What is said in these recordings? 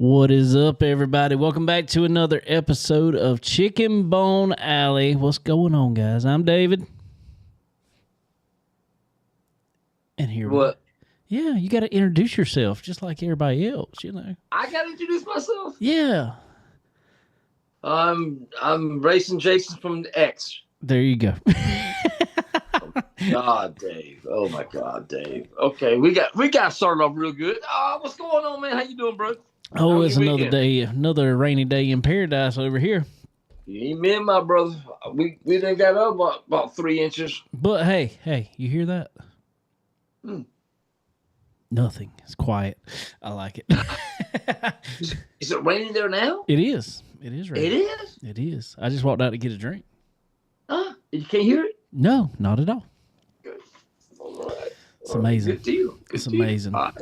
What is up, everybody? Welcome back to another episode of Chicken Bone Alley. What's going on, guys? I'm David. And here What? Yeah, you got to introduce yourself just like everybody else, you know. I gotta introduce myself. Yeah. I'm Racing Jason from X. There you go. God, Dave. Oh my God, Dave. Okay, we got started off real good. What's going on, man? How you doing, bro? Oh, it's another day, another rainy day in paradise over here. Amen, my brother. We done got up about 3 inches. But hey, you hear that? Nothing. It's quiet. I like it. Is it raining there now? It is. It is raining. It is? It is. I just walked out to get a drink. You can't hear it? No, not at all. Good. All right. It's amazing. Good deal. It's amazing. Right.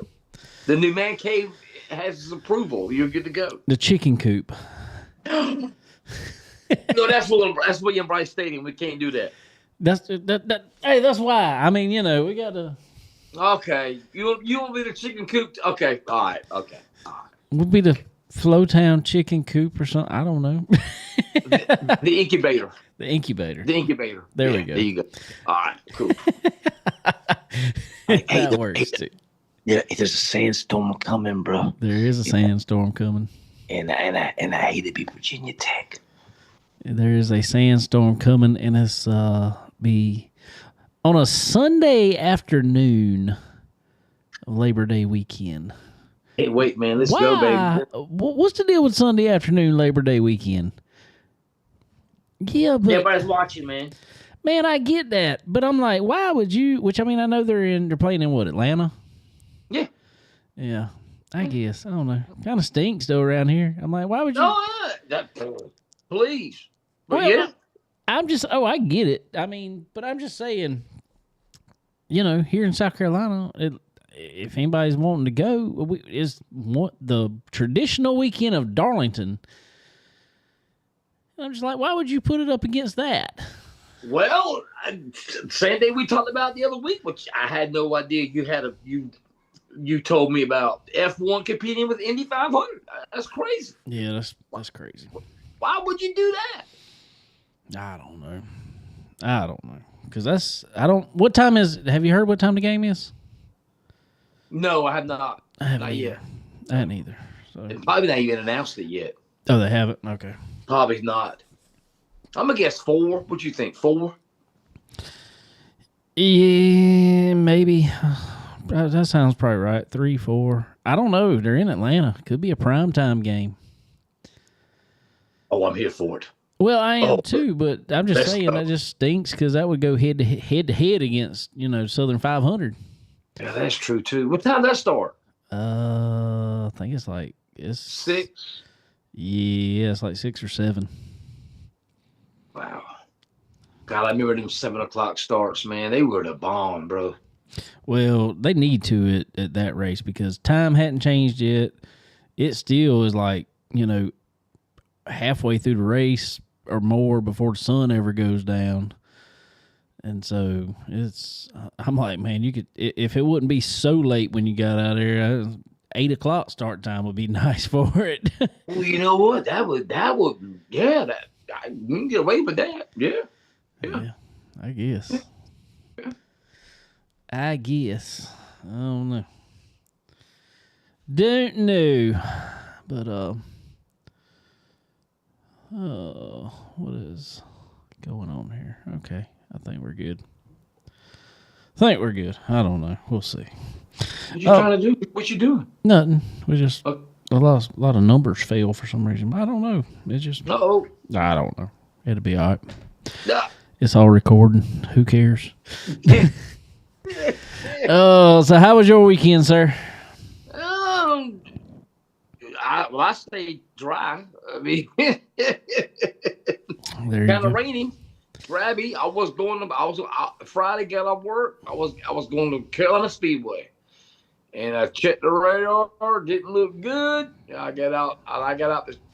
The new man cave has his approval. You're good to go. The chicken coop. No, that's William Bryce Stadium. We can't do that. Hey, that's why. I mean, you know, we got to. Okay, you want me to chicken coop? Okay, all right, okay. We'll be the Flowtown chicken coop or something. I don't know. The incubator. The incubator. The incubator. There we go. There you go. All right, cool. That works too. Yeah, there's a sandstorm coming, bro. There is a sandstorm coming. And I hate to be Virginia Tech. There is a sandstorm coming, and it's be on a Sunday afternoon of Labor Day weekend. Hey, wait, man, let's go, baby. What's the deal with Sunday afternoon Labor Day weekend? Yeah, but everybody's watching, man. Man, I get that, but I'm like, why would you? Which I mean, I know they're playing in what, Atlanta? Yeah. Yeah, I guess I don't know. Kind of stinks though around here. I'm like, why would you? Please. But well, yeah. I'm just. Oh, I get it. I mean, but I'm just saying. You know, here in South Carolina, if anybody's wanting to go, is what the traditional weekend of Darlington. I'm just like, why would you put it up against that? Well, same day we talked about the other week, which I had no idea you told me about F1 competing with Indy 500. That's crazy. Yeah, that's crazy. Why would you do that? I don't know. Because what time have you heard what time the game is? No, I have not. Not yet. I haven't either. So. And probably not even announced it yet. Oh, they haven't? Okay. Probably not. I'm going to guess 4. What you think, 4? Yeah, maybe. That sounds probably right. 3, 4. I don't know. They're in Atlanta. Could be a primetime game. Oh, I'm here for it. Well, I am too, but I'm just saying that just stinks because that would go head to head against, Southern 500. Yeah, that's true too. What time does that start? I think it's 6. Yeah, it's like 6 or 7. Wow. God, I remember them 7:00 starts, man. They were the bomb, bro. Well, they need to at that race because time hadn't changed yet. It still is like, halfway through the race or more before the sun ever goes down. And so I'm like, man, you could, if it wouldn't be so late when you got out there, 8:00 start time would be nice for it. Well, you know what? That would, yeah, you can get away with that. Yeah. I guess. Yeah. I guess. I don't know. Don't know. But, what is going on here? Okay. I think we're good. I don't know. We'll see. What you trying to do? What you doing? Nothing. We just a lot of numbers fail for some reason. I don't know. It's just. Uh-oh. I don't know. It'll be all right. Nah. It's all recording. Who cares? Oh, so how was your weekend, sir? I stayed dry. I mean, kind of raining, drabby. Friday got off work. I was going to Carolina Speedway, and I checked the radar. Didn't look good. I got out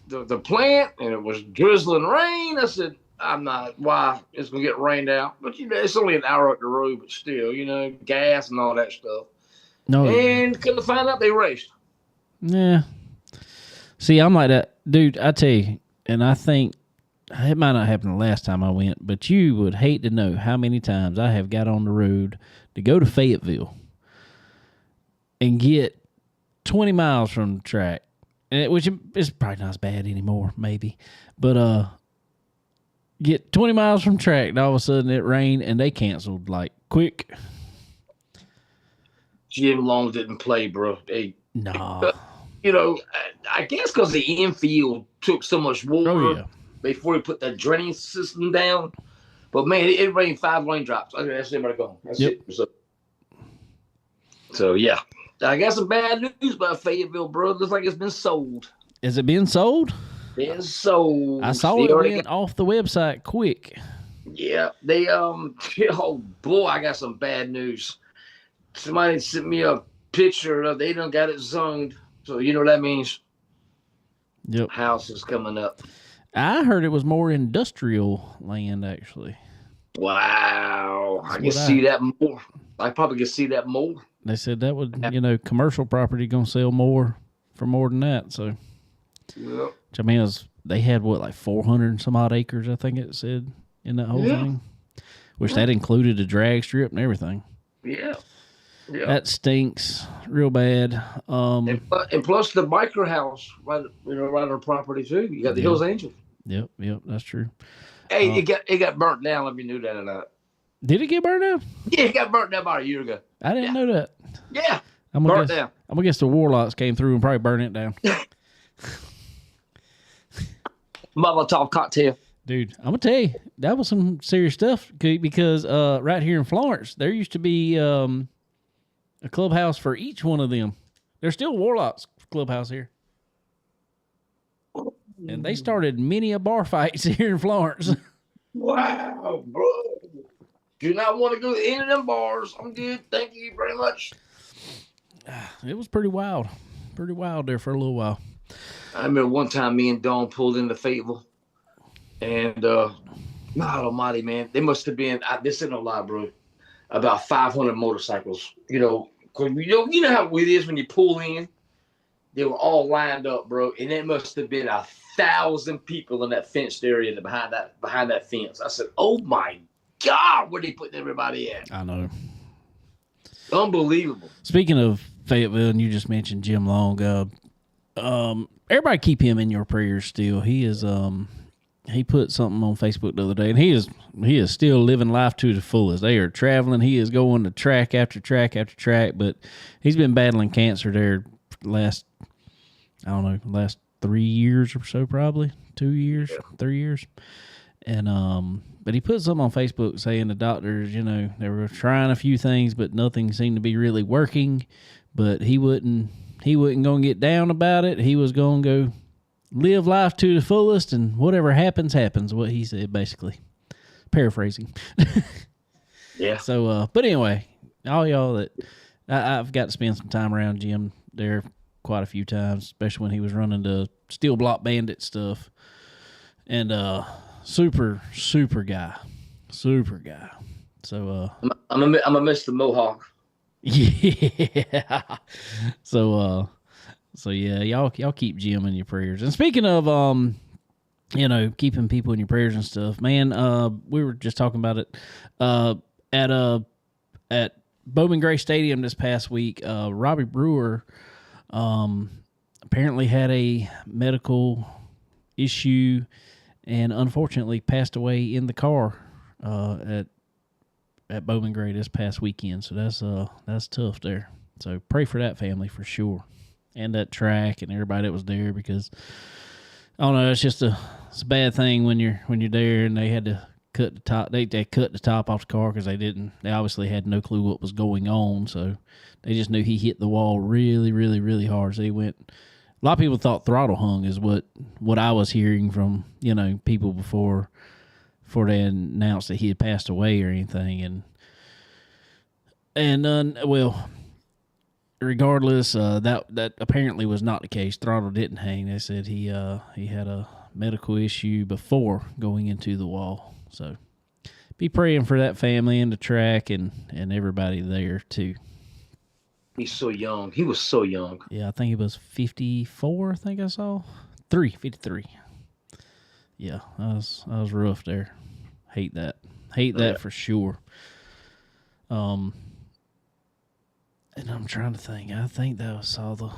the plant, and it was drizzling rain. I said, I'm not. Why? It's gonna get rained out. But it's only an hour up the road. But still, gas and all that stuff. No. And couldn't find out they raced. Yeah. See, I'm like that, dude. I tell you, and I think it might not happen the last time I went, but you would hate to know how many times I have got on the road to go to Fayetteville and get 20 miles from the track, which is probably not as bad anymore, maybe, but get 20 miles from track, and all of a sudden it rained, and they canceled like quick. Jim Long didn't play, bro. Nah. You know, I guess because the infield took so much water before he put the drainage system down. But man, it rained 5 raindrops. Okay, that's everybody gone. That's it. So yeah, I got some bad news about Fayetteville, bro. Looks like it's been sold. Is it being sold? Been sold. I saw it went off the website quick. Yeah, they oh boy, I got some bad news. Somebody sent me a picture of they done got it zoned. So you know what that means? Yep. House is coming up. I heard it was more industrial land, actually. Wow. I can see that more. I probably can see that more. They said that would, commercial property going to sell more for more than that. So, yep. Which I mean, they had like 400 and some odd acres, I think it said, in that whole thing. Which that included a drag strip and everything. Yeah. Yeah. That stinks real bad. And plus the biker house right on the property too. You got the Hills Angels. Yep, that's true. Hey, it got burnt down. If you knew that or not. Did it get burnt down? Yeah, it got burnt down about a year ago. I didn't know that. Yeah, burnt down. I'm gonna guess the Warlocks came through and probably burned it down. Molotov cocktail. Dude, I'm gonna tell you that was some serious stuff because right here in Florence there used to be a clubhouse for each one of them. There's still Warlocks clubhouse here. And they started many a bar fights here in Florence. Wow, bro. Do not want to go to any of them bars. I'm good. Thank you very much. It was pretty wild. Pretty wild there for a little while. I remember one time me and Dawn pulled into Fayetteville. And, God almighty, man. They must have been, this ain't no lie, bro, about 500 motorcycles. Because you know how it is when you pull in. They were all lined up, bro, and it must have been 1,000 people in that fenced area behind that fence. I said, "Oh my God, where they putting everybody at?" I know, unbelievable. Speaking of Fayetteville, and you just mentioned Jim Long. Everybody keep him in your prayers. Still, he is. He put something on Facebook the other day, and he is still living life to the fullest. They are traveling. He is going to track after track after track, but he's been battling cancer there last 3 years or so, probably 2 years, 3 years. And but he put something on Facebook saying the doctors, they were trying a few things, but nothing seemed to be really working. But he wasn't going to get down about it. He was going to go live life to the fullest, and whatever happens, happens. What he said, basically, paraphrasing. Yeah. So, but anyway, all y'all that I've got to spend some time around Jim there quite a few times, especially when he was running the Steel Block Bandit stuff. And super guy. So I'm gonna miss the Mohawk. Yeah. So yeah, y'all keep Jim in your prayers. And speaking of keeping people in your prayers and stuff, man, we were just talking about it at Bowman Gray Stadium this past week. Robbie Brewer apparently had a medical issue and unfortunately passed away in the car at Bowman Gray this past weekend. So that's tough there. So pray for that family for sure, and that track and everybody that was there, because I don't know, it's a bad thing when you're there and they had to cut the top. They cut the top off the car because they obviously had no clue what was going on. So they just knew he hit the wall really, really, really hard. So he went. A lot of people thought throttle hung is what I was hearing from people before they announced that he had passed away or anything. And well, regardless, that apparently was not the case. Throttle didn't hang. They said he had a medical issue before going into the wall. So be praying for that family and the track and everybody there too. He's so young. He was so young. Yeah, I think he was 54. I think I saw 53. Yeah, I was rough there. Hate that. Hate that for sure. And I'm trying to think. I think that was all the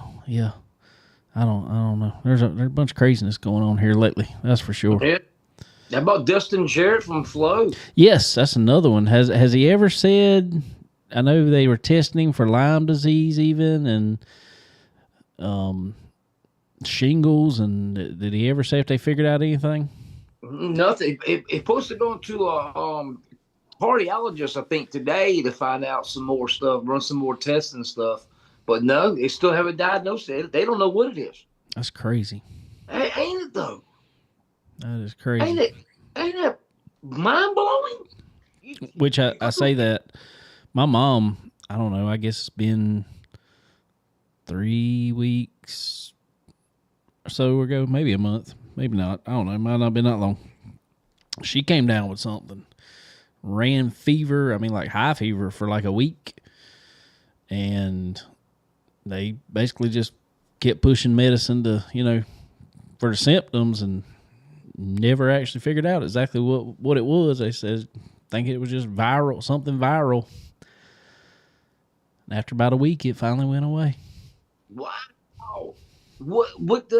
I don't know. There's a bunch of craziness going on here lately. That's for sure. Yeah. How about Dustin Jarrett from Flow? Yes, that's another one. Has he ever said? I know they were testing him for Lyme disease, even and shingles. And did he ever say if they figured out anything? Nothing. It's supposed to go to a cardiologist, I think, today to find out some more stuff, run some more tests and stuff. But no, they still haven't diagnosed it. They don't know what it is. That's crazy. Ain't it though? That is crazy. Ain't that mind blowing? Which I say that my mom, I don't know, I guess it's been 3 weeks or so ago, maybe a month, maybe not. I don't know. It might not have been that long. She came down with something. Ran fever, I mean like high fever for like a week. And they basically just kept pushing medicine to, for the symptoms and never actually figured out exactly what it was. They said, think it was just something viral. And after about a week, it finally went away. Wow. What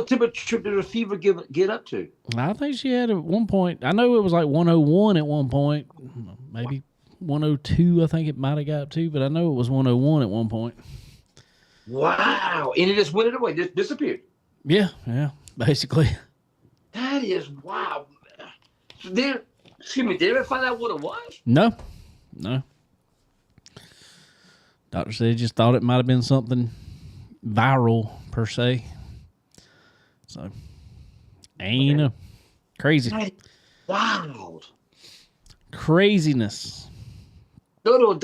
temperature did the fever get up to? I think she had at one point, I know it was like 101 at one point, maybe 102 I think it might have got up to, but I know it was 101 at one point. Wow. And it just went away, just disappeared. Yeah, basically. That is wow. Did they ever find out what it was? No. Doctor said he just thought it might have been something viral per se. So, crazy. Wild. Craziness. Go to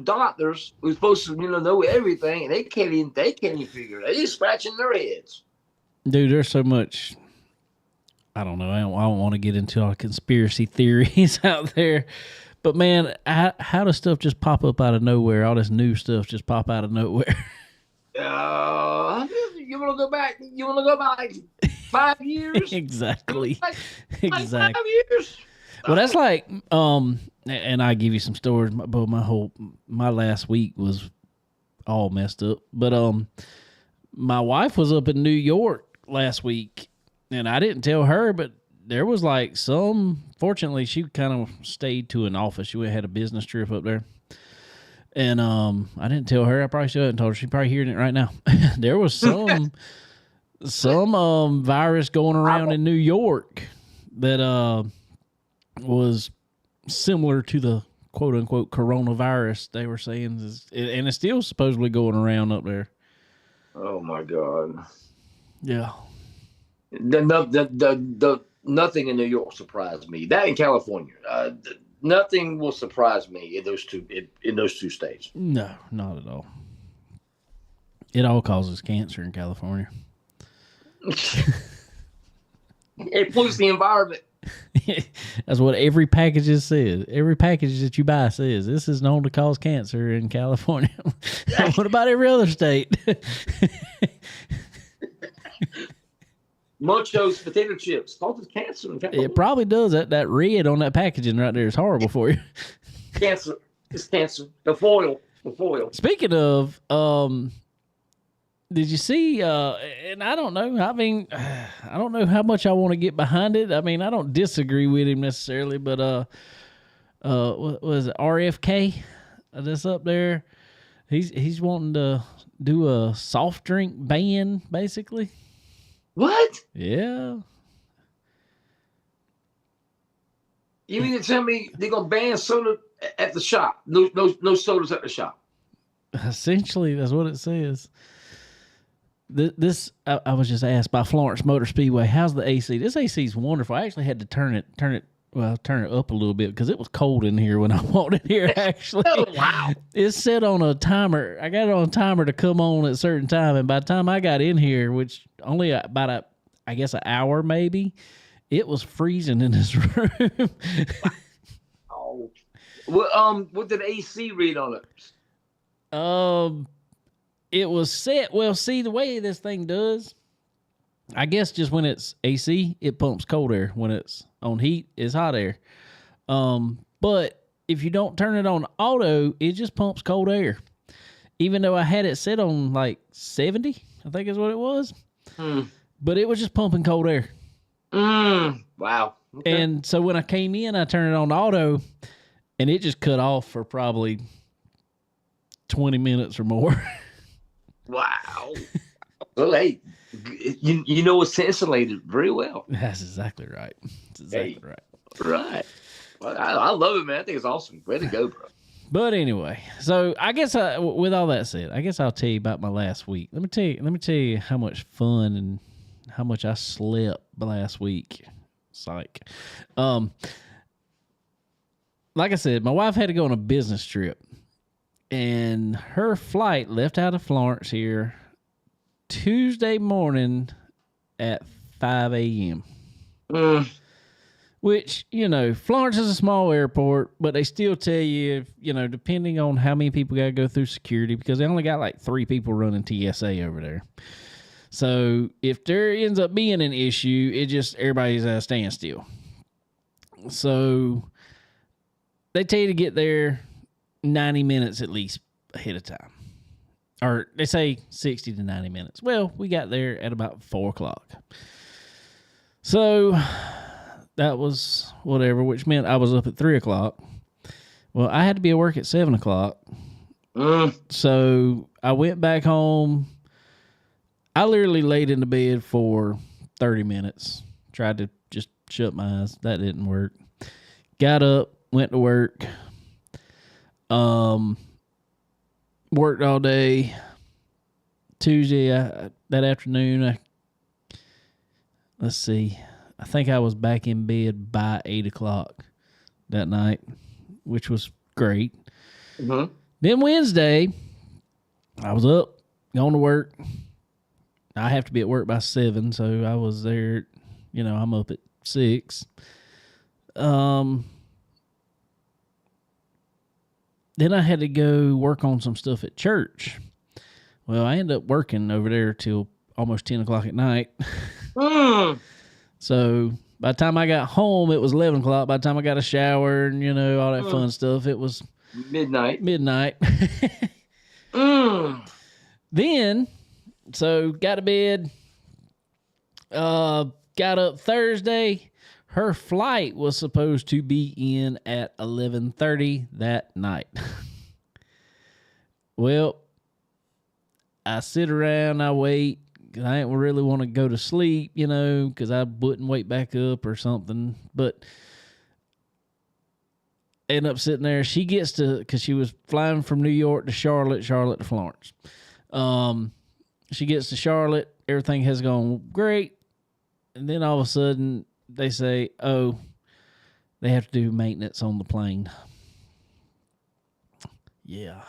doctors who's supposed to know everything, and they can't even figure it out. They're just scratching their heads. Dude, there's so much. I don't know. I don't want to get into all conspiracy theories out there. But, man, how does stuff just pop up out of nowhere? All this new stuff just pop out of nowhere. You want to go back? You want to go back like 5 years? Exactly. Like Exactly. 5 years? Well, that's like, and I give you some stories, but my last week was all messed up. But my wife was up in New York last week, and I didn't tell her, but there was like fortunately, she kind of stayed to an office. She had a business trip up there. And I didn't tell her. I probably should have told her. She's probably hearing it right now. There was some virus going around in New York that was similar to the quote unquote coronavirus. They were saying, and it's still supposedly going around up there. Oh my God! Yeah. The nothing in New York surprised me. That in California, nothing will surprise me in those two states. No, not at all. It all causes cancer in California. It pollutes the environment. That's what every package says. Every package that you buy says this is known to cause cancer in California. What about every other state? Munchos potato chips causes cancer in California. It probably does. That red on that packaging right there is horrible for you. Cancer. It's cancer. The foil. Speaking of, did you see, and I don't know, I mean, I don't know how much I want to get behind it. I mean, I don't disagree with him necessarily, but what was it, RFK that's up there? He's wanting to do a soft drink ban, basically. What? Yeah. You mean to tell me they're gonna ban soda at the shop? No sodas at the shop. Essentially, that's what it says. This I was just asked by Florence Motor Speedway, how's the AC? This AC is wonderful. I actually had to turn it up a little bit because it was cold in here when I walked in here, actually. Oh, wow. It's set on a timer. I got it on a timer to come on at a certain time, and by the time I got in here, which only about an hour maybe, it was freezing in this room. Oh. Well, what did AC read on it? It was set. Well, see, the way this thing does, I guess just when it's AC, it pumps cold air. When it's on heat, it's hot air. But if you don't turn it on auto, it just pumps cold air. Even though I had it set on like 70, I think is what it was. But it was just pumping cold air. Wow. Okay. And so when I came in, I turned it on auto, and it just cut off for probably 20 minutes or more. Wow. Well, hey, you know it's insulated very well. That's exactly right. That's exactly right. Right. Well, I love it, man. I think it's awesome. Way to go, bro. But anyway, so I guess with all that said, I guess I'll tell you about my last week. Let me tell you how much fun and how much I slept last week. Psych. Like I said, my wife had to go on a business trip, and her flight left out of Florence here Tuesday morning at 5 a.m. Which, Florence is a small airport, but they still tell you, depending on how many people got to go through security, because they only got like 3 people running TSA over there. So if there ends up being an issue, everybody's at a standstill. So they tell you to get there 90 minutes at least ahead of time. Or they say 60 to 90 minutes. Well, we got there at about 4 o'clock. So that was whatever, which meant I was up at 3 o'clock. Well, I had to be at work at 7 o'clock. So I went back home. I literally laid in the bed for 30 minutes. Tried to just shut my eyes. That didn't work. Got up, went to work. Worked all day. Tuesday, that afternoon, let's see. I think I was back in bed by 8 o'clock that night, which was great. Then Wednesday, I was up, going to work. I have to be at work by 7, so I was there, I'm up at 6. Then I had to go work on some stuff at church. Well, I ended up working over there till almost 10 o'clock at night. So by the time I got home, it was 11 o'clock. By the time I got a shower and, all that fun stuff, it was midnight. Then, so got to bed, got up Thursday. Her flight was supposed to be in at 11:30 that night. Well, I sit around, I wait. I didn't really want to go to sleep, because I wouldn't wake back up or something. But end up sitting there. She gets to, because she was flying from New York to Charlotte to Florence. She gets to Charlotte. Everything has gone great. And then all of a sudden, they say, oh, they have to do maintenance on the plane. Yeah.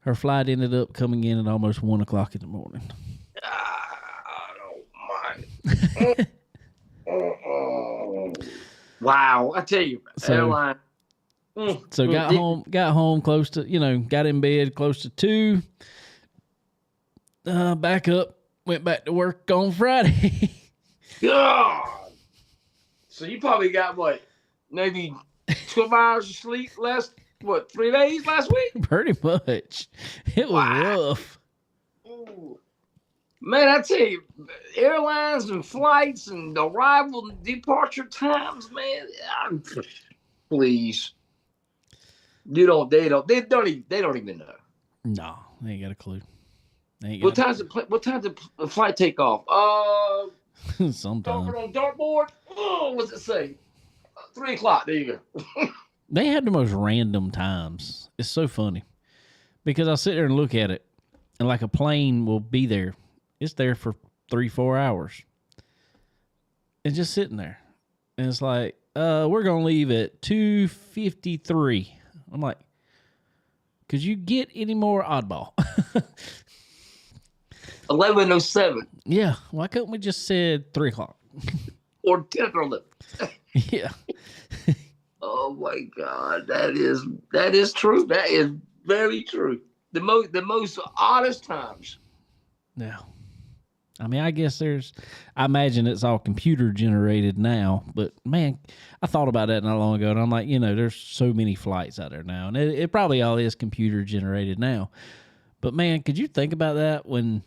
Her flight ended up coming in at almost 1 o'clock in the morning. I don't mind. Wow. I tell you, airline. So got home close to, got in bed close to 2. Back up, went back to work on Friday. God. So you probably got maybe 12 hours of sleep last 3 days last week? Pretty much. It was rough. Ooh. Man, I tell you, airlines and flights and arrival and departure times, man. Please. They don't even know. No, they ain't got a clue. What time's the flight take off? Sometime. On dartboard. Oh, what's it say? 3 o'clock. There you go. They had the most random times. It's so funny because I'll sit there and look at it, and like a plane will be there. It's there for 3-4 hours. It's just sitting there, and it's like, we're gonna leave at 2:53. I'm like, could you get any more oddball? 11:07. Yeah, why couldn't we just said 3 o'clock? Or 10 or 11. Yeah. Oh my God, that is true. That is Very true. The most oddest times. Yeah. I mean, I guess I imagine it's all computer generated now, but man, I thought about that not long ago, and I'm like, there's so many flights out there now, and it probably all is computer generated now. But man, could you think about that when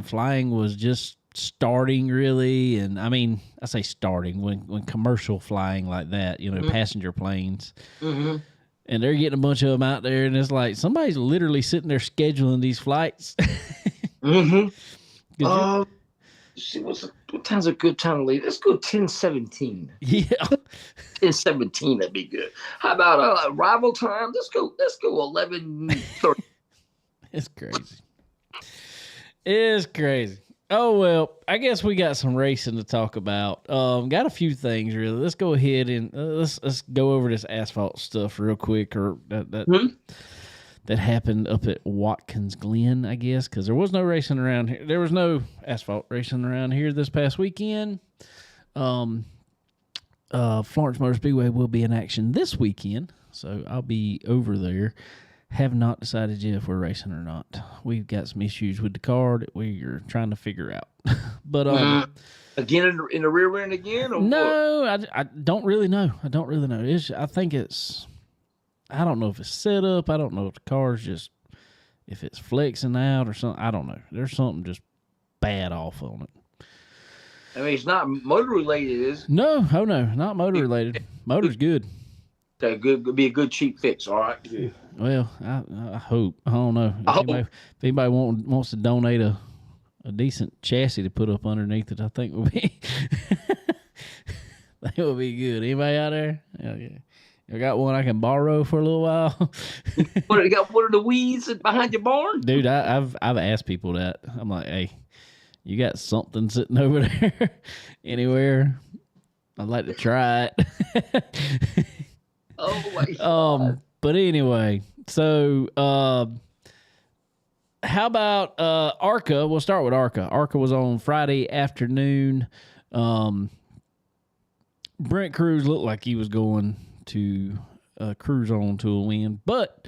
flying was just starting, really? And I mean, I say starting when commercial flying like that, passenger planes. Mm-hmm. And they're getting a bunch of them out there, and it's like somebody's literally sitting there scheduling these flights. Mm-hmm. See, what time's a good time to leave? Let's go 10:17. Yeah, 10:17. That'd be good. How about arrival time? Let's go 11:30. It's crazy. It's crazy. Oh, well, I guess we got some racing to talk about. Got a few things, really. Let's go ahead and let's go over this asphalt stuff real quick, or that happened up at Watkins Glen, I guess, because there was no racing around here. There was no asphalt racing around here this past weekend. Florence Motor Speedway will be in action this weekend, so I'll be over there. Have not decided yet if we're racing or not. We've got some issues with the car that we're trying to figure out. But again in the rear end again? Or no, I don't really know. I don't really know. I think it's. I don't know if it's set up. I don't know if the car's just if it's flexing out or something. I don't know. There's something just bad off on it. I mean, it's not motor related, is it? No, not motor related. Motor's good. That could be a good cheap fix. All right. Good. Well, I hope. I don't know. If anybody wants to donate a decent chassis to put up underneath it, I think would be that would be good. Anybody out there? Yeah. I got one I can borrow for a little while. You got one of the weeds behind your barn? Dude, I've asked people that. I'm like, hey, you got something sitting over there anywhere? I'd like to try it. Oh my God. But anyway, so how about ARCA? We'll start with ARCA. ARCA was on Friday afternoon. Brent Cruz looked like he was going to cruise on to a win, but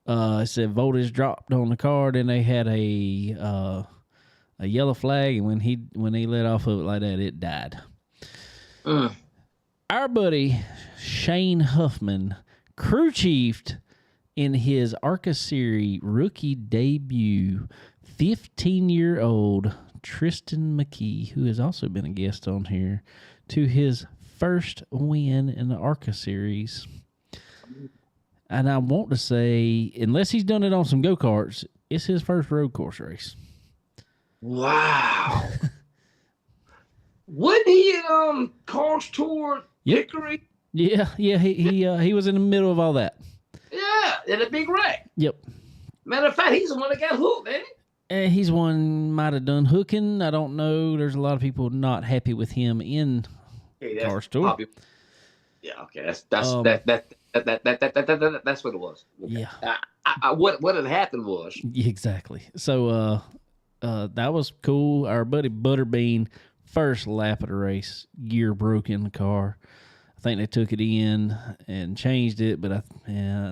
it said voltage dropped on the car, and they had a yellow flag, and when he let off of it like that, it died. Our buddy Shane Huffman crew chiefed in his ARCA Series rookie debut 15-year-old Tristan McKee, who has also been a guest on here, to his first win in the ARCA Series. And I want to say, unless he's done it on some go-karts, it's his first road course race. Wow. Wasn't he in Cars Tour Hickory? Yeah, he was in the middle of all that. Yeah, in a big wreck. Yep. Matter of fact, he's the one that got hooked, ain't he? He's one might have done hooking. I don't know. There's a lot of people not happy with him in Cars Tour. Yeah, okay. That's what it was. Okay. Yeah. What had happened was exactly. So that was cool. Our buddy Butterbean, first lap of the race, gear broke in the car. I think they took it in and changed it, but I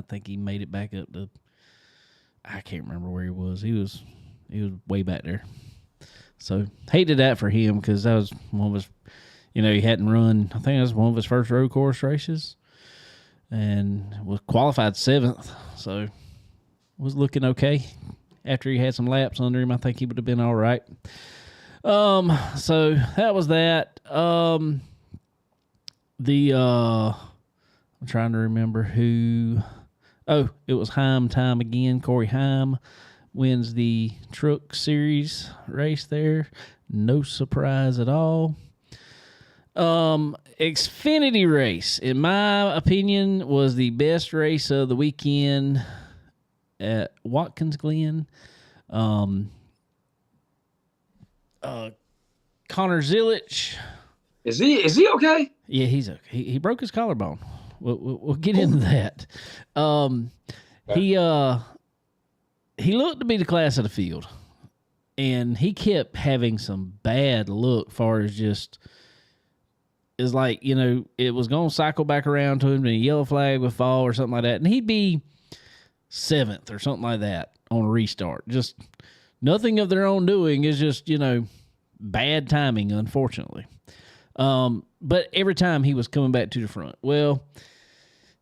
think he made it back up to. I can't remember where he was. He was way back there. So hated that for him because that was one of his. He hadn't run. I think that was one of his first road course races, and was qualified 7th. So was looking okay. After he had some laps under him, I think he would have been all right. So that was that. I'm trying to remember who. Oh, it was Heim time again. Corey Heim wins the Truck Series race there. No surprise at all. Xfinity race, in my opinion, was the best race of the weekend at Watkins Glen. Connor Zilic. Is he okay? Yeah, he's okay. He broke his collarbone. We'll get into that. He looked to be the class of the field, and he kept having some bad luck. Far as just is like it was going to cycle back around to him, and a yellow flag would fall or something like that, and he'd be 7th or something like that on a restart. Just nothing of their own doing. Is just, bad timing, unfortunately. But every time he was coming back to the front. Well,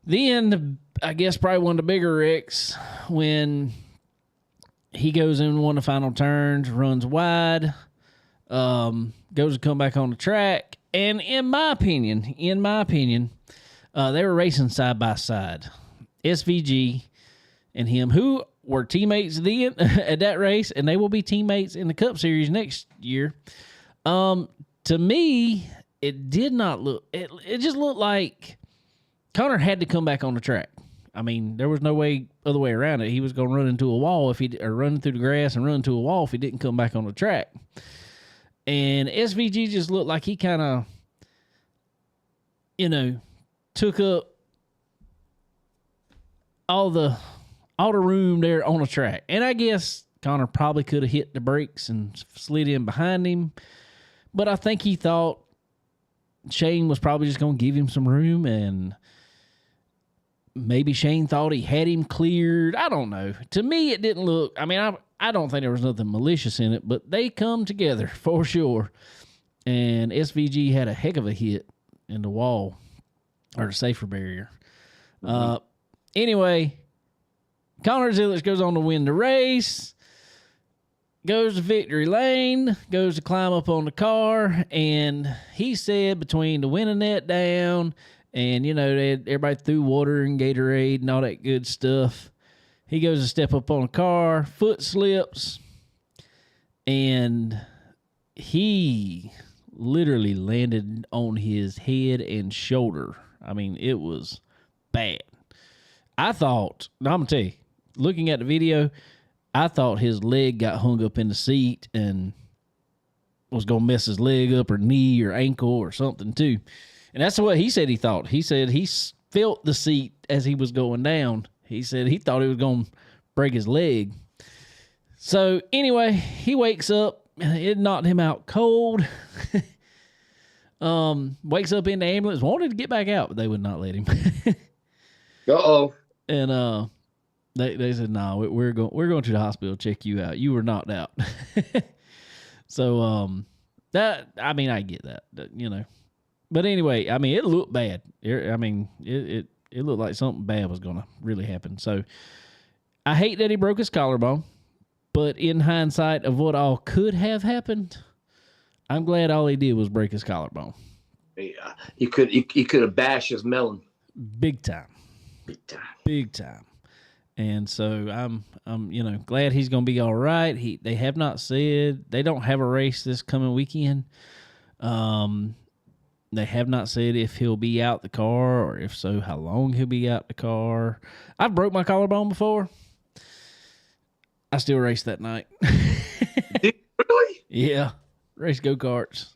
then I guess probably one of the bigger wrecks when he goes in one of the final turns, runs wide, goes to come back on the track. And in my opinion, they were racing side by side. SVG and him, who were teammates then at that race, and they will be teammates in the Cup Series next year. To me, it did not look. It just looked like Connor had to come back on the track. I mean, there was no other way around it. He was going to run into a wall or run through the grass and run into a wall if he didn't come back on the track. And SVG just looked like he kind of, took up all the room there on the track. And I guess Connor probably could have hit the brakes and slid in behind him. But I think he thought Shane was probably just going to give him some room, and maybe Shane thought he had him cleared. I don't know. To me, it didn't look, I don't think there was nothing malicious in it, but they come together for sure. And SVG had a heck of a hit in the wall or the safer barrier. Anyway, Connor Zilisch goes on to win the race, goes to victory lane, goes to climb up on the car, and he said between the winning net down and, everybody threw water and Gatorade and all that good stuff, he goes to step up on the car, foot slips, and he literally landed on his head and shoulder. I mean, it was bad. I'm going to tell you, looking at the video, I thought his leg got hung up in the seat and was going to mess his leg up or knee or ankle or something too. And that's what he said he thought. He said he felt the seat as he was going down. He said he thought he was going to break his leg. So anyway, he wakes up. It knocked him out cold. Wakes up in the ambulance, wanted to get back out, but they would not let him. Uh-oh. And they said, no, we're going to the hospital to check you out. You were knocked out. So I get that, But anyway, it looked bad. It looked like something bad was going to really happen. So I hate that he broke his collarbone, but in hindsight of what all could have happened, I'm glad all he did was break his collarbone. Yeah, he could have bashed his melon. Big time. And so I'm glad he's going to be all right. They have not said they don't have a race this coming weekend. They have not said if he'll be out the car, or if so, how long he'll be out the car. I've broke my collarbone before. I still raced that night. Really? Yeah. Race go-karts.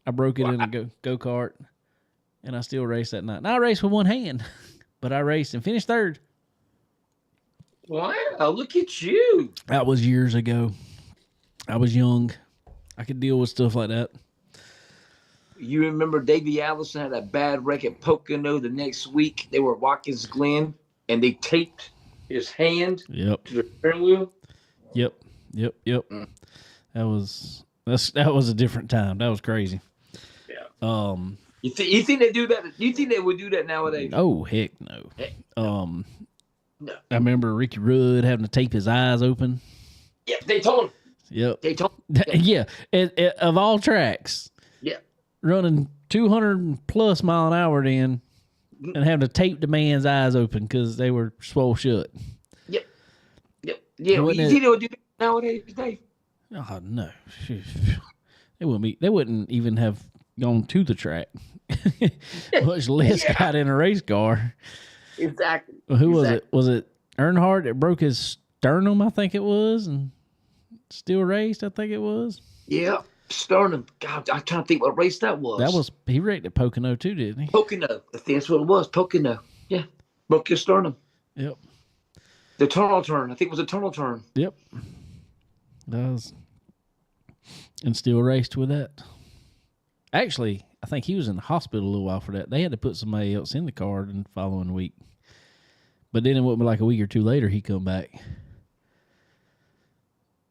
I broke it in a go-kart, and I still raced that night. Now I raced with one hand, but I raced and finished third. Wow, look at you. That was years ago. I was young. I could deal with stuff like that. You remember Davey Allison had a bad wreck at Pocono the next week. They were at Watkins Glen, and they taped his hand to the steering wheel. Yep. That was a different time. That was crazy. Yeah. You think they do that? You think they would do that nowadays? Oh heck no. No. I remember Ricky Rudd having to tape his eyes open. Yeah, Daytona. Yep. Daytona. Yeah. Of all tracks. Yeah. Running 200 plus mile an hour then, and having to tape the man's eyes open because they were swole shut. Yep. Yeah. You think they would do that nowadays, Dave? Oh no. They wouldn't even have gone to the track. Much less got in a race car. Exactly. Who was it? Was it Earnhardt that broke his sternum, I think it was, and still raced, I think it was? Yeah. Sternum. God, I'm trying to think what race that was. He wrecked at Pocono too, didn't he? Pocono. I think that's what it was. Pocono. Yeah. Broke his sternum. Yep. The tunnel turn. I think it was a tunnel turn. Yep. That was. And still raced with that. Actually, I think he was in the hospital a little while for that. They had to put somebody else in the car the following week But then it wouldn't be like a week or two later he come back.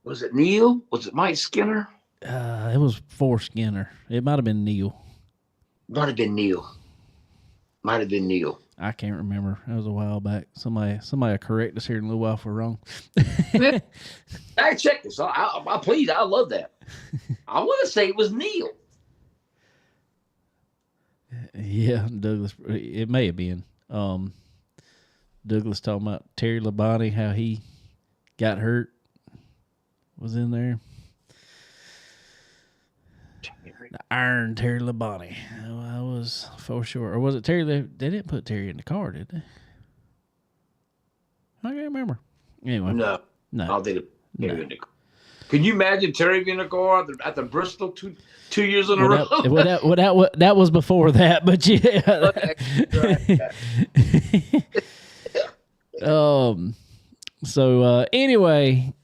Was it Neil? Was it Mike Skinner? It was for Skinner. It might have been Neil. Might have been Neil. I can't remember. That was a while back. Somebody will correct us here in a little while if we're wrong. I check this. I please. I love that. I want to say it was Neil. Yeah, Douglas. It may have been. Douglas talking about Terry Labonte, how he got hurt, was in there. The Iron Terry Labonte. I was for sure. Or was it Terry? They didn't put Terry in the car, did they? I can't remember. Anyway. No. No. I don't think Terry in the car. Can you imagine Terry being in the car at the Bristol two years in a row? That was before that, but yeah. So anyway,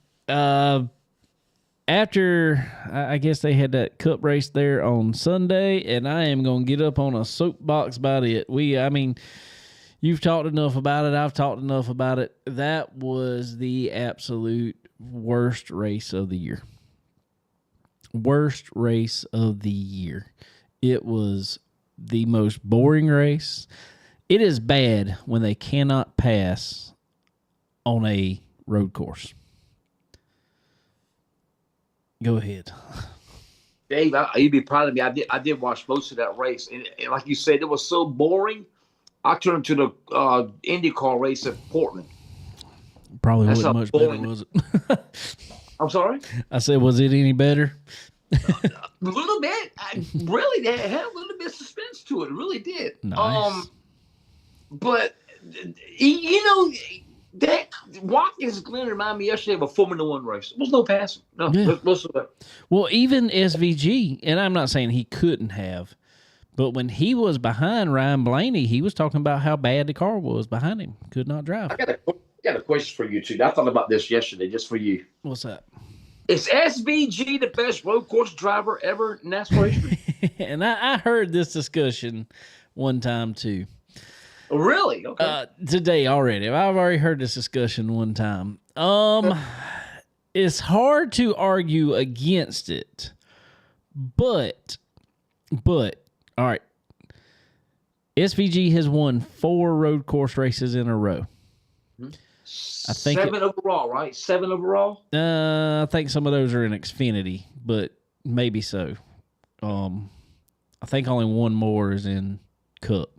after I guess they had that cup race there on Sunday, and I am gonna get up on a soapbox about it. You've talked enough about it. I've talked enough about it. That was the absolute worst race of the year. Worst race of the year. It was the most boring race. It is bad when they cannot pass on a road course. Go ahead. Dave, you'd be proud of me. I did watch most of that race, and like you said, it was so boring. I turned to the IndyCar race at Portland. Probably wasn't much better, was it? I'm sorry? I said, was it any better? A little bit. Really, they had a little bit of suspense to it. It really did. Nice. But, that Watkins Glen reminded me yesterday of a Formula One race. There was no passing. No. Yeah. Whatsoever. Well, even SVG, and I'm not saying he couldn't have, but when he was behind Ryan Blaney, he was talking about how bad the car was behind him. Could not drive. I got a question for you, too. I thought about this yesterday, just for you. What's that? Is SVG the best road course driver ever in NASCAR history? And I heard this discussion one time, too. Really? Okay. Today already. I've already heard this discussion one time. It's hard to argue against it, but, all right. SVG has won 4 road course races in a row. I think 7 overall, right? 7 overall? I think some of those are in Xfinity, but maybe so. I think only one more is in Cup.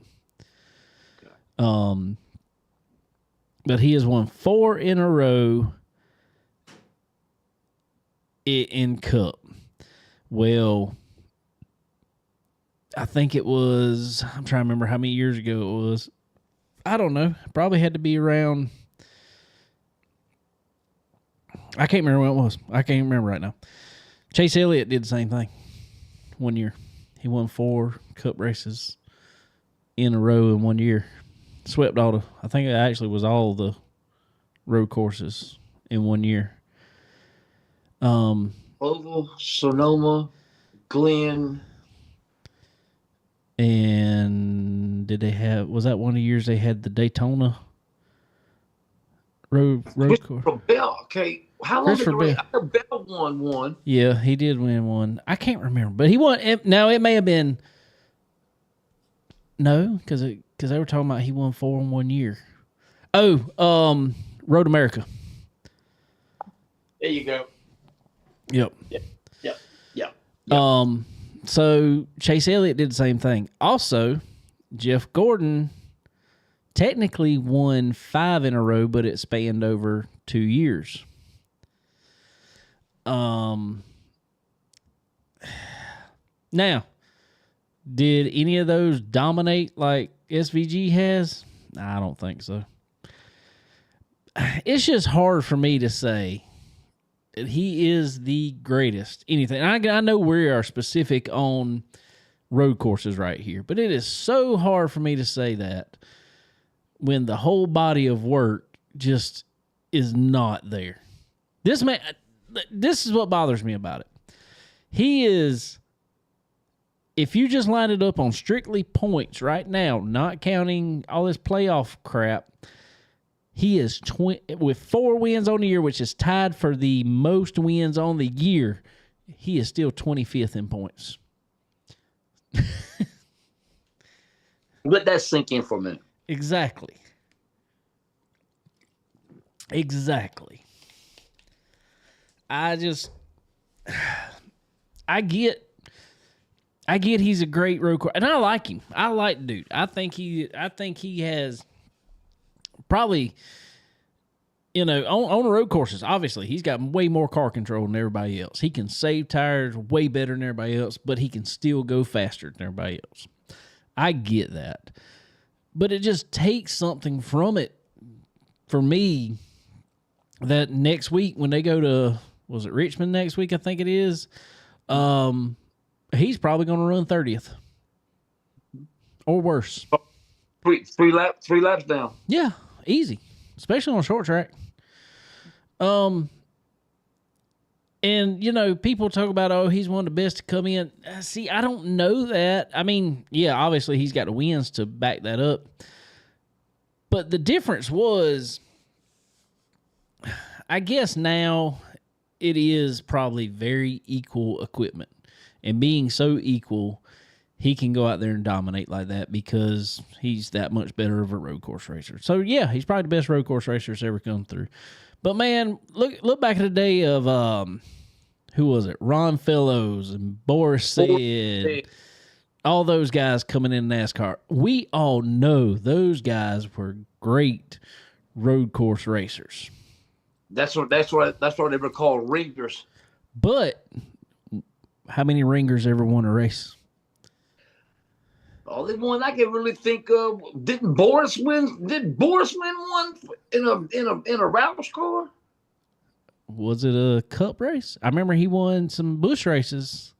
But he has won 4 in a row in Cup. Well, I think it was, I'm trying to remember how many years ago it was. I don't know. Probably had to be around, I can't remember when it was. I can't remember right now. Chase Elliott did the same thing one year. He won 4 Cup races in a row in 1 year. Swept I think it actually was all the road courses in 1 year. Oval, Sonoma, Glen. And was that one of the years they had the Daytona road course? Bell, okay. How long did Bell won one? Yeah, he did win one. I can't remember, but he won. Now, it may have been, no, because they were talking about he won 4 in 1 year. Oh, Road America. There you go. Yep. Yep. So Chase Elliott did the same thing. Also, Jeff Gordon technically won 5 in a row, but it spanned over 2 years. Now, did any of those dominate like SVG has? I don't think so. It's just hard for me to say that he is the greatest anything. I know we are specific on road courses right here, but it is so hard for me to say that when the whole body of work just is not there. This is what bothers me about it. He is, if you just line it up on strictly points right now, not counting all this playoff crap, He is with 4 wins on the year, which is tied for the most wins on the year. He is still 25th in points. Let that sink in for a minute. Exactly. I get he's a great road course, and I like him. I like the dude. I think he has probably, on the road courses, obviously, he's got way more car control than everybody else. He can save tires way better than everybody else, but he can still go faster than everybody else. I get that. But it just takes something from it for me that next week when they go to, was it Richmond next week, I think it is, he's probably going to run 30th or worse. Three laps down. Yeah, easy, especially on a short track. And, people talk about, he's one of the best to come in. See, I don't know that. I mean, yeah, obviously he's got the wins to back that up. But the difference was, I guess now it is probably very equal equipment. And being so equal, he can go out there and dominate like that because he's that much better of a road course racer. So, yeah, he's probably the best road course racer that's ever come through. But, man, look back at the day of, who was it? Ron Fellows and Boris Said, all those guys coming in NASCAR. We all know those guys were great road course racers. That's what they were called, ringers. But how many ringers ever won a race? Only one I can really think of. Didn't Boris win? Did Boris win one in a Roush car? Was it a cup race? I remember he won some Busch races,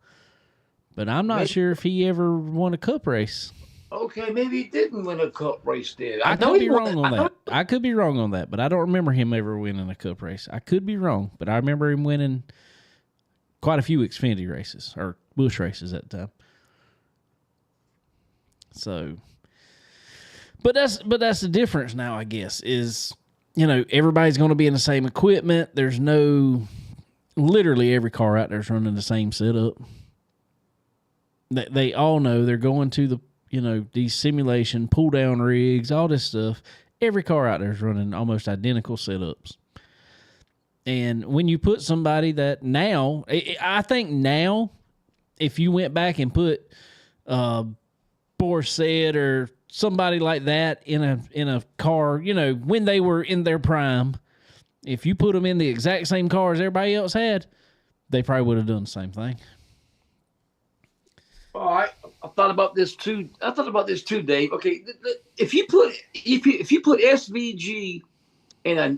but I'm not sure if he ever won a cup race. Okay, maybe he didn't win a cup race then. I could be wrong on that. I could be wrong on that, but I don't remember him ever winning a cup race. I could be wrong, but I remember him winning quite a few Xfinity races or Busch races at the time. So, but that's the difference now, I guess, is, everybody's going to be in the same equipment. There's literally every car out there is running the same setup. They all know they're going to the, these simulation pull down rigs, all this stuff. Every car out there is running almost identical setups. And when you put somebody that now, I think now, if you went back and put Boris Said or somebody like that in a car, when they were in their prime, if you put them in the exact same car as everybody else had, they probably would have done the same thing. All right, I thought about this too, Dave. Okay, if you put SVG in a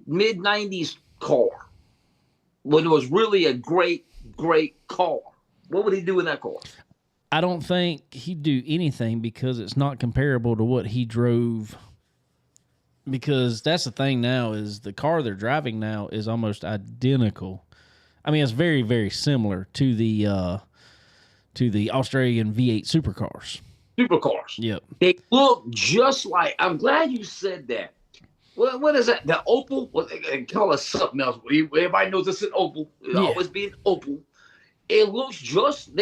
mid '90s car, when it was really a great car, what would he do in that car? I don't think he'd do anything because it's not comparable to what he drove. Because that's the thing now, is the car they're driving now is almost identical. I mean, it's very, very similar to the Australian V8 supercars. Yep. They look just like. I'm glad you said that. What is that? The Opel? What they call it something else. Everybody knows it's an Opel. It'll always be an Opel. They look just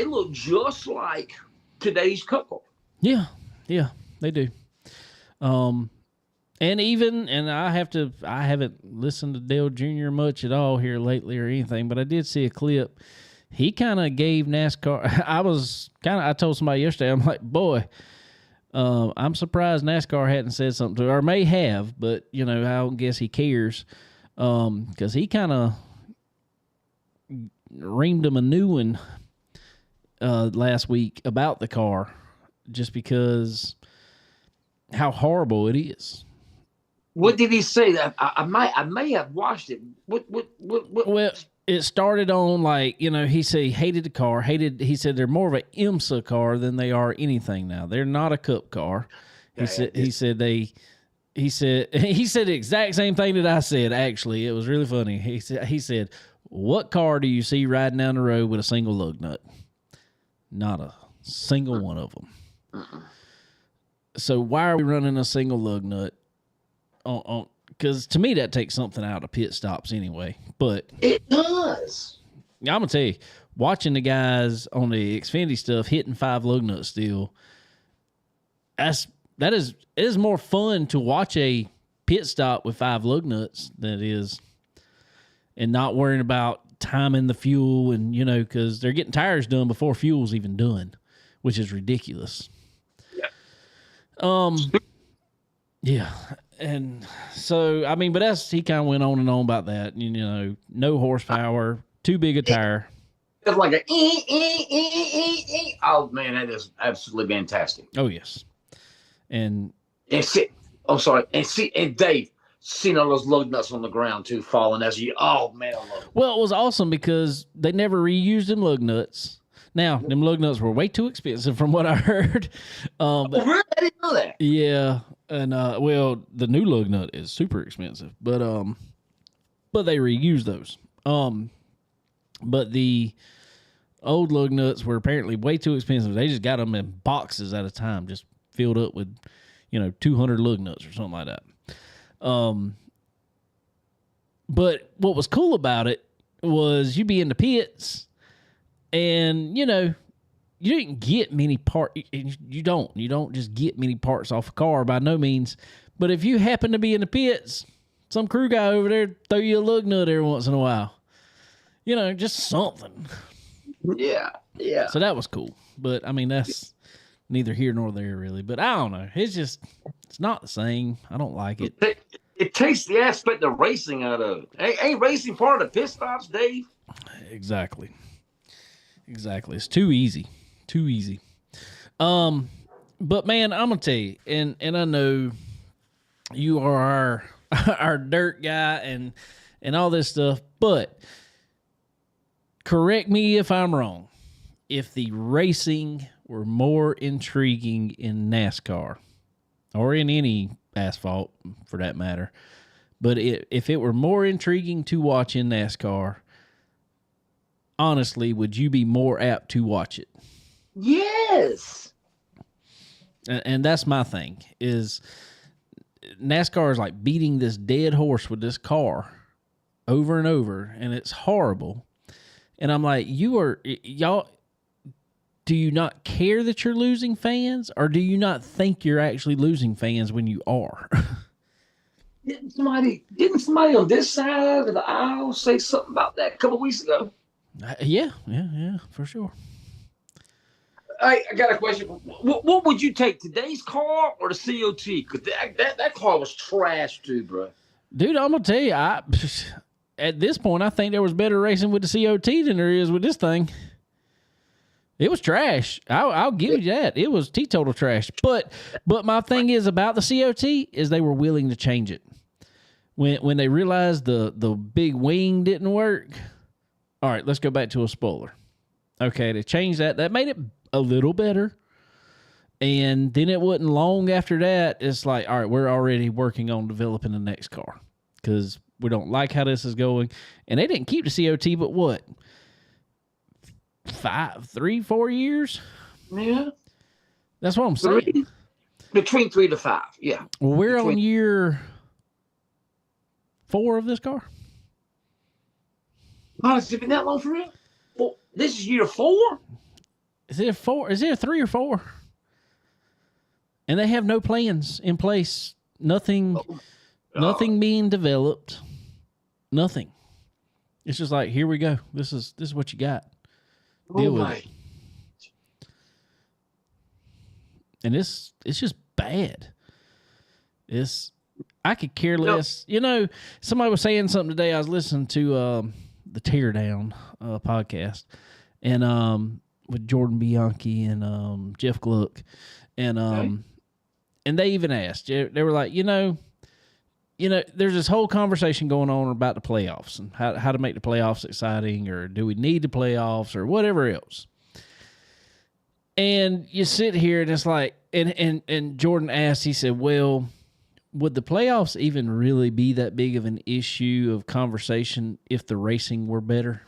like today's cup car. Yeah, they do. And I haven't listened to Dale Jr. much at all here lately or anything, but I did see a clip. He kind of gave NASCAR. I told somebody yesterday, I'm like, boy, I'm surprised NASCAR hadn't said something to, or may have, but I don't guess he cares, because he kind of reamed him a new one last week about the car, just because how horrible it is. What did he say? That I may have watched it. What? Well, it started on he said he hated the car. He said they're more of an IMSA car than they are anything now. They're not a cup car. He said the exact same thing that I said. Actually, it was really funny. He said, what car do you see riding down the road with a single lug nut? Not a single one of them. So why are we running a single lug nut because to me that takes something out of pit stops anyway. But It does. I'm gonna tell you, watching the guys on the Xfinity stuff hitting 5 lug nuts still, it is more fun to watch a pit stop with 5 lug nuts than it is, and not worrying about timing the fuel and because they're getting tires done before fuel's even done, which is ridiculous. Yeah, and so I mean, but he kind of went on and on about that. No horsepower, too big a tire. It's like a oh man, that is absolutely fantastic. Oh yes, and see, and Dave, seeing all those lug nuts on the ground too, falling as you. Oh man, I love it. Well, it was awesome because they never reused them lug nuts. Now, them lug nuts were way too expensive from what I heard. Really? I didn't know that. Yeah, and well, the new lug nut is super expensive, but they reuse those. But the old lug nuts were apparently way too expensive. They just got them in boxes at a time, just filled up with 200 lug nuts or something like that. But what was cool about it was you be in the pits. And, you didn't get many parts. You don't just get many parts off a car by no means. But if you happen to be in the pits, some crew guy over there throw you a lug nut every once in a while. Just something. Yeah. So that was cool. But, I mean, that's neither here nor there, really. But I don't know. It's not the same. I don't like it. It takes the aspect of racing out of it. Ain't racing part of the pit stops, Dave? Exactly. It's too easy. But man, I'm gonna tell you, and I know you are our dirt guy and all this stuff, but correct me if I'm wrong. If the racing were more intriguing in NASCAR or in any asphalt for that matter, but if it were more intriguing to watch in NASCAR, honestly, would you be more apt to watch it? Yes. And that's my thing, is NASCAR is like beating this dead horse with this car over and over, and it's horrible. And I'm like, y'all, do you not care that you're losing fans, or do you not think you're actually losing fans when you are? Didn't somebody on this side of the aisle say something about that a couple weeks ago? Yeah, for sure. I got a question. What would you take, today's car or the COT? Because that car was trash too, bro. Dude, I'm gonna tell you, at this point, I think there was better racing with the COT than there is with this thing. It was trash. I'll give you that. It was teetotal trash. But my thing is about the COT is they were willing to change it when they realized the big wing didn't work. All right, let's go back to a spoiler. Okay, they changed that. That made it a little better. And then it wasn't long after that. It's like, all right, we're already working on developing the next car because we don't like how this is going. And they didn't keep the COT, but what? 4 years? Yeah. That's what I'm saying. Between 3 to 5, yeah. Well, we're on year 4 of this car. Oh, it's been that long for real? Well, this is year 4? Is it 4? Is it 3 or 4? And they have no plans in place. Nothing being developed. Nothing. It's just like, here we go. This is what you got. Deal with it. And it's just bad. I could care less. Somebody was saying something today. I was listening to the Teardown podcast, and with Jordan Bianchi and Jeff Gluck, and and they even asked. They were like, there's this whole conversation going on about the playoffs and how to make the playoffs exciting, or do we need the playoffs, or whatever else. And you sit here and it's like, and Jordan asked, he said, well, would the playoffs even really be that big of an issue of conversation if the racing were better?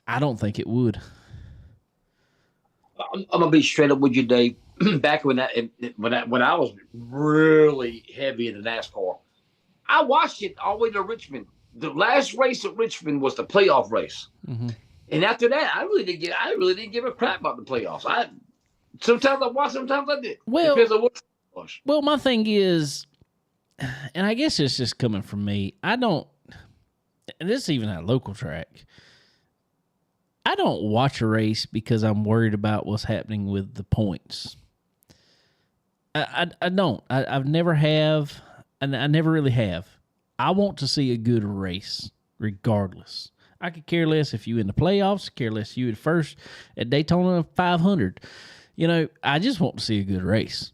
I don't think it would. I'm gonna be straight up with you, Dave. Back when I was really heavy into NASCAR, I watched it all the way to Richmond. The last race at Richmond was the playoff race, and after that, I really didn't give a crap about the playoffs. Sometimes I watched, sometimes I did. Well, Depends on what it was. Well, my thing is, and I guess it's just coming from me. I don't, and this is even at local track. I don't watch a race because I'm worried about what's happening with the points. I don't. I've never have, and I never really have. I want to see a good race, regardless. I could care less if you in the playoffs, care less if you at first at Daytona 500. You know, I just want to see a good race.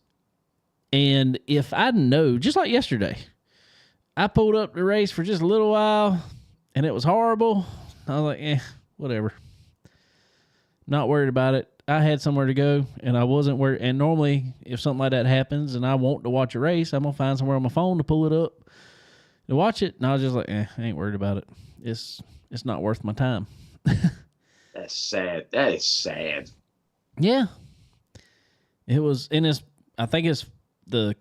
And if I know, just like yesterday, I pulled up the race for just a little while, and it was horrible. I was like, whatever. Not worried about it. I had somewhere to go, and I wasn't worried. And normally, if something like that happens and I want to watch a race, I'm going to find somewhere on my phone to pull it up to watch it. And I was just like, I ain't worried about it. It's not worth my time. That's sad. That is sad. Yeah. It was, and I think it's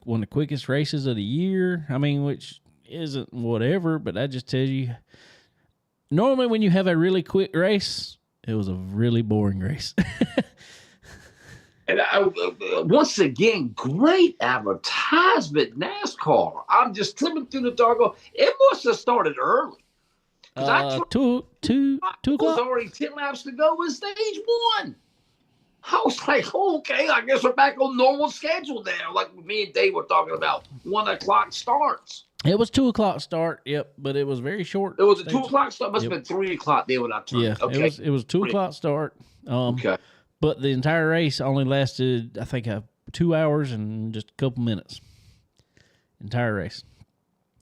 one of the quickest races of the year. I mean, which isn't whatever, but that just tells you. Normally, when you have a really quick race, it was a really boring race. And once again, great advertisement, NASCAR. I'm just flipping through the dark. It must have started early. Two It was o'clock. already 10 laps to go with stage one. I was like, okay, I guess we're back on normal schedule now. Like me and Dave were talking about 1 o'clock starts. It was 2 o'clock start. Yep, but it was very short. It was a 2 o'clock start. Must have been 3 o'clock there when I turned. Yeah, Okay. it was 2 o'clock start. Okay. But the entire race only lasted, I think, 2 hours and just a couple minutes. Entire race.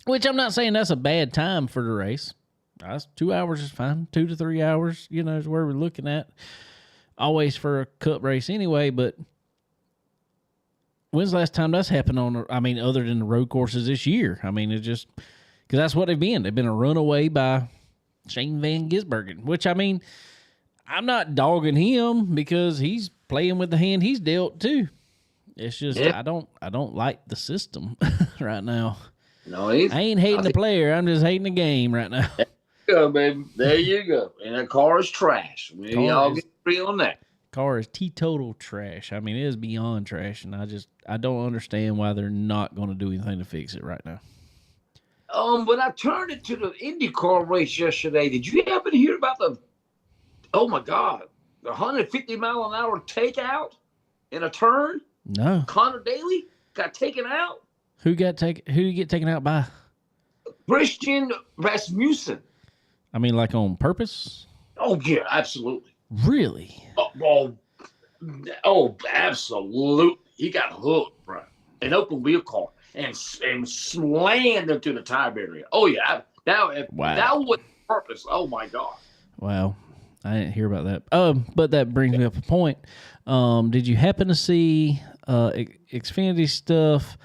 Which I'm not saying that's a bad time for the race. 2 hours is fine. 2 to 3 hours, is where we're looking at. Always for a cup race anyway, but when's the last time that's happened other than the road courses this year? I mean, it's just, because that's what they've been. They've been a runaway by Shane Van Gisbergen, which, I mean, I'm not dogging him because he's playing with the hand he's dealt too. It's just, I don't like the system right now. No, I ain't hating the player. I'm just hating the game right now. There you go, baby. There you go. And that car is trash. We all get free on that. Car is teetotal trash. I mean, it is beyond trash, and I don't understand why they're not going to do anything to fix it right now. When I turned it to the IndyCar race yesterday, did you happen to hear about the 150-mile-an-hour takeout in a turn? No. Connor Daly got taken out. Who get taken out by? Christian Rasmussen. I mean, like on purpose? Oh, yeah, absolutely. Really? Absolutely. He got hooked, bro. An open wheel car and slammed into the tire barrier. Oh, yeah. That was purpose. Oh, my God. Wow. I didn't hear about that. But that brings me up a point. Did you happen to see Xfinity stuff?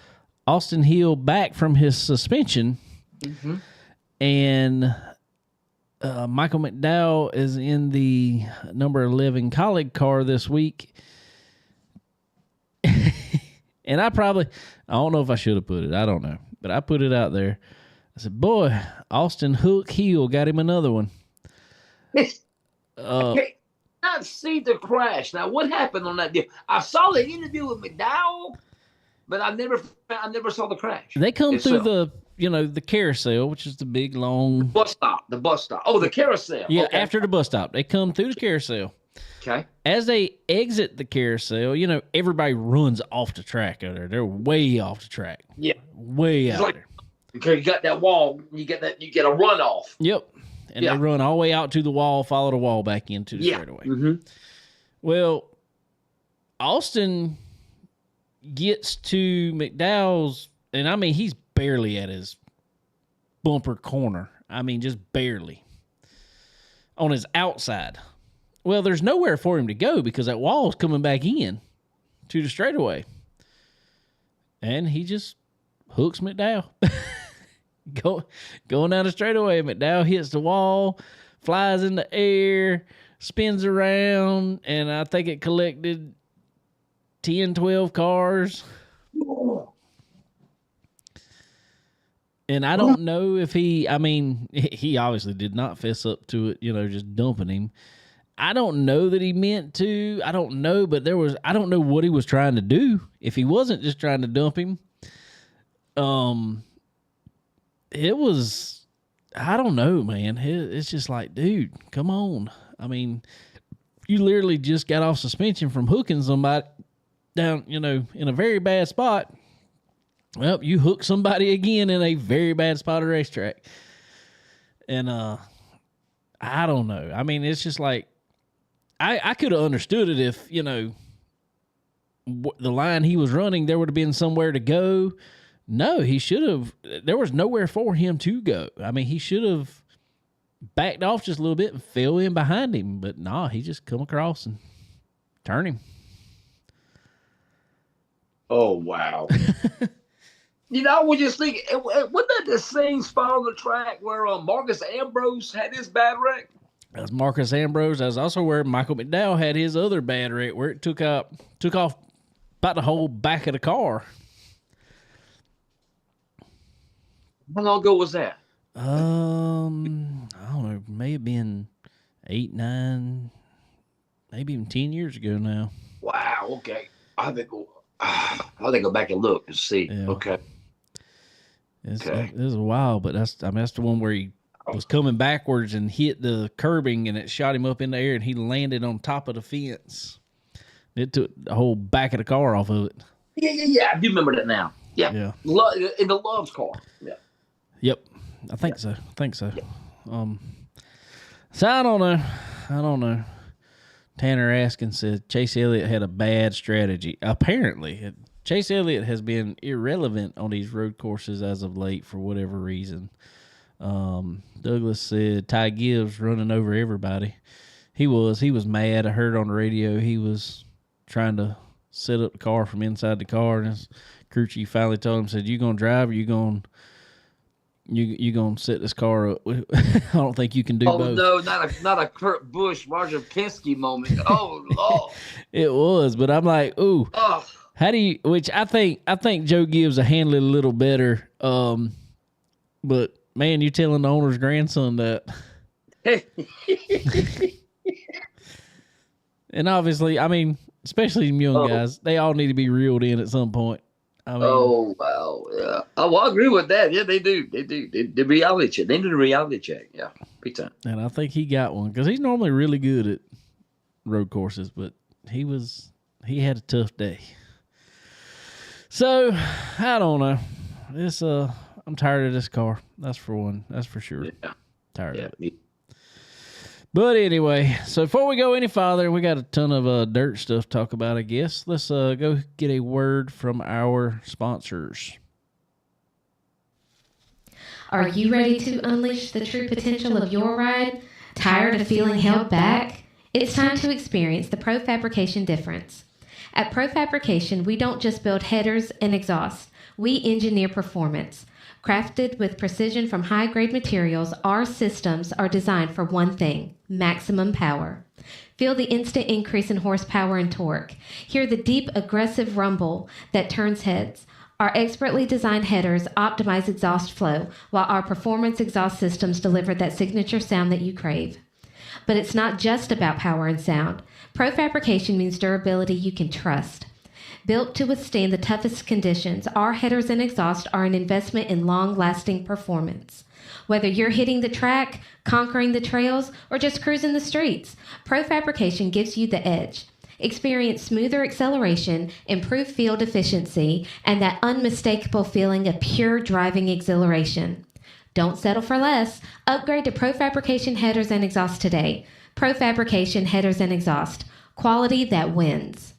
Austin Hill back from his suspension, and Michael McDowell is in the number 11 Colleague car this week. And I don't know if I should have put it. I don't know. But I put it out there. I said, boy, Austin Hook Hill got him another one. I not see the crash. Now, what happened on that deal? I saw the interview with McDowell, but I never saw the crash. They come through the carousel, which is the big long the bus stop. Oh, the carousel. Yeah, okay. After the bus stop, they come through the carousel. Okay. As they exit the carousel, everybody runs off the track out there. They're way off the track. Yeah. Way out there. Because you got that wall, you get a runoff. Yep. And they run all the way out to the wall, follow the wall back into the straightaway. Mm-hmm. Well, Austin gets to McDowell's, and I mean, he's barely at his bumper corner. I mean, just barely. On his outside. Well, there's nowhere for him to go because that wall's coming back in to the straightaway. And he just hooks McDowell. Going down the straightaway, McDowell hits the wall, flies in the air, spins around, and I think it collected 10, 12 cars. And I don't know if he obviously did not fess up to it, just dumping him. I don't know that he meant to. I don't know, but I don't know what he was trying to do. If he wasn't just trying to dump him, it was, I don't know, man. It's just like, dude, come on. I mean, you literally just got off suspension from hooking somebody down, in a very bad spot. Well, you hook somebody again in a very bad spot at a racetrack. And I don't know. I mean, it's just like, I could have understood it if, the line he was running, there would have been somewhere to go. No, he should have. There was nowhere for him to go. I mean, he should have backed off just a little bit and fell in behind him. But nah, he just come across and turned him. Oh, wow. I was just thinking, wasn't that the same spot on the track where Marcus Ambrose had his bad wreck? That was Marcus Ambrose. That was also where Michael McDowell had his other bad wreck, where it took off about the whole back of the car. How long ago was that? I don't know. May have been 8, 9, maybe even 10 years ago now. Wow. Okay. I think go back and look and see. Yeah. Okay. It was a while, but that's the one where he was coming backwards and hit the curbing, and it shot him up in the air, and he landed on top of the fence. It took the whole back of the car off of it. Yeah. I do remember that now. Yeah. In the Love's car. Yeah. Yep. I think so. Yeah. So I don't know. Tanner Askin said Chase Elliott had a bad strategy. Apparently, Chase Elliott has been irrelevant on these road courses as of late for whatever reason. Douglas said Ty Gibbs running over everybody. He was mad. I heard on the radio he was trying to set up the car from inside the car, and his crew chief finally told him, said, "You gonna drive or you gonna set this car up?" I don't think you can do both. Oh no, not a Kurt Busch, Roger Penske moment. Oh Lord. It was, but I'm like, ooh. Oh. How do you? Which I think Joe Gibbs will handle it a little better. But man, you telling the owner's grandson that. And obviously, I mean, especially them young guys, they all need to be reeled in at some point. I mean, oh wow, yeah. Oh, I agree with that. Yeah, they do. The reality check. They need a reality check. Yeah, big time. And I think he got one because he's normally really good at road courses, but he had a tough day. So I don't know. I'm tired of this car. That's for one. That's for sure. Yeah. Tired of it. But anyway, so before we go any farther, we got a ton of dirt stuff to talk about, I guess. Let's go get a word from our sponsors. Are you ready to unleash the true potential of your ride? Tired of feeling held back? It's time to experience the Pro Fabrication difference. At Pro Fabrication, we don't just build headers and exhaust. We engineer performance. Crafted with precision from high-grade materials, our systems are designed for one thing: maximum power. Feel the instant increase in horsepower and torque. Hear the deep, aggressive rumble that turns heads. Our expertly designed headers optimize exhaust flow, while our performance exhaust systems deliver that signature sound that you crave. But it's not just about power and sound. Pro Fabrication means durability you can trust. Built to withstand the toughest conditions, our headers and exhaust are an investment in long-lasting performance. Whether you're hitting the track, conquering the trails, or just cruising the streets, Pro Fabrication gives you the edge. Experience smoother acceleration, improved field efficiency, and that unmistakable feeling of pure driving exhilaration. Don't settle for less. Upgrade to Pro Fabrication headers and exhaust today. Pro Fabrication headers and exhaust. Quality that wins.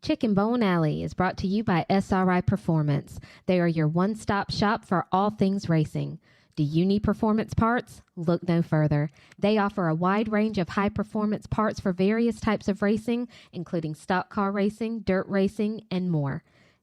Chicken Bone Alley is brought to you by SRI Performance. They are your one-stop shop for all things racing. Do you need performance parts? Look no further. They offer a wide range of high-performance parts for various types of racing, including stock car racing, dirt racing, and more.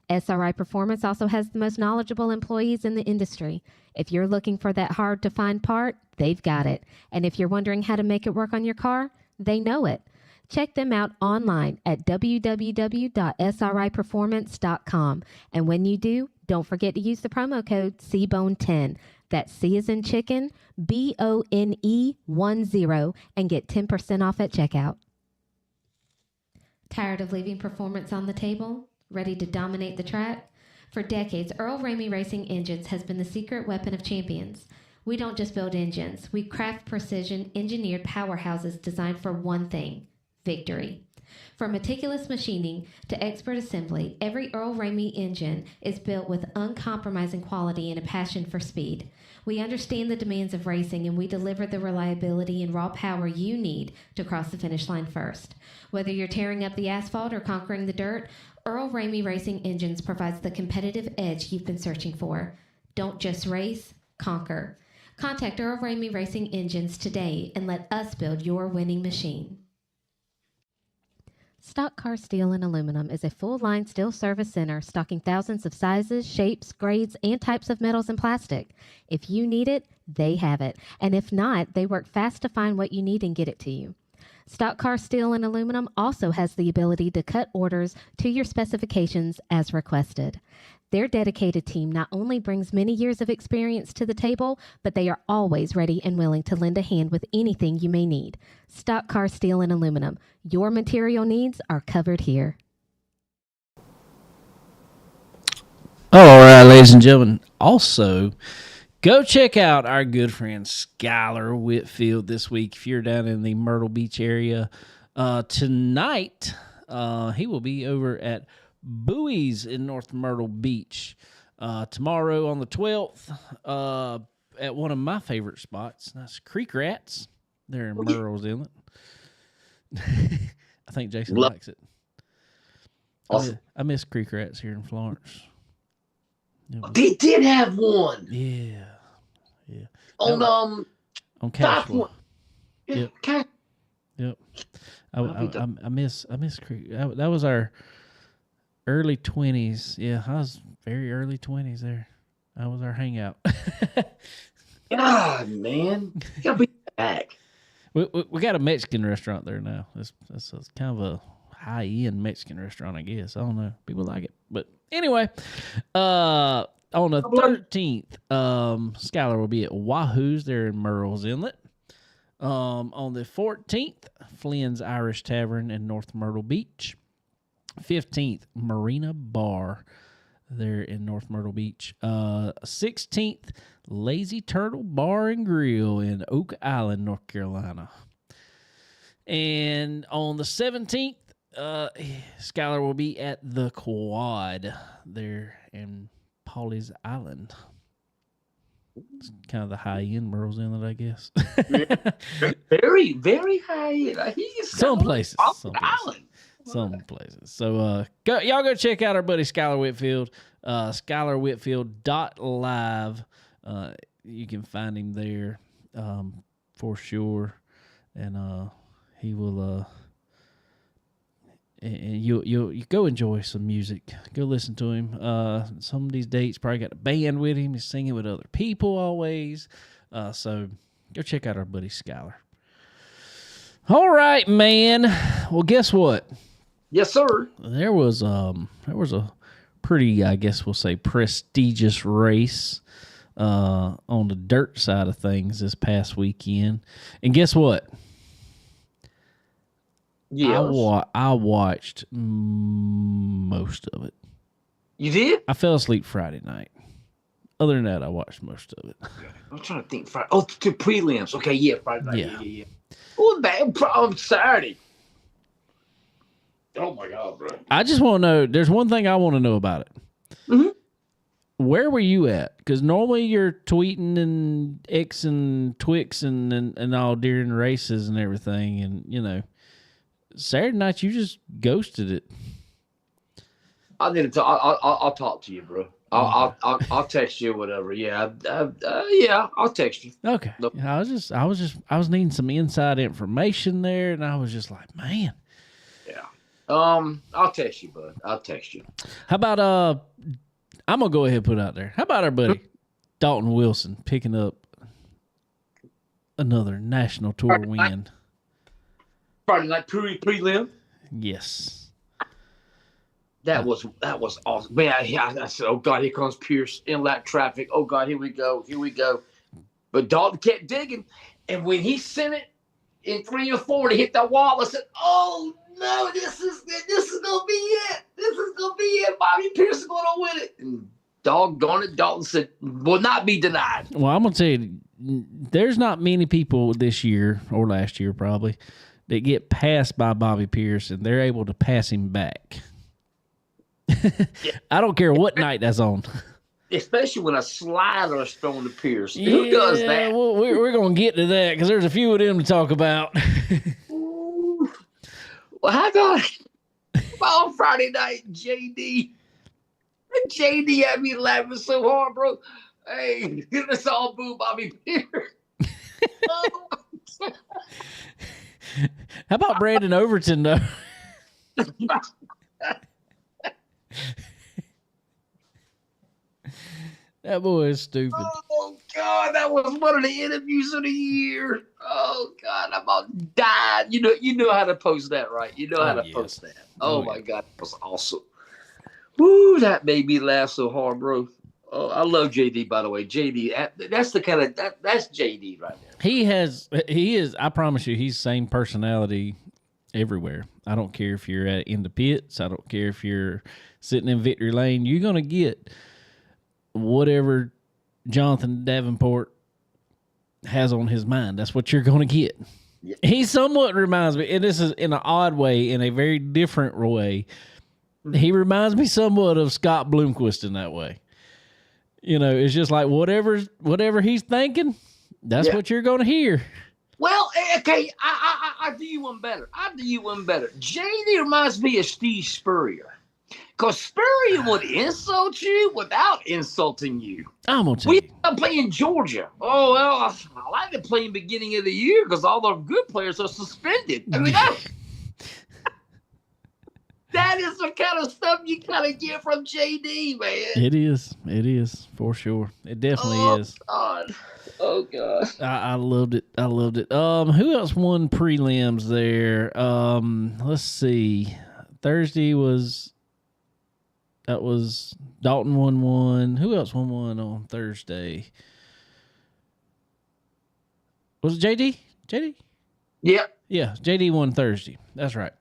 SRI Performance also has the most knowledgeable employees in the industry. If you're looking for that hard-to-find part, they've got it. And if you're wondering how to make it work on your car, they know it. Check them out online at www.sriperformance.com. And when you do, don't forget to use the promo code CBONE10. That's C as in chicken, BONE10, and get 10% off at checkout. Tired of leaving performance on the table? Ready to dominate the track? For decades, Earl Ramey Racing Engines has been the secret weapon of champions. We don't just build engines. We craft precision, engineered powerhouses designed for one thing: victory. From meticulous machining to expert assembly, every Earl Ramey engine is built with uncompromising quality and a passion for speed. We understand the demands of racing, and we deliver the reliability and raw power you need to cross the finish line first. Whether you're tearing up the asphalt or conquering the dirt, Earl Ramey Racing Engines provides the competitive edge you've been searching for. Don't just race, conquer. Contact Earl Ramey Racing Engines today and let us build your winning machine. Stock Car Steel and Aluminum is a full-line steel service center stocking thousands of sizes, shapes, grades, and types of metals and plastic. If you need it, they have it. And if not, they work fast to find what you need and get it to you. Stock Car Steel and Aluminum also has the ability to cut orders to your specifications as requested. Their dedicated team not only brings many years of experience to the table, but they are always ready and willing to lend a hand with anything you may need. Stock Car Steel and Aluminum. Your material needs are covered here. All right, ladies and gentlemen. Also, go check out our good friend Skylar Whitfield this week if you're down in the Myrtle Beach area. Tonight, he will be over at Bowie's in North Myrtle Beach. Tomorrow on the 12th, at one of my favorite spots. That's Creek Rats. They're in Myrtle's Inlet. I think Jason likes it. Awesome. I miss Creek Rats here in Florence. They did have one. Yeah. On Cashflow. Yep. Yep. I miss Creek. That was our early 20s. Yeah, I was very early 20s there. That was our hangout. God, man. You gotta be back. We got a Mexican restaurant there now. That's kind of a high-end Mexican restaurant, I guess. I don't know. People like it. But anyway, on the 13th, Skylar will be at Wahoo's there in Murrells Inlet. On the 14th, Flynn's Irish Tavern in North Myrtle Beach. 15th, Marina Bar there in North Myrtle Beach. 16th, Lazy Turtle Bar and Grill in Oak Island, North Carolina. And on the 17th, Skylar will be at the Quad there in Pawleys Island. It's kind of the high-end Myrtle's Inlet, I guess. Very, very high-end. Some places. So y'all go check out our buddy Skylar Whitfield. SkylarWhitfield.live. You can find him there for sure. And he will and you go enjoy some music. Go listen to him. Some of these dates probably got a band with him. He's singing with other people always. So go check out our buddy Skylar. All right, man. Well, guess what? Yes, sir. There was a pretty, I guess we'll say, prestigious race on the dirt side of things this past weekend. And guess what? Yes. I watched most of it. You did? I fell asleep Friday night. Other than that, I watched most of it. I'm trying to think. Friday. Oh, two prelims. Okay, yeah, Friday night. Yeah. Oh, on Saturday. Oh my God, bro! I just want to know. There's one thing I want to know about it. Mm-hmm. Where were you at? Because normally you're tweeting and Xing Twix and all during races and everything, and Saturday night you just ghosted it. I need to. I'll talk to you, bro. I'll text you, whatever. Yeah, I'll text you. Okay. Nope. I was needing some inside information there, and I was just like, man. Yeah. I'll text you, bud. I'll text you. How about I'm gonna go ahead and put it out there. How about our buddy Dalton Wilson picking up another national tour win? Friday night prelim. Yes. That was awesome, man. I said, "Oh God, here comes Pierce in that traffic. Oh God, here we go. But Dalton kept digging, and when he sent it in 3 or 4 to hit that wall, I said, "Oh no, this is gonna be it. This is gonna be it. Bobby Pierce is gonna win it." And doggone it, Dalton said, "Will not be denied." Well, I'm gonna tell you, there's not many people this year or last year probably that get passed by Bobby Pierce and they're able to pass him back. I don't care what night that's on. Especially when a slider is thrown to Pierce. Who does that? Well, we're going to get to that because there's a few of them to talk about. Well, how about on Friday night, JD? JD had me laughing so hard, bro. Hey, let's all boo Bobby Pierce. How about Brandon Overton, though? That boy is stupid. Oh, God, that was one of the interviews of the year. Oh, God, I'm about died. You know how to post that, right? You know how to post that. Oh, my God, that was awesome. Woo, that made me laugh so hard, bro. Oh, I love JD, by the way. JD, that's the kind of that's JD right there. He is. I promise you, he's the same personality everywhere. I don't care if you're in the pits. I don't care if you're sitting in victory lane. You're gonna get whatever Jonathan Davenport has on his mind. That's what you're gonna get. Yeah. He somewhat reminds me, and this is in an odd way, in a very different way. He reminds me somewhat of Scott Bloomquist in that way. It's just like whatever he's thinking, that's what you're going to hear. Well, okay, I do you one better. JD reminds me of Steve Spurrier. Because Spurrier would insult you without insulting you. I'm going to tell you. We playing Georgia. Oh, well, I like to play in the beginning of the year because all the good players are suspended. I mean, that is the kind of stuff you kind of get from JD, man. It is for sure. It definitely is. God. Oh God. I loved it. Who else won prelims there? Let's see. Thursday was Dalton won one. Who else won one on Thursday? Was it JD? JD? Yep. Yeah, JD won Thursday. That's right.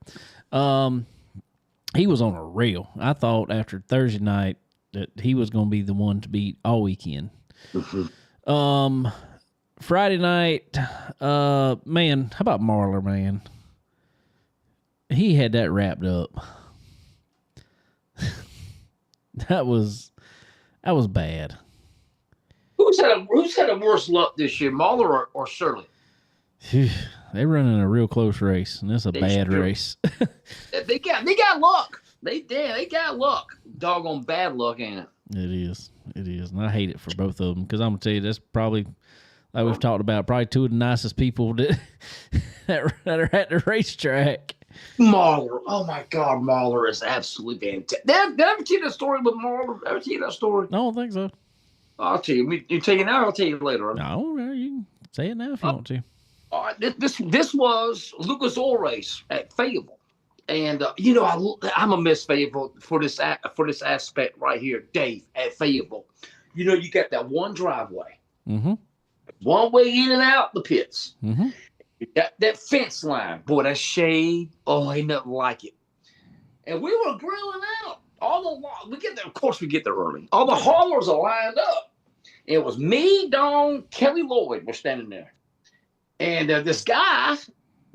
He was on a rail. I thought after Thursday night that he was going to be the one to beat all weekend. Mm-hmm. Friday night, man, how about Marlar, man? He had that wrapped up. That was bad. Who's had a worse luck this year, Marlar or Shirley? They're running a real close race, and it's a bad race. They got luck. They got luck. Doggone bad luck, ain't it? It is, and I hate it for both of them because I'm gonna tell you that's probably, like we've talked about, probably two of the nicest people that are at the racetrack. Marlar, oh my God, Marlar is absolutely fantastic. Did I ever tell you that story with Marlar? Ever tell you that story? I don't think so. I'll tell you. You tell you now. I'll tell you later. No, you can say it now if you want to. This was Lucas Oil Race at Fayetteville, and I'm a Miss Fayetteville for this aspect right here, Dave, at Fayetteville. You got that one driveway, mm-hmm. one way in and out the pits. Mm-hmm. You got that fence line, boy, that shade, oh, ain't nothing like it. And we were grilling out. We get there, of course, we get there early. All the haulers are lined up. It was me, Don, Kelly Lloyd were standing there. And this guy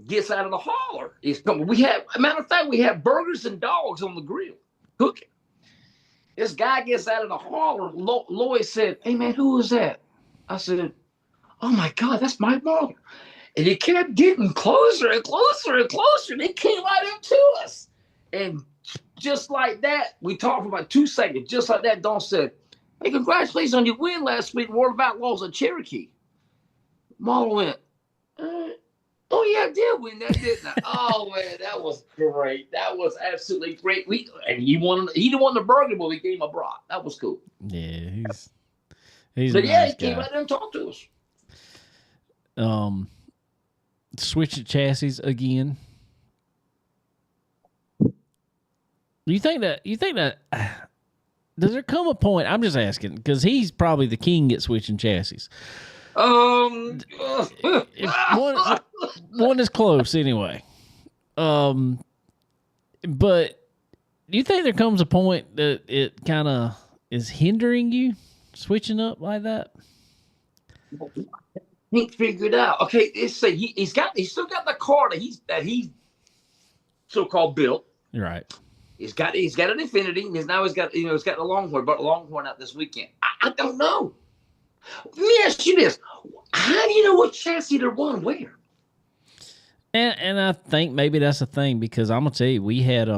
gets out of the hauler. He's coming. Matter of fact, we have burgers and dogs on the grill cooking. This guy gets out of the hauler. Lloyd said, "Hey, man, who is that?" I said, "Oh, my God, that's Mike Marlar." And he kept getting closer and closer and closer. And he came right up to us. And just like that, we talked for about 2 seconds. Just like that, Don said, "Hey, congratulations on your win last week, World of Outlaws at Cherokee." Marlar went, "Oh, yeah, I did win that, didn't I? Oh man, that was great. That was absolutely great. He didn't want the burger, but we gave him a bra. That was cool. Yeah, he's So a nice he came guy. out there and talked to us. Switch the chassis again. You think that does there come a point? I'm just asking because he's probably the king at switching chassis. One is close anyway. But do you think there comes a point that it kind of is hindering you switching up like that? He figured out. Okay, let's say he's still got the car that he so-called built. Right. He's got an Infiniti, and he's got the Longhorn. Brought a Longhorn out this weekend. I don't know. Let me ask you this: how do you know what chassis to run where? And I think maybe that's the thing because I'm gonna tell you we had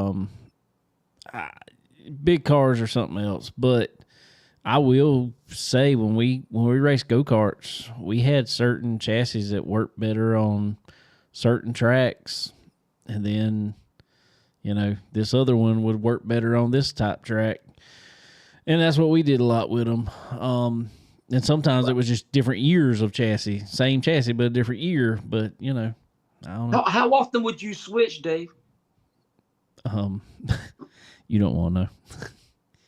big cars or something else, but I will say when we race go-karts, we had certain chassis that worked better on certain tracks, and then this other one would work better on this type track, and that's what we did a lot with them. And sometimes it was just different years of chassis, same chassis but a different year. But I don't know. How often would you switch, Dave? You don't want to know.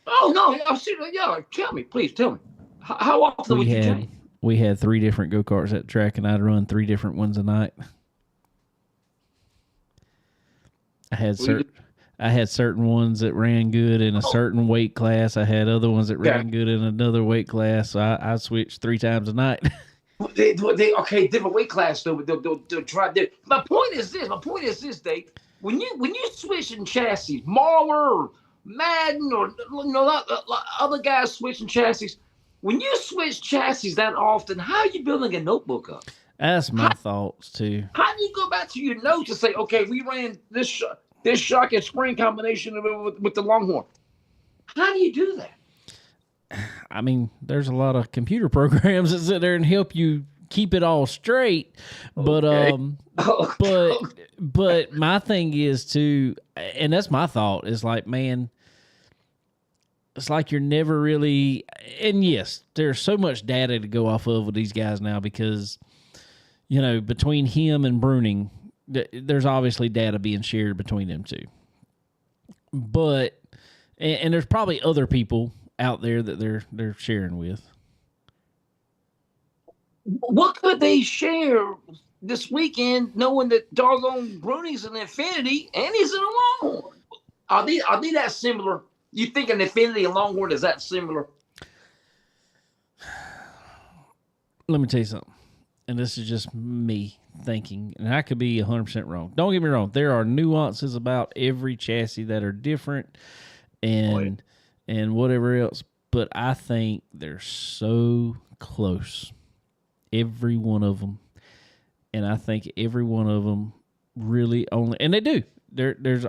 Oh no! I'm serious. Yeah, tell me, please tell me. How often would you change? We had 3 different go-karts at the track, and I'd run 3 different ones a night. I had certain ones that ran good in a certain weight class. I had other ones that ran good in another weight class. So I switched 3 times a night. They different weight class though. They'll try. My point is this, Dave. When you switching chassis, Marler, Madden, or other guys switching chassis. When you switch chassis that often, how are you building a notebook up? That's my thoughts too. How do you go back to your notes and say, okay, we ran this shock and spring combination with the Longhorn? How do you do that? I mean, there's a lot of computer programs that sit there and help you keep it all straight. But but my thing is too, and that's my thought, is like, man, it's like you're never really, and yes, there's so much data to go off of with these guys now because, between him and Bruning, there's obviously data being shared between them two. But, and there's probably other people out there that they're sharing with. What could they share this weekend, knowing that doggone Bruning's an Infiniti and he's in a Longhorn? Are they that similar? You think an Infiniti and Longhorn is that similar? Let me tell you something, and this is just me thinking, and I could be 100% wrong. Don't get me wrong. There are nuances about every chassis that are different and whatever else, but I think they're so close, every one of them, and I think every one of them really only, and they do. There's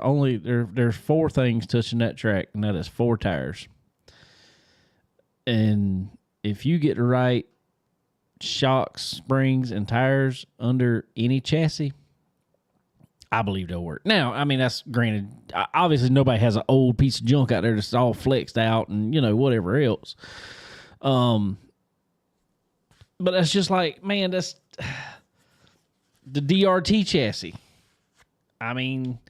4 things touching that track, and that is 4 tires. And if you get the right shocks, springs, and tires under any chassis, I believe they'll work. Now, I mean, that's granted. Obviously, nobody has an old piece of junk out there that's all flexed out and whatever else. But that's just like, man, that's the DRT chassis. I mean,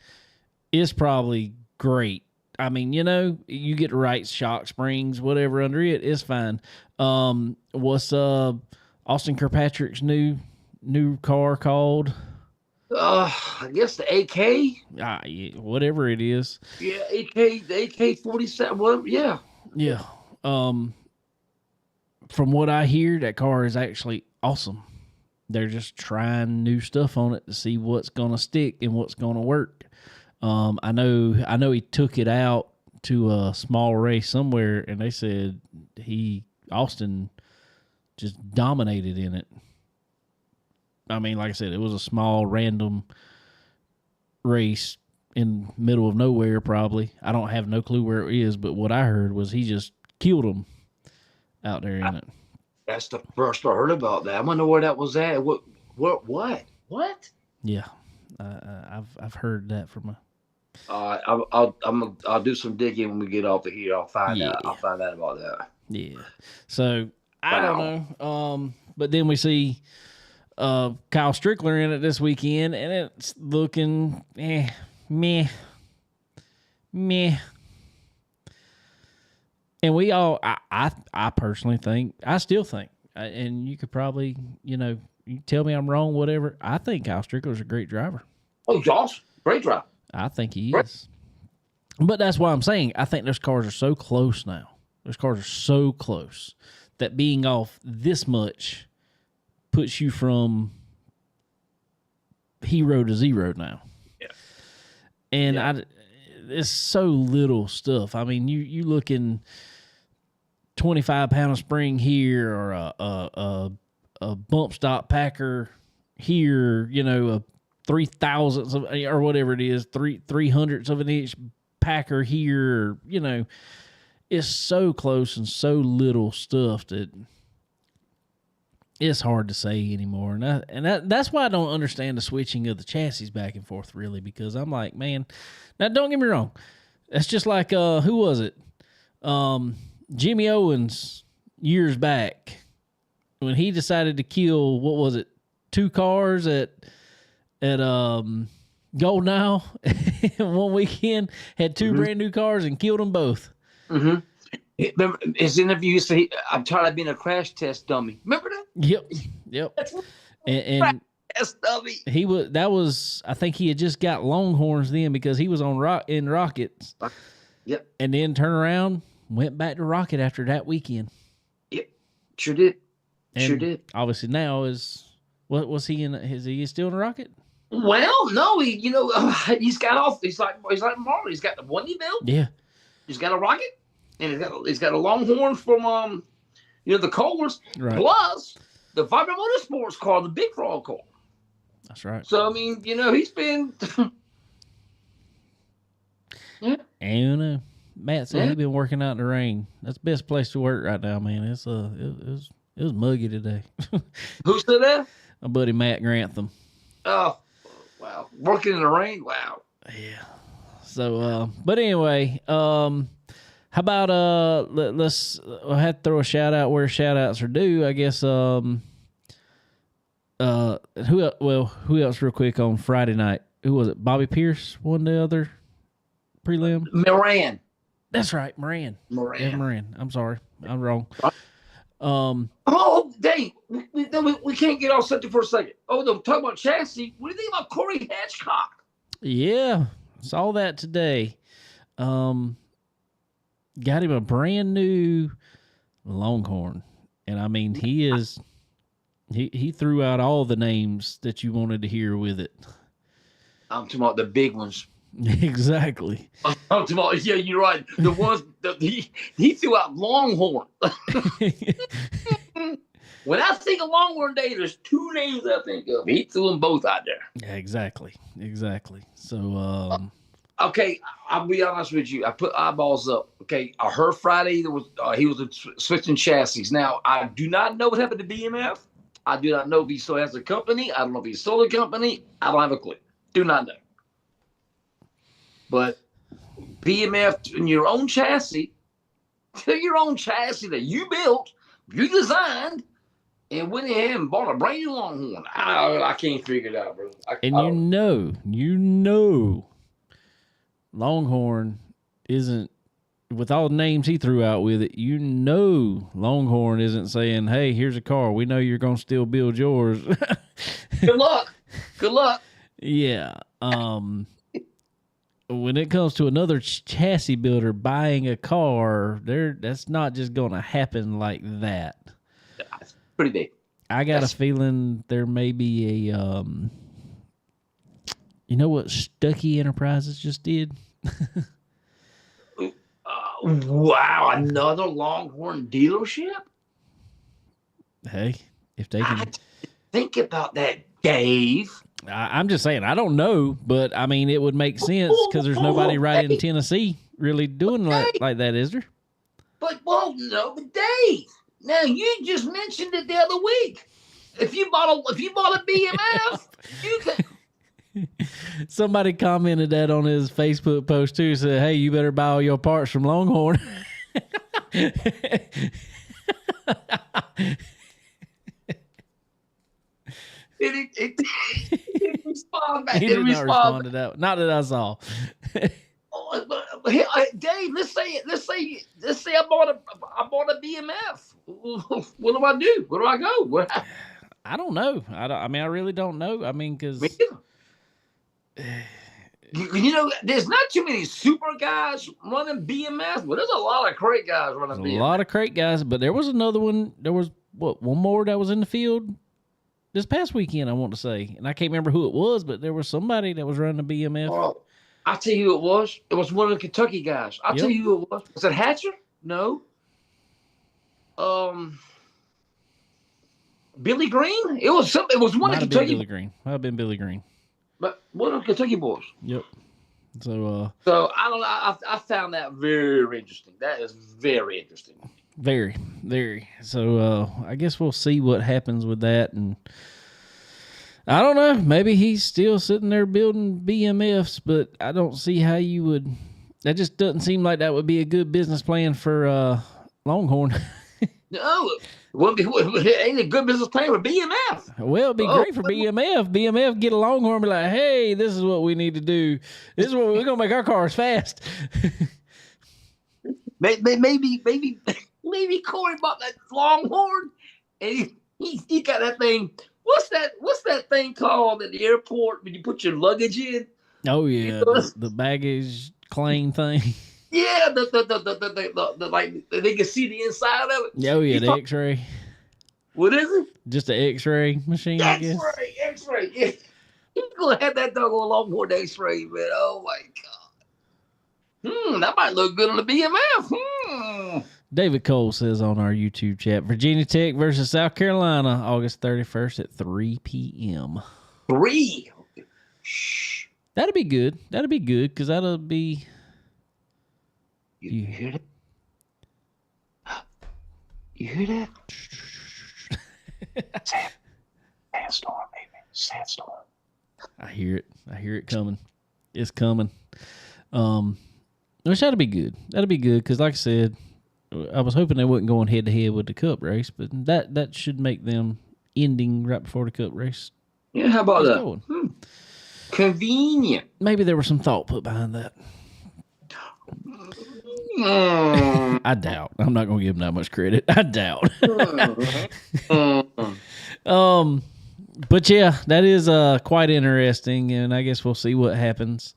it's probably great. I mean, you get the right shock springs, whatever under it, it's fine. What's Austin Kirkpatrick's new car called? I guess the AK. Yeah, whatever it is. Yeah, the AK-47. Well, yeah. Yeah. From what I hear, that car is actually awesome. They're just trying new stuff on it to see what's going to stick and what's going to work. I know he took it out to a small race somewhere, and they said Austin just dominated in it. I mean, like I said, it was a small random race in the middle of nowhere probably. I don't have no clue where it is, but what I heard was he just killed them out there in it. That's the first I heard about that. I wonder where that was at. What? Yeah, I've heard that from a I'll do some digging when we get off of here. I'll find out. Yeah. I'll find out about that. yeah. So I Wow. don't know. But then we see Kyle Strickler in it this weekend, and it's looking meh. And we all, I personally think, I still think, and you could probably, you tell me I'm wrong, whatever. I think Kyle Strickler's a great driver. Oh, Josh, great drive. I think he is. But that's why I'm saying I think those cars are so close now. Those cars are so close that being off this much puts you from hero to zero now. Yeah. And it's so little stuff. I mean, you looking 25-pound spring here, or a bump stop packer here, a 3/1000th of, or whatever it is, 3/300ths of an inch packer here, it's so close and so little stuff that it's hard to say anymore. And that's why I don't understand the switching of the chassis back and forth, really, because I'm like, man, now don't get me wrong. That's just like, who was it? Jimmy Owens years back when he decided to kill, what was it, 2 cars at Golden Isle one weekend, had 2 brand new cars and killed them both. Mm-hmm. Remember his interview? He said, "I'm tired of being a crash test dummy." Remember that? Yep. And Test dummy. that was I think he had just got Longhorns then, because he was on in Rockets. Yep. And then turned around, went back to Rocket after that weekend. Yep. Sure did. And obviously now what was he in? Is he still in a Rocket? Well, no, he's got off. He's like Marley. He's got the one he built. Yeah. He's got a Rocket, and he's got a Longhorn from the Colas, Right. plus the Viper Motorsports car, the Big Frog car. That's right. So I mean, he's been. Yeah. And Matt said he's been working out in the rain. That's the best place to work right now, man. It was muggy today. Who said that? My buddy Matt Grantham. Oh, wow! Working in the rain. Wow. Yeah. So, but anyway, how about we'll have to throw a shout out where shout outs are due, I guess. Who else real quick on Friday night? Who was it? Bobby Pierce won the other prelim? Moran. That's right, Moran. Yeah, Moran. I'm sorry. I'm wrong. Oh, dang. We can't get off subject for a second. Oh, no, talk about chassis. What do you think about Corey Hitchcock? Yeah, saw that today. Got him a brand new Longhorn. And I mean, he threw out all the names that you wanted to hear with it. I'm talking about the big ones. Exactly. I'm talking about, yeah, you're right. The ones that he threw out Longhorn. When I think of Longhorn Day, there's 2 names I think of. He threw them both out there. Yeah, exactly. So, okay, I'll be honest with you. I put eyeballs up. Okay, I heard Friday he was switching chassis. Now, I do not know what happened to BMF. I do not know if he still has a company. I don't know if he sold a company. I don't have a clue. Do not know. But BMF in your own chassis that you built, you designed, and went ahead and bought a brand new Longhorn. I can't figure it out, bro. you know, Longhorn isn't, with all the names he threw out with it, Longhorn isn't saying, hey, here's a car. We know you're going to still build yours. Good luck. Yeah. When it comes to another chassis builder buying a car, that's not just going to happen like that. It's pretty big. I got a feeling there may be a, you know what Stuckey Enterprises just did? Wow, another Longhorn dealership? Hey, if they can. Think about that, Dave. I'm just saying, I don't know, but I mean, it would make sense because there's nobody right in Tennessee really doing like that, is there? But Dave, now you just mentioned it the other week. If you bought a BMF, Somebody commented that on his Facebook post too. Said, "Hey, you better buy all your parts from Longhorn." It didn't respond back. He did not respond to that. Not that I saw. Dave, let's say I bought a BMF. What do I do? Where do I go? I don't know. I mean, I really don't know. I mean, because there's not too many super guys running BMF, but there's a lot of crate guys running BMF. A lot of crate guys, but there was another one. There was one more that was in the field this past weekend, I want to say, and I can't remember who it was, but there was somebody that was running a BMF. Oh, I'll tell you who it was. It was one of the Kentucky guys. I'll tell you who it was. Was it Hatcher? No. Billy Green? It was something. It was one of Kentucky. Billy Green. Might have been Billy Green. But one of the Kentucky boys. Yep. So I don't know. I found that very interesting. That is very interesting. Very, very. So I guess we'll see what happens with that, and I don't know. Maybe he's still sitting there building BMFs, but I don't see how you would. That just doesn't seem like that would be a good business plan for Longhorn. No, it ain't a good business plan for BMF. Well, it'd be great for BMF. BMF get a Longhorn and be like, hey, this is what we need to do. This is what we're going to make our cars fast. Maybe Corey bought that Longhorn and he got that thing. What's that thing called at the airport when you put your luggage in? Oh yeah, the baggage claim thing. Yeah, the like they can see the inside of it. Oh yeah, the X-ray. What is it? Just an X-ray machine, I guess. X-ray. Yeah. He's gonna have that dog on Longhorn X-ray, man. Oh my god. That might look good on the BMF. David Cole says on our YouTube chat, Virginia Tech versus South Carolina, August 31st at 3 p.m. 3? Shh. That'll be good. That'll be good because that'll be. You hear that? You hear that? Sandstorm, baby. Sandstorm. I hear it. I hear it coming. It's coming. Which that'll be good. That'll be good because, like I said, I was hoping they wasn't going head to head with the Cup race, but that should make them ending right before the Cup race. Yeah, how about that? Convenient. Maybe there was some thought put behind that. I doubt. I'm not going to give them that much credit. I doubt. But yeah, that is quite interesting, and I guess we'll see what happens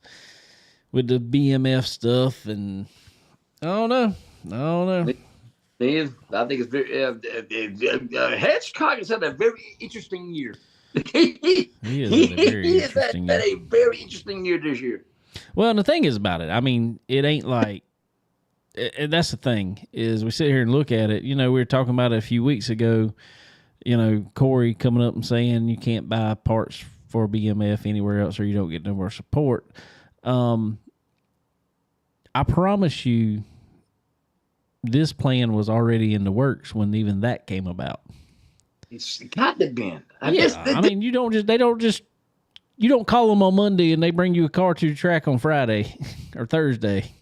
with the BMF stuff. And I don't know. I think it's very. Hitchcock has had a very interesting year. He has had a very interesting year this year. Well, and the thing is about it, I mean, it ain't like. And that's the thing, is we sit here and look at it. You know, we were talking about it a few weeks ago, you know, Corey coming up and saying you can't buy parts for BMF anywhere else or you don't get no more support. I promise you this plan was already in the works when even that came about. It's got to be. I mean, you don't call them on Monday and they bring you a car to the track on Friday or Thursday.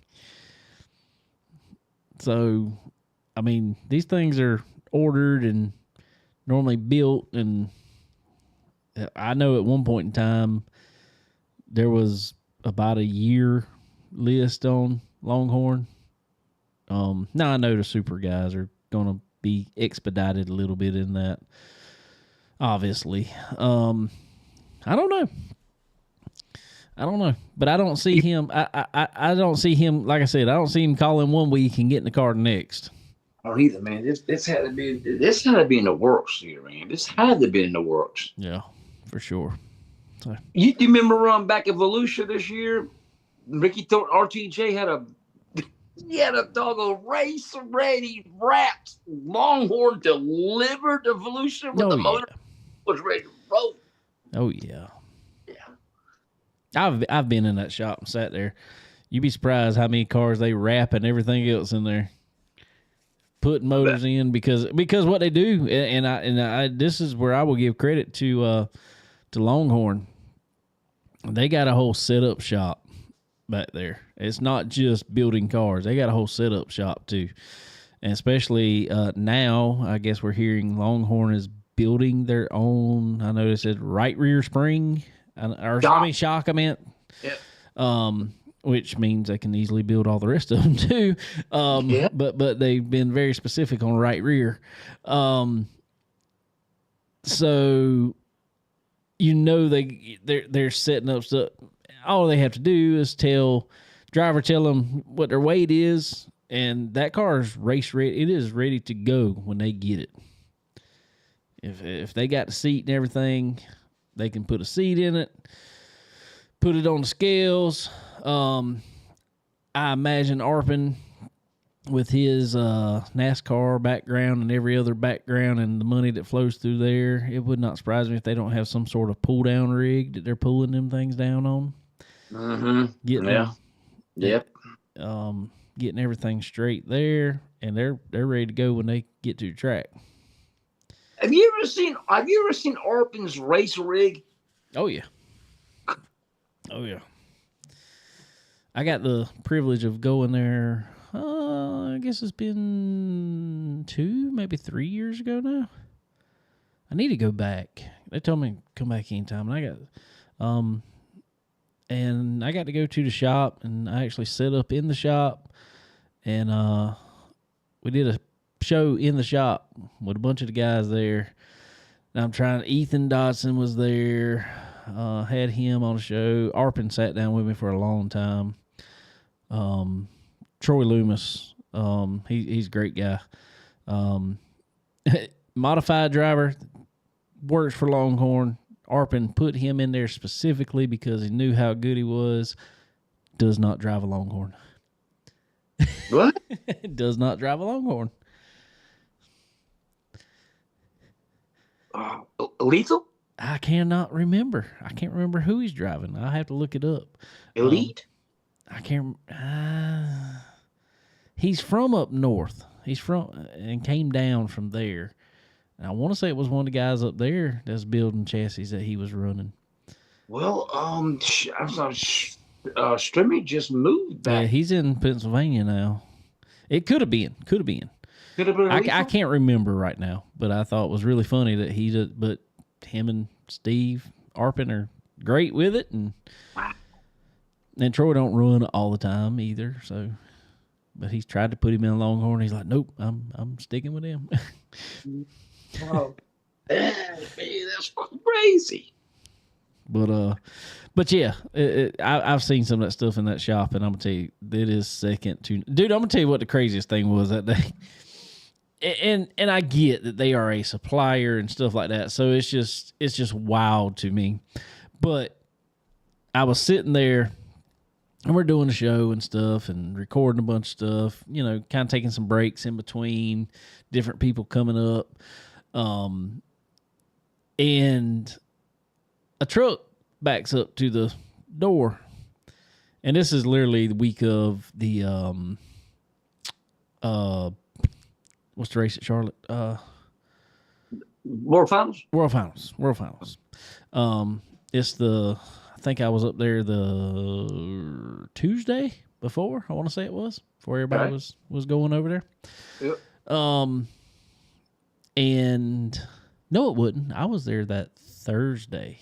So, I mean, these things are ordered and normally built, and I know at one point in time there was about a year list on Longhorn. Now I know the super guys are going to be expedited a little bit in that, obviously. I don't know. But I don't see him. I don't see him. Like I said, I don't see him calling one week and getting the car next. I don't either, man. This had to be. This had to be in the works here, man. This had to be in the works. Yeah, for sure. So. You remember back at Volusia this year? Ricky Thornton, RTJ had a doggone race ready, wrapped Longhorn delivered to Volusia with the motor was ready to roll. Oh yeah. I've been in that shop and sat there. You'd be surprised how many cars they wrap and everything else in there, putting motors in because what they do. And I this is where I will give credit to Longhorn. They got a whole setup shop back there. It's not just building cars. They got a whole setup shop too. And especially now, I guess we're hearing Longhorn is building their own. I noticed it right rear spring, shock. I meant, which means they can easily build all the rest of them too. But they've been very specific on right rear. So they're setting up stuff. All they have to do is tell them what their weight is. And that car is race ready. It is ready to go when they get it. If they got the seat and everything, they can put a seat in it, put it on the scales. I imagine Arpin, with his NASCAR background and every other background and the money that flows through there, it would not surprise me if they don't have some sort of pull down rig that they're pulling them things down on. Getting everything straight there, and they're ready to go when they get to the track. Have you ever seen Arpin's race rig? Oh yeah. I got the privilege of going there. I guess it's been 2, maybe 3 years ago now. I need to go back. They told me to come back anytime, and I got to go to the shop, and I actually set up in the shop, and we did a show in the shop with a bunch of the guys there. And Ethan Dodson was there, had him on the show. Arpin sat down with me for a long time. Troy Loomis, he's a great guy. Modified driver, works for Longhorn. Arpin put him in there specifically because he knew how good he was. Does not drive a Longhorn. What? Does not drive a Longhorn. Lethal? I cannot remember. I can't remember who he's driving. I have to look it up. Elite? I can't. He's from up north. And came down from there. And I want to say it was one of the guys up there that's building chassis that he was running. Well, Strimmy just moved back. Yeah, he's in Pennsylvania now. It could have been. Could have been. I can't remember right now, but I thought it was really funny that but him and Steve Arpin are great with it, and Troy don't run all the time either. So, but he's tried to put him in a Longhorn. He's like, nope, I'm sticking with him. Oh, that's fucking crazy. But yeah, I've seen some of that stuff in that shop, and I'm gonna tell you, it is second to dude. I'm gonna tell you what the craziest thing was that day. And I get that they are a supplier and stuff like that, so it's just wild to me. But I was sitting there, and we're doing the show and stuff, and recording a bunch of stuff. You know, kind of taking some breaks in between different people coming up, and a truck backs up to the door, and this is literally the week of the what's the race at Charlotte? World Finals. It's I think I was up there the Tuesday before. I want to say it was before everybody was going over there. Yep. And no, it wouldn't. I was there that Thursday.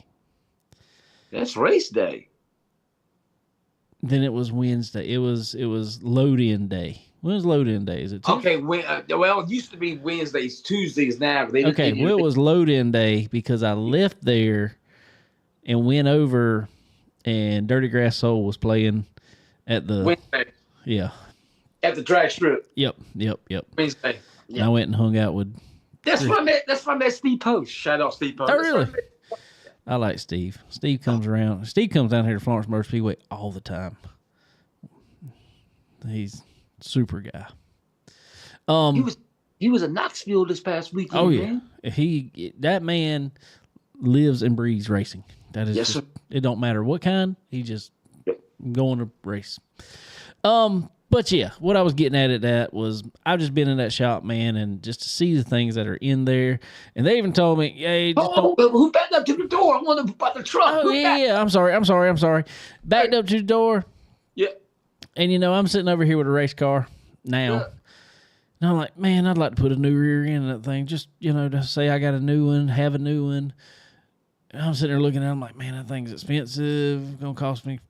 That's race day. Then it was Wednesday. It was load-in day. When was load-in day? Is it Tuesday? Okay? Well, it used to be Wednesdays, Tuesdays now. Okay, well, it was load-in day because I left there and went over, and Dirty Grass Soul was playing at the Wednesday. Yeah. At the drag strip. Yep. Wednesday. Yeah. I went and hung out with. That's where I met Steve Post. Shout out Steve Post. Oh, really? I like Steve. Steve comes around. Steve comes down here to Florence Motor Speedway all the time. He's a super guy. He was in Knoxville this past weekend. Oh yeah, man. That man lives and breathes racing. That is yes, sir. It don't matter what kind. He just going to race. But yeah, what I was getting at that was I've just been in that shop, man, and just to see the things that are in there. And they even told me, "Hey, just who backed up to the door? I want to about the truck." Oh yeah. I'm sorry. Backed up to the door. Yeah. And I'm sitting over here with a race car now. Yeah. And I'm like, man, I'd like to put a new rear end in that thing. Just, to say I got a new one, have a new one. And I'm sitting there looking at it, I'm like, man, that thing's expensive. Gonna cost me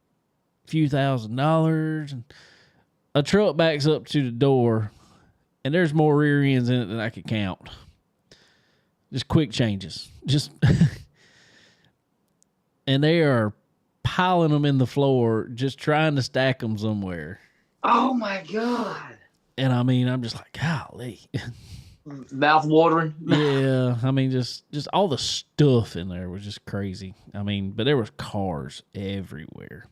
a few $1,000s. And a truck backs up to the door, and there's more rear ends in it than I could count. Just quick changes. And they are piling them in the floor, just trying to stack them somewhere. Oh my God. And I mean, I'm just like, golly. Mouth watering. Yeah. I mean, just all the stuff in there was just crazy. I mean, but there was cars everywhere.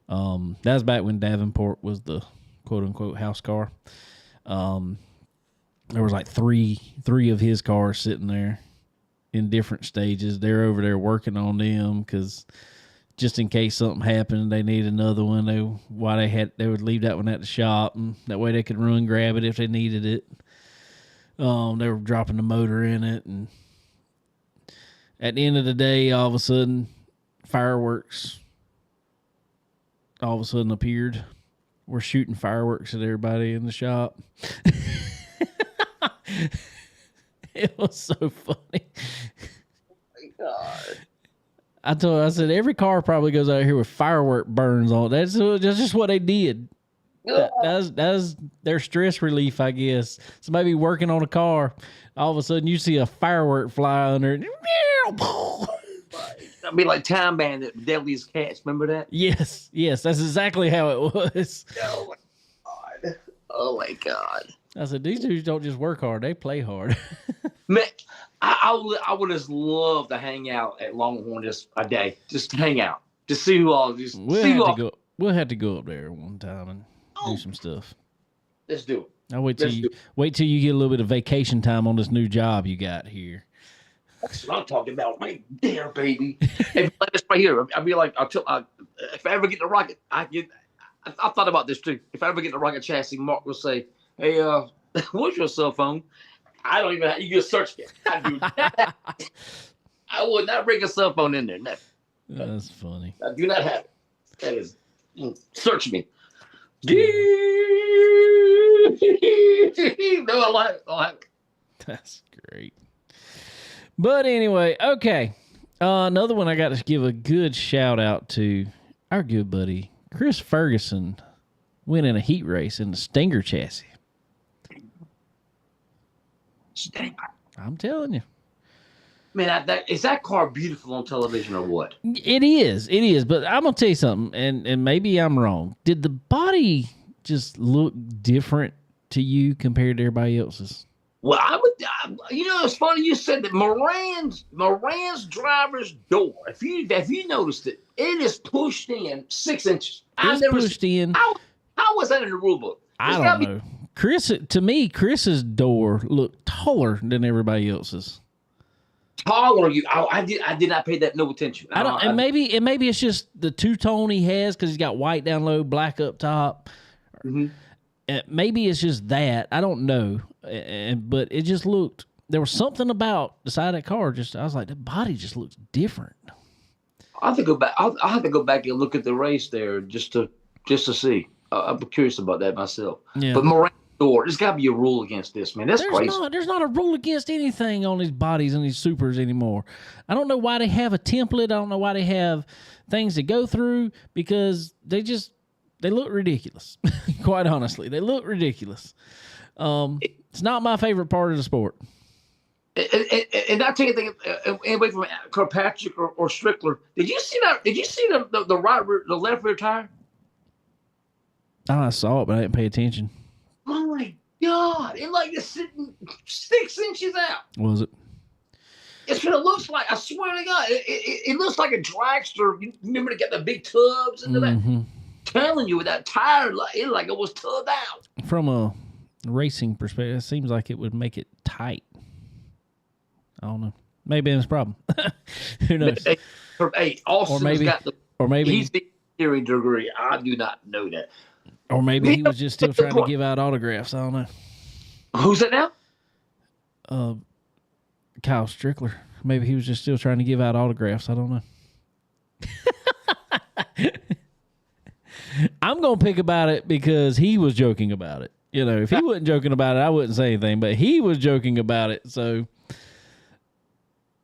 That was back when Davenport was the quote unquote house car. There was like three of his cars sitting there in different stages. They're over there working on them because just in case something happened, they need another one. They would leave that one at the shop, and that way they could run grab it if they needed it. They were dropping the motor in it, and at the end of the day, all of a sudden, fireworks all of a sudden appeared. We're shooting fireworks at everybody in the shop. It was so funny. Oh my God. I said, every car probably goes out here with firework burns on it. That's just what they did. That was their stress relief, I guess. Somebody be working on a car. All of a sudden, you see a firework fly under it. That'd be like Time Bandit, Deadliest Catch. Remember that? Yes. That's exactly how it was. Oh my God. Oh my God. I said, these dudes don't just work hard; they play hard. Man, I would just love to hang out at Longhorn just a day, just hang out, just see who all. We'll have to go up there one time and do some stuff. Let's do it. I'll wait till you get a little bit of vacation time on this new job you got here. That's what I'm talking about, right there, baby. If like this right here, I'll be like, if I ever get the rocket, I thought about this too. If I ever get the rocket chassis, Mark will say, "Hey, what's your cell phone?" I don't even have, you just search it. I would not bring a cell phone in there. Never. That's funny. I do not have it. That is, search me. No, I like it. That's great. But anyway, okay. Another one I got to give a good shout out to our good buddy, Chris Ferguson, went in a heat race in the Stinger chassis. Stinger. I'm telling you. Man, is that car beautiful on television or what? It is. But I'm going to tell you something, and maybe I'm wrong. Did the body just look different to you compared to everybody else's? Well, it's funny you said that Moran's driver's door. If you noticed it, it is pushed in 6 inches. It's pushed in. How was that in the rule book? I don't know. Chris's door looked taller than everybody else's. Taller? I did not pay that no attention. Maybe it's just the two-tone he has because he's got white down low, black up top. Mm-hmm. Maybe it's just that. I don't know. But it just looked, there was something about the side of that car. I was like, the body just looks different. I'll have to go back. I'll have to go back and look at the race there just to see. I'm curious about that myself. Yeah. But Moran's door, there's got to be a rule against this, man. That's crazy. There's not a rule against anything on these bodies and these supers anymore. I don't know why they have a template. I don't know why they have things to go through because they look ridiculous. Quite honestly, they look ridiculous. It's not my favorite part of the sport. And not take anything anybody from Kirkpatrick or Strickler. Did you see that? Did you see the left rear tire? I saw it, but I didn't pay attention. Oh my God! It's sitting 6 inches out. Was it? It's what it looks like. I swear to God, it looks like a dragster. You remember to get the big tubs into Mm-hmm. that? Telling you with that tire, it was tubbed out. From a racing perspective, it seems like it would make it tight. I don't know. Maybe that's a problem. Who knows? Austin's got the. Or maybe he's the steering degree. I do not know that. Or maybe he was just still trying to give out autographs. I don't know. Who's it now? Kyle Strickler. Maybe he was just still trying to give out autographs. I don't know. I'm going to pick about it because he was joking about it. You know, if he wasn't joking about it, I wouldn't say anything, but he was joking about it. So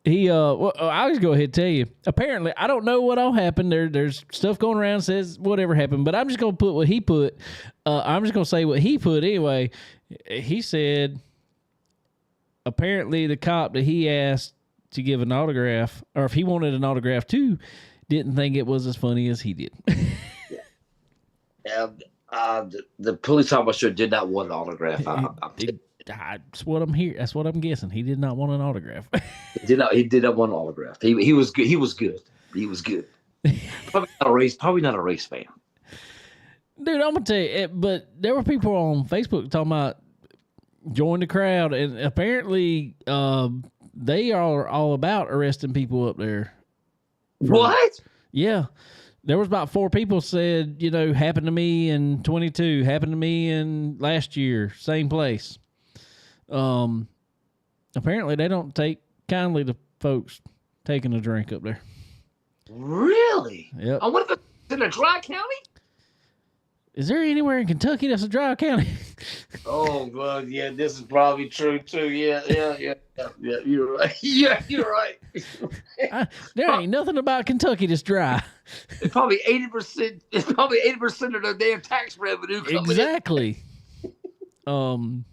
well, I'll just go ahead and tell you. Apparently, I don't know what all happened. There's stuff going around says whatever happened, but I'm just going to put what he put. I'm just going to say what he put anyway. He said, apparently the cop that he asked to give an autograph, or if he wanted an autograph too, didn't think it was as funny as he did. Yeah, the police officer did not want an autograph. That's what I'm here. That's what I'm guessing. He did not want an autograph. He did not want an autograph. He was good. He was good. He was good. Probably not a race fan. Dude, I'm gonna tell you. But there were people on Facebook talking about join the crowd, and apparently they are all about arresting people up there. What? Yeah. There was about 4 people said, you know, happened to me in 22, happened to me in last year, same place. Apparently they don't take kindly to folks taking a drink up there. Really? Yep. I wonder if it's in a dry county. Is there anywhere in Kentucky that's a dry county? Oh, well, yeah, this is probably true too. Yeah, you're right. Yeah, you're right. There ain't nothing about Kentucky that's dry. It's probably 80%. It's probably 80% of their damn tax revenue coming Exactly. So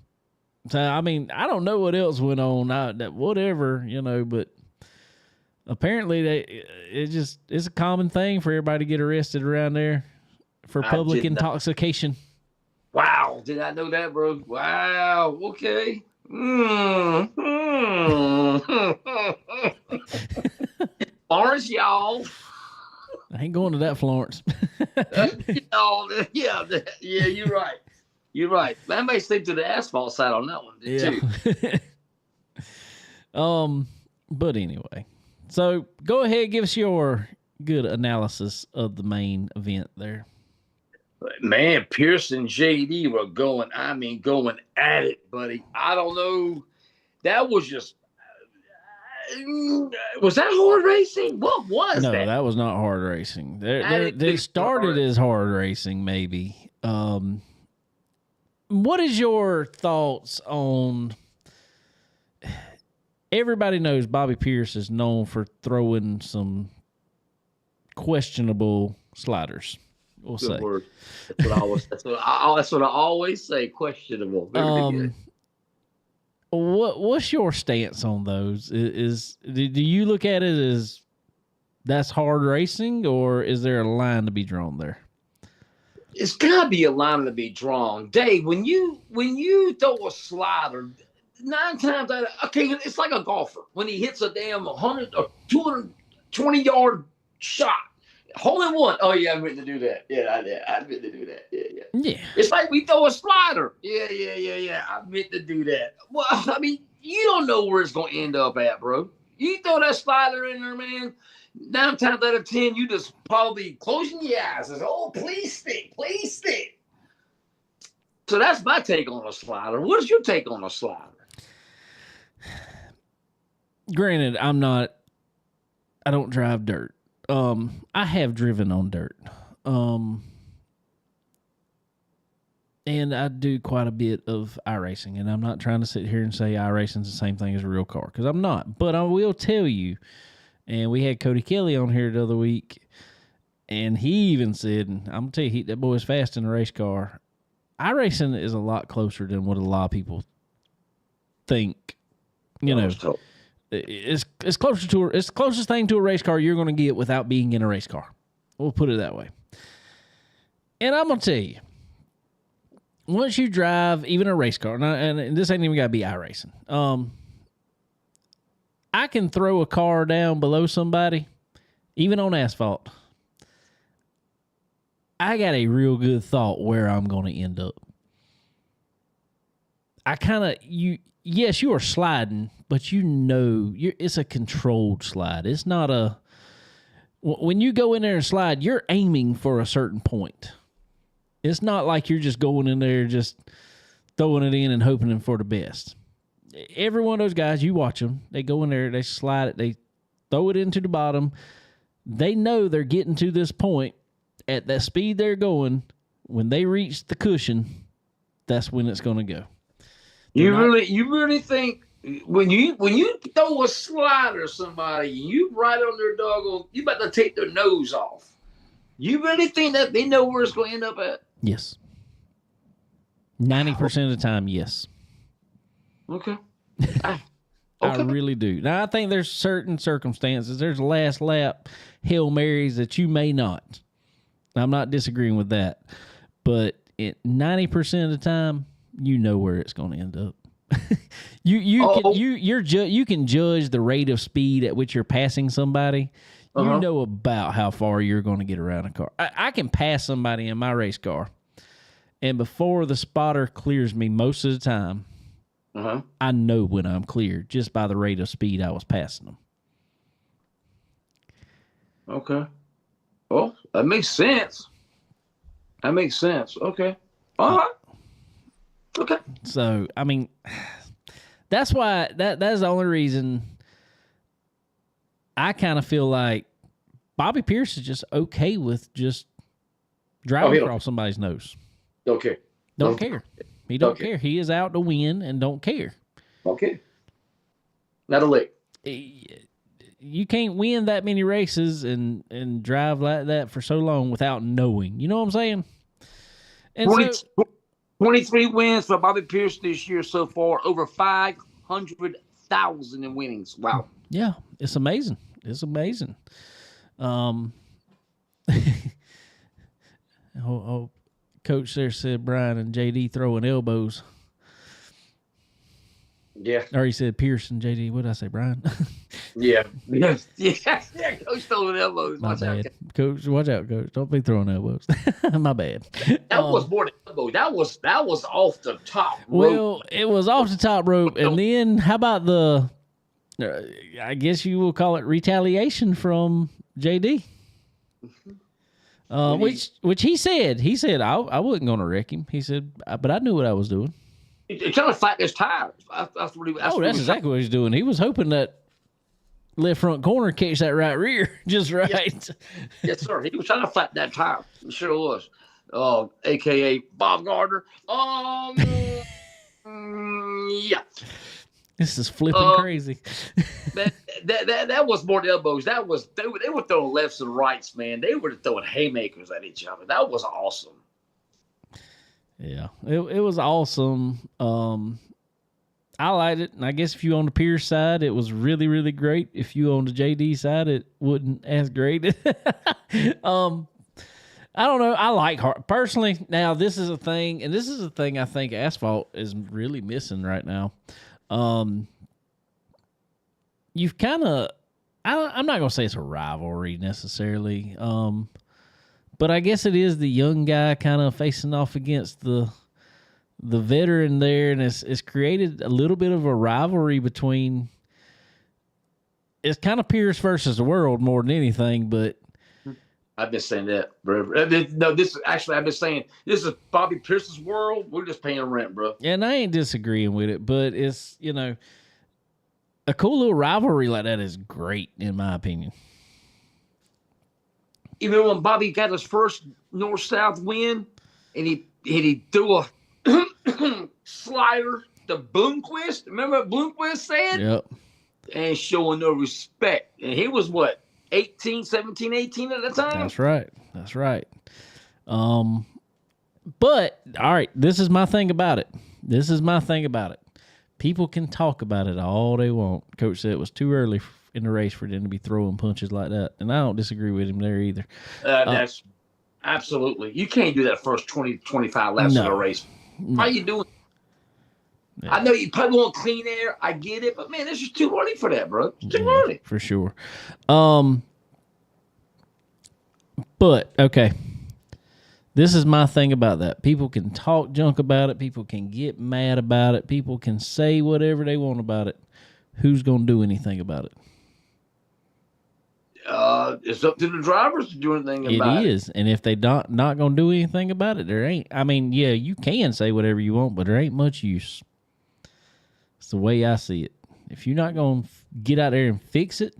I mean, I don't know what else went on. Whatever, you know, but apparently it's a common thing for everybody to get arrested around there for public intoxication. Wow, did I know that, bro? Wow. Okay. Florence, y'all. I ain't going to that Florence. Yeah, you're right. You're right. I may sleep to the asphalt side on that one, too. But anyway, so go ahead, give us your good analysis of the main event there. Man, Pierce and JD were going at it, buddy. I don't know. That was just. Was that hard racing? What was that? No, that was not hard racing. They started as hard racing, maybe. What is your thoughts on? Everybody knows Bobby Pierce is known for throwing some questionable sliders. We'll Good say. word. That's what I always say. Questionable. Very good. What's your stance on those? Do you look at it as that's hard racing, or is there a line to be drawn there? It's gotta be a line to be drawn, Dave. When you throw a slider, 9 times out of it's like a golfer when he hits a damn 100 or 220-yard shot. Hole in one. Oh yeah, I meant to do that. Yeah, I meant to do that. Yeah. It's like we throw a slider. Yeah. I meant to do that. Well, I mean, you don't know where it's gonna end up at, bro. You throw that slider in there, man. 9 times out of 10, you just probably closing your eyes and say, "Oh, please stick." So that's my take on a slider. What's your take on a slider? Granted, I don't drive dirt. I have driven on dirt. And I do quite a bit of iRacing, and I'm not trying to sit here and say iRacing is the same thing as a real car, because I'm not. But I will tell you, and we had Cody Kelly on here the other week, and he even said, and I'm going to tell you, that boy's fast in a race car. iRacing is a lot closer than what a lot of people think. You know, it's the closest thing to a race car you're going to get without being in a race car. We'll put it that way. And I'm going to tell you, once you drive even a race car, and this ain't even got to be iRacing, I can throw a car down below somebody, even on asphalt. I got a real good thought where I'm going to end up. Yes, you are sliding, but you know it's a controlled slide. It's not when you go in there and slide, you're aiming for a certain point. It's not like you're just going in there just throwing it in and hoping for the best. Every one of those guys, you watch them, they go in there, they slide it, they throw it into the bottom. They know they're getting to this point at that speed they're going. When they reach the cushion, that's when it's going to go. You really think when you throw a slider at somebody, you right on their doggone, you about to take their nose off. You really think that they know where it's going to end up at? Yes. 90% of the time, yes. Okay. I really do. Now, I think there's certain circumstances. There's last lap Hail Marys that you may not. I'm not disagreeing with that. But 90% of the time, you know where it's going to end up. You can judge the rate of speed at which you're passing somebody. You know about how far you're going to get around a car. I can pass somebody in my race car, and before the spotter clears me most of the time, I know when I'm cleared just by the rate of speed I was passing them. Okay. Well, that makes sense. Okay. All right. Okay. So, I mean, that's why that's the only reason I kind of feel like Bobby Pierce is just okay with just driving across somebody's nose. Okay. Don't care. He don't care. He is out to win and don't care. Okay. Not a lick. You can't win that many races and drive like that for so long without knowing. You know what I'm saying? And 23 wins for Bobby Pierce this year so far, over 500,000 in winnings. Wow. Yeah, it's amazing. It's amazing. Coach there said Brian and JD throwing elbows. Yeah. Or he said Pierce and JD. What did I say, Brian? Yeah. Coach throwing elbows. My bad. Coach, watch out, Coach. Don't be throwing elbows. My bad. That was more than elbow. That was off the top rope. Well, it was off the top rope. And then how about the, I guess you will call it retaliation from JD? Which he said I wasn't going to wreck him. He said, but I knew what I was doing. He's trying to fight his tires. That's exactly what he's doing. He was hoping that left front corner catch that right rear just right. Yes, sir. He was trying to fight that tire. He sure was. AKA Bob Gardner. Yeah. This is flipping crazy. that was more than elbows. That was they were throwing lefts and rights, man. They were throwing haymakers at each other. That was awesome. Yeah, it was awesome. I liked it, and I guess if you on the Pierce side, it was really, really great. If you on the JD side, it wasn't as great. I don't know. I like hard personally. Now, this is a thing, and this is a thing I think asphalt is really missing right now. You've kind of, I'm not gonna say it's a rivalry necessarily. But I guess it is the young guy kind of facing off against the veteran there, and it's created a little bit of a rivalry between. It's kind of Pierce versus the world more than anything, but I've been saying that, bro. No, I've been saying this is Bobby Pierce's world. We're just paying rent, bro. And I ain't disagreeing with it, but it's a cool little rivalry like that is great in my opinion. Even when Bobby got his first North-South win, and he threw a slider to Bloomquist. Remember what Bloomquist said? Yep. And showing no respect. And he was what, 17, 18 at the time? That's right. But, all right, this is my thing about it. People can talk about it all they want. Coach said it was too early in the race for them to be throwing punches like that. And I don't disagree with him there either. That's absolutely. You can't do that first 20, 25 laps of a race. How are you doing? Yeah. I know you probably want clean air. I get it. But, man, this is too early for that, bro. It's too early. For sure. But, okay. This is my thing about that. People can talk junk about it. People can get mad about it. People can say whatever they want about it. Who's going to do anything about it? It's up to the drivers to do anything about it. It is, and if they not going to do anything about it, there ain't. I mean, yeah, you can say whatever you want, but there ain't much use. It's the way I see it. If you're not going to get out there and fix it,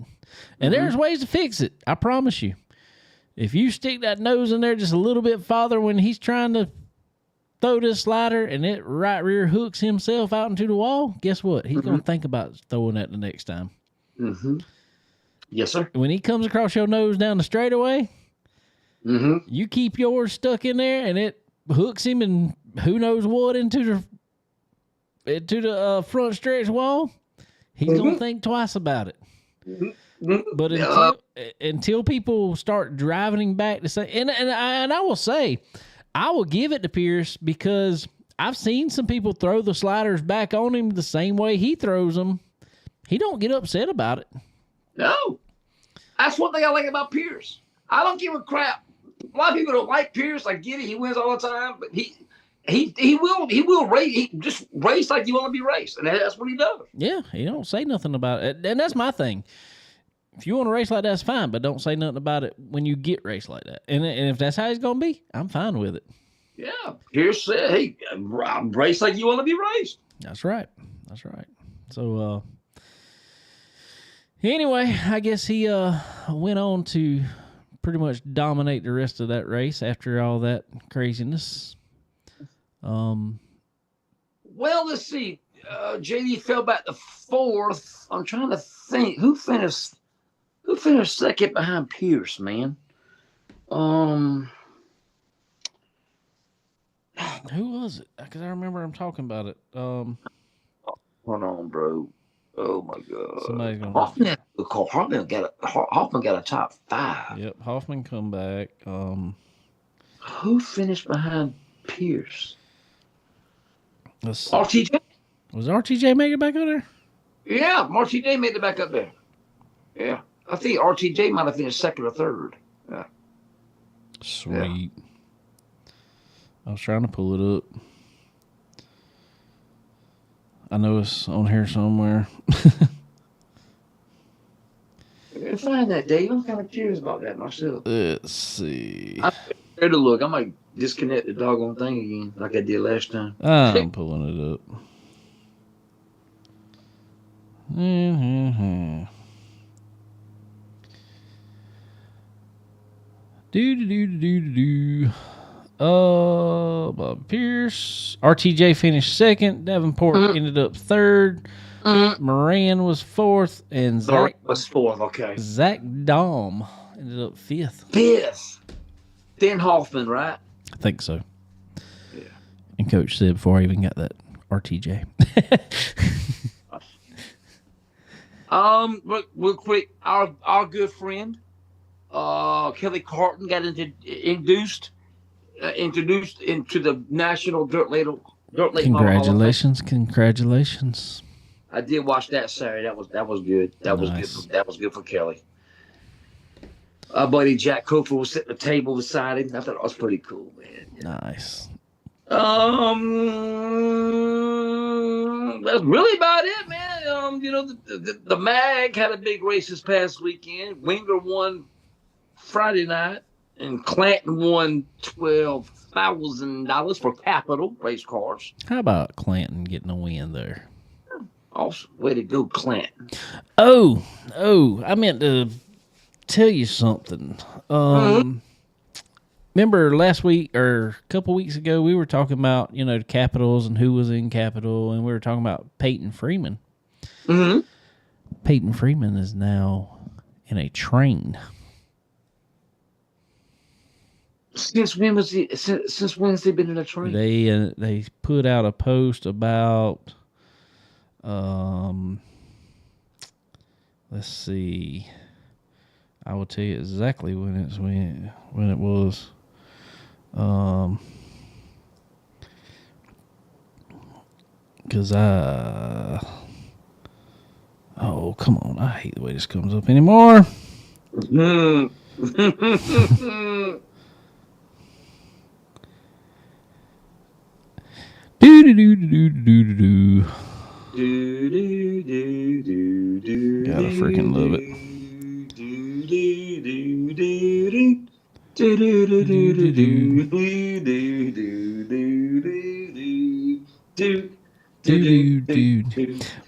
and there's ways to fix it, I promise you. If you stick that nose in there just a little bit farther when he's trying to throw this slider and it right rear hooks himself out into the wall, guess what? He's going to think about throwing that the next time. Mm-hmm. Yes, sir. When he comes across your nose down the straightaway, you keep yours stuck in there and it hooks him and who knows what into the front stretch wall, he's going to think twice about it. But until people start driving him back to say, and I will say, I will give it to Pierce because I've seen some people throw the sliders back on him the same way he throws them. He don't get upset about it. No. That's one thing I like about Pierce. I don't give a crap. A lot of people don't like Pierce. I get it. He wins all the time, but he will race. He just race like you want to be raced, and that's what he does. Yeah, he don't say nothing about it, and that's my thing. If you want to race like that, that's fine, but don't say nothing about it when you get raced like that. And if that's how he's going to be, I'm fine with it. Yeah, Pierce said, "Hey, race like you want to be raced." That's right. That's right. So, anyway, I guess he went on to pretty much dominate the rest of that race after all that craziness. Well, let's see. JD fell back to fourth. I'm trying to think who finished second behind Pierce, man. Who was it? Because I remember him talking about it. Hold on, bro. Oh my God! Somebody's gonna Hoffman got a top 5. Yep, Hoffman come back. Who finished behind Pierce? RTJ. Was RTJ making it back up there? Yeah, RTJ made it back up there. Yeah, I think RTJ might have finished second or third. Yeah. Sweet. Yeah. I was trying to pull it up. I know it's on here somewhere. Find that, Dave. I'm kind of curious about that myself. Let's see. I'm scared to look. I might disconnect the doggone thing again, like I did last time. I'm pulling it up. Bob Pierce. RTJ finished second. Davenport ended up third. Moran was fourth. And Zach was fourth, okay. Zach Dahm ended up fifth. Then Hoffman, right? I think so. Yeah. And Coach said before I even got that RTJ. Real quick, our good friend, Kelly Carton got introduced into the National Dirt Lake. Congratulations. I did watch that Saturday. That was good. That was good. That was good for Kelly. Our buddy Jack Cofer was sitting at the table beside him. I thought that was pretty cool, man. Yeah. Nice. That's really about it, man. The Mag had a big race this past weekend. Winger won Friday night, and Clanton won $12,000 for Capital race cars. How about Clanton getting a win there? Awesome. Way to go, Clanton. Oh, I meant to tell you something. Remember last week or a couple weeks ago, we were talking about, the Capitals and who was in Capital, and we were talking about Peyton Freeman. Mm-hmm. Peyton Freeman is now in a train. Since when has he been in a train? They put out a post about, let's see. I will tell you exactly when it was. Because oh, come on. I hate the way this comes up anymore. Mm. Gotta freaking love it.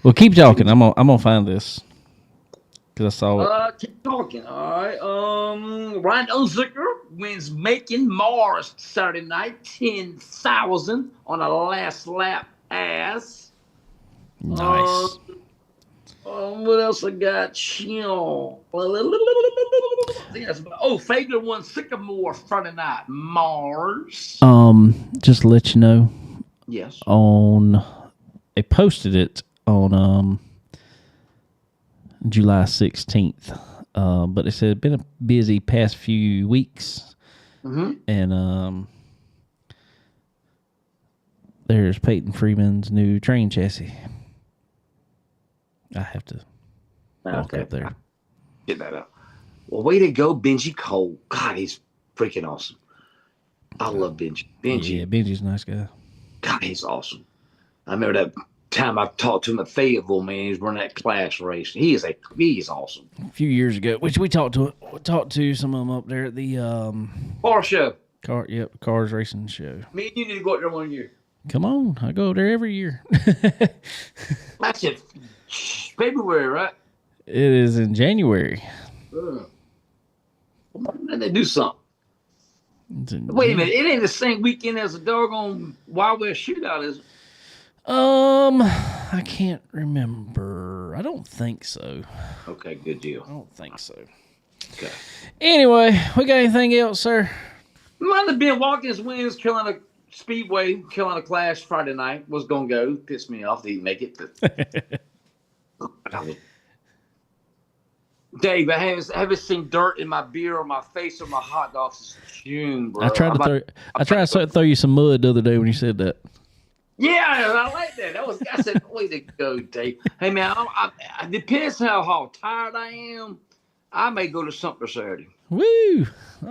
Well, keep talking. I'm gonna find this because I saw it. Keep talking. All right. Ryan Unzicker wins Making Mars Saturday night, 10,000 on a last lap ass. Nice. What else I got? Fagler won Sycamore Friday night. Mars. Just to let you know, Yes. they posted it on July 16th. But it said it's been a busy past few weeks. Mm-hmm. And there's Peyton Freeman's new train chassis. I have to walk up there. Get that up. Well, way to go, Benji Cole. God, he's freaking awesome. I love Benji. Yeah, Benji's a nice guy. God, he's awesome. I remember that time I talked to him at Fayetteville, man. He's running that class race. He's awesome. A few years ago, which we talked to some of them up there at the Car show. Cars Racing Show. Me and you need to go up there one year. Come on, I go there every year. That's in February, right? It is in January. Then they do something. Wait a minute, it ain't the same weekend as the doggone Wild West Shootout, is it? I can't remember. I don't think so. Okay, good deal. I don't think so. Okay. Anyway, we got anything else, sir? Might have been Watkins wins Carolina Speedway, Carolina Clash Friday night. Was gonna go. Pissed me off. Didn't make it. Dave, I haven't seen dirt in my beer or my face or my hot dogs since June, bro. I tried to throw you some mud the other day when you said that. Yeah, I like that. I said, way to go, Dave. Hey, man, it depends how tired I am. I may go to Sumter Saturday. Woo!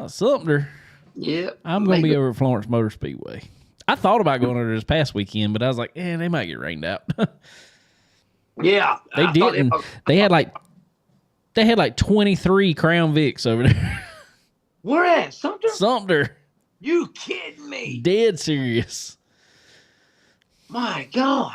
Sumter. Yeah. I'm going to be over at Florence Motor Speedway. I thought about going over this past weekend, but I was like, they might get rained out. Yeah. They didn't. They had like 23 Crown Vics over there. Where at? Sumter? Sumter. You kidding me? Dead serious. My God.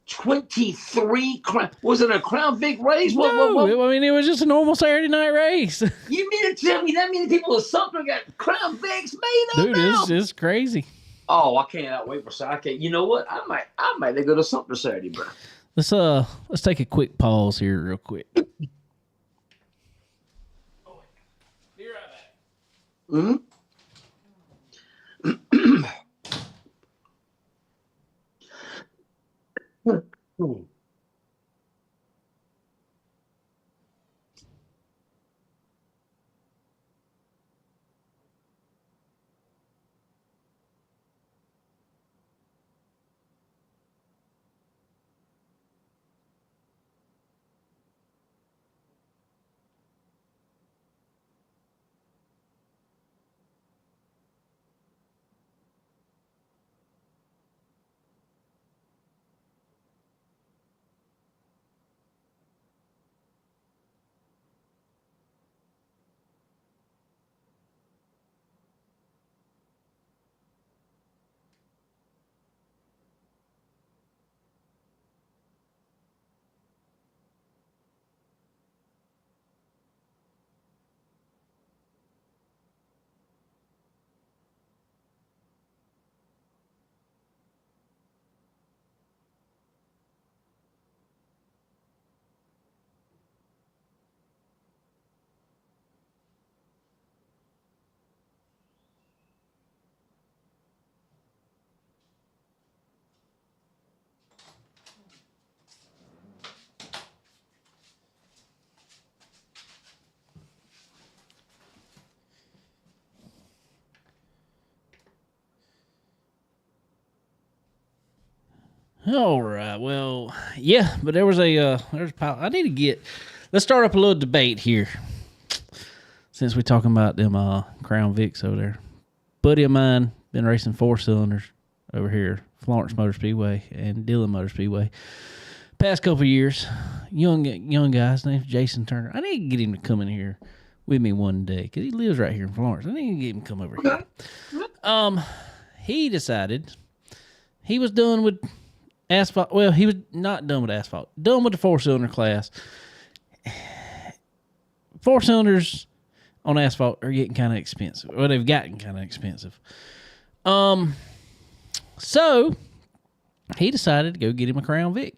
23 Crown. Was it a Crown Vic race? No, I mean, it was just a normal Saturday night race. You mean to tell me that many people at Sumter got Crown Vics made up? Dude, it's crazy. Oh, I cannot wait for Saturday. You know what? I might go to Sumter Saturday, bro. Let's take a quick pause here real quick. Be right back. All right. Well, yeah, but there's I need to let's start up a little debate here. Since we're talking about them Crown Vics over there. Buddy of mine been racing 4-cylinders over here, Florence Motor Speedway and Dillon Motor Speedway. Past couple of years, young guy. His name's Jason Turner. I need to get him to come in here with me one day because he lives right here in Florence. I need to get him to come over here. He decided he was done with asphalt. Well, he was not done with asphalt. Done with the 4-cylinder class. 4-cylinders on asphalt are getting kind of expensive. Well, they've gotten kind of expensive. So he decided to go get him a Crown Vic.